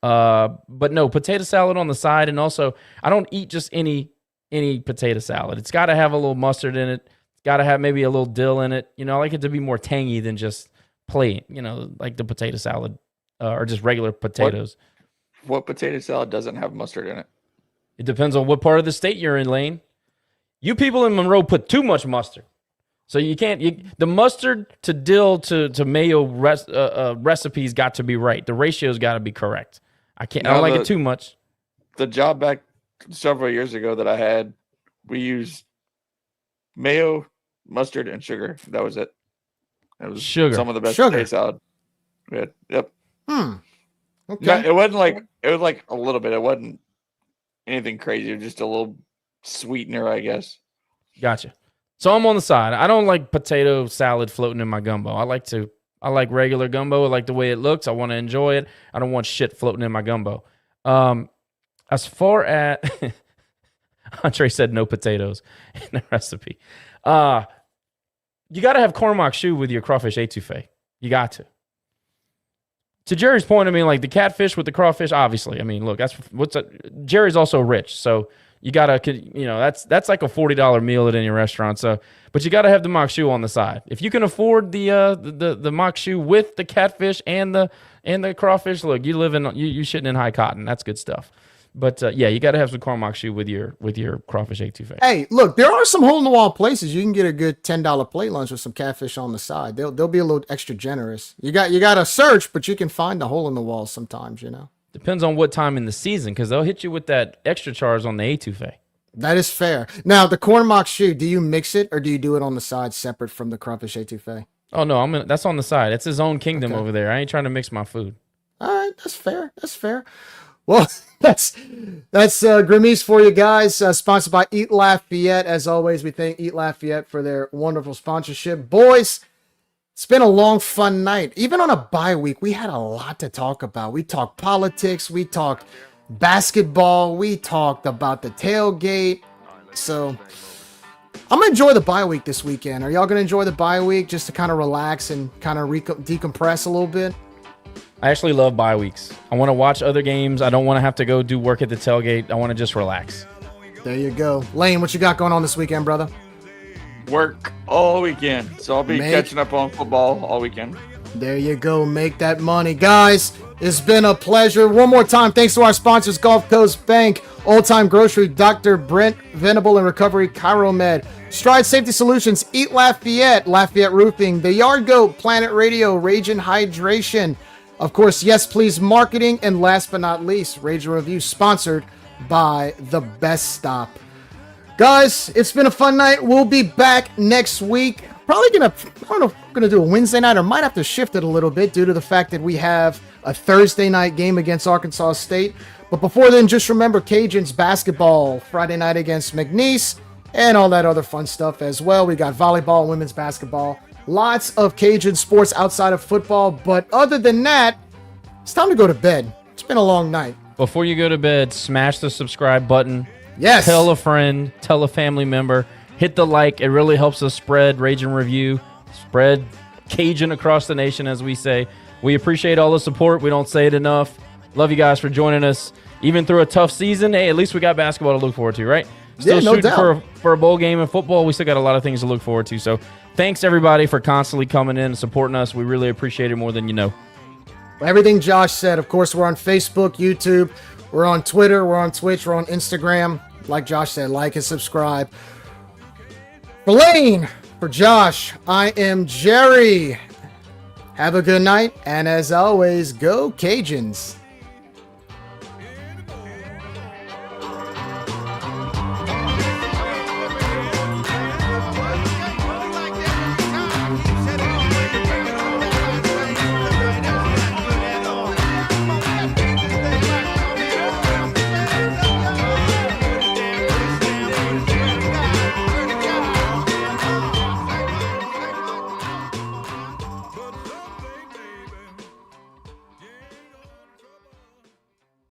But no, potato salad on the side, and also I don't eat just any potato salad. It's got to have a little mustard in it. It's got to have maybe a little dill in it. You know, I like it to be more tangy than just plain. You know, like the potato salad or just regular potatoes. What potato salad doesn't have mustard in it? It depends on what part of the state you're in, Lane. You people in Monroe put too much mustard. So you can't, the mustard to dill to mayo recipe's got to be right. The ratio's got to be correct. I don't like it too much. The job back several years ago that I had, we used mayo, mustard, and sugar. That was it. It was some of the best potato salad. Yep. Okay. No, it was like a little bit. It wasn't anything crazy. It was just a little sweetener, I guess. Gotcha. So I'm on the side. I don't like potato salad floating in my gumbo. I like regular gumbo. I like the way it looks. I want to enjoy it. I don't want shit floating in my gumbo. As far as Andre said, no potatoes in the recipe. You got to have cornmeal shoe with your crawfish etouffee. You got to. To Jerry's point, I mean, like the catfish with the crawfish, obviously. I mean, look, Jerry's also rich, so you gotta, you know, that's like a $40 meal at any restaurant. So, but you gotta have the mock shoe on the side. If you can afford the mock shoe with the catfish and the crawfish, look, you shitting in high cotton. That's good stuff. But yeah, you gotta have some corn mock shoe with your crawfish etouffee. Hey, look, there are some hole in the wall places you can get a good $10 plate lunch with some catfish on the side. They'll be a little extra generous. You got to search, but you can find the hole in the wall sometimes. You know. Depends on what time in the season, because they'll hit you with that extra charge on the etouffee. That is fair. Now, the corn mock shoe, do you mix it or do you do it on the side separate from the crawfish etouffee? Oh no, that's on the side. It's his own kingdom over there. I ain't trying to mix my food. All right, that's fair. That's fair. Well, that's Grimace for you guys. Sponsored by Eat Lafayette. As always, we thank Eat Lafayette for their wonderful sponsorship. Boys, it's been a long, fun night. Even on a bye week, we had a lot to talk about. We talked politics. We talked basketball. We talked about the tailgate. So I'm going to enjoy the bye week this weekend. Are y'all going to enjoy the bye week just to kind of relax and kind of decompress a little bit? I actually love bye weeks. I want to watch other games. I don't want to have to go do work at the tailgate. I want to just relax. There you go. Lane, what you got going on this weekend, brother? Work all weekend. So I'll be catching up on football all weekend. There you go. Make that money. Guys, it's been a pleasure. One more time, thanks to our sponsors, Gulf Coast Bank, Old Time Grocery, Dr. Brent Venable and Recovery, ChiroMed, Stride Safety Solutions, Eat Lafayette, Lafayette Roofing, The Yard Goat, Planet Radio, Ragin' Hydration, of course, Yes Please Marketing, and last but not least, Ragin' Review, sponsored by The Best Stop. Guys, it's been a fun night. We'll be back next week. Probably I don't know if we're gonna do a Wednesday night or might have to shift it a little bit due to the fact that we have a Thursday night game against Arkansas State. But before then, just remember Cajuns basketball Friday night against McNeese and all that other fun stuff as well. We got volleyball, women's basketball, lots of Cajun sports outside of football. But other than that, it's time to go to bed. It's been a long night. Before you go to bed, smash the subscribe button. Yes. Tell a friend, tell a family member, hit the like. It really helps us spread Ragin' Review, spread Cajun across the nation, as we say. We appreciate all the support. We don't say it enough. Love you guys for joining us. Even through a tough season, hey, at least we got basketball to look forward to, right? Still no shooting doubt. for a bowl game in football. We still got a lot of things to look forward to. So thanks, everybody, for constantly coming in and supporting us. We really appreciate it more than you know. Everything Josh said. Of course, we're on Facebook, YouTube. We're on Twitter. We're on Twitch. We're on Instagram. Like Josh said, like and subscribe. For Lane, for Josh, I am Jerry. Have a good night. And as always, go Cajuns.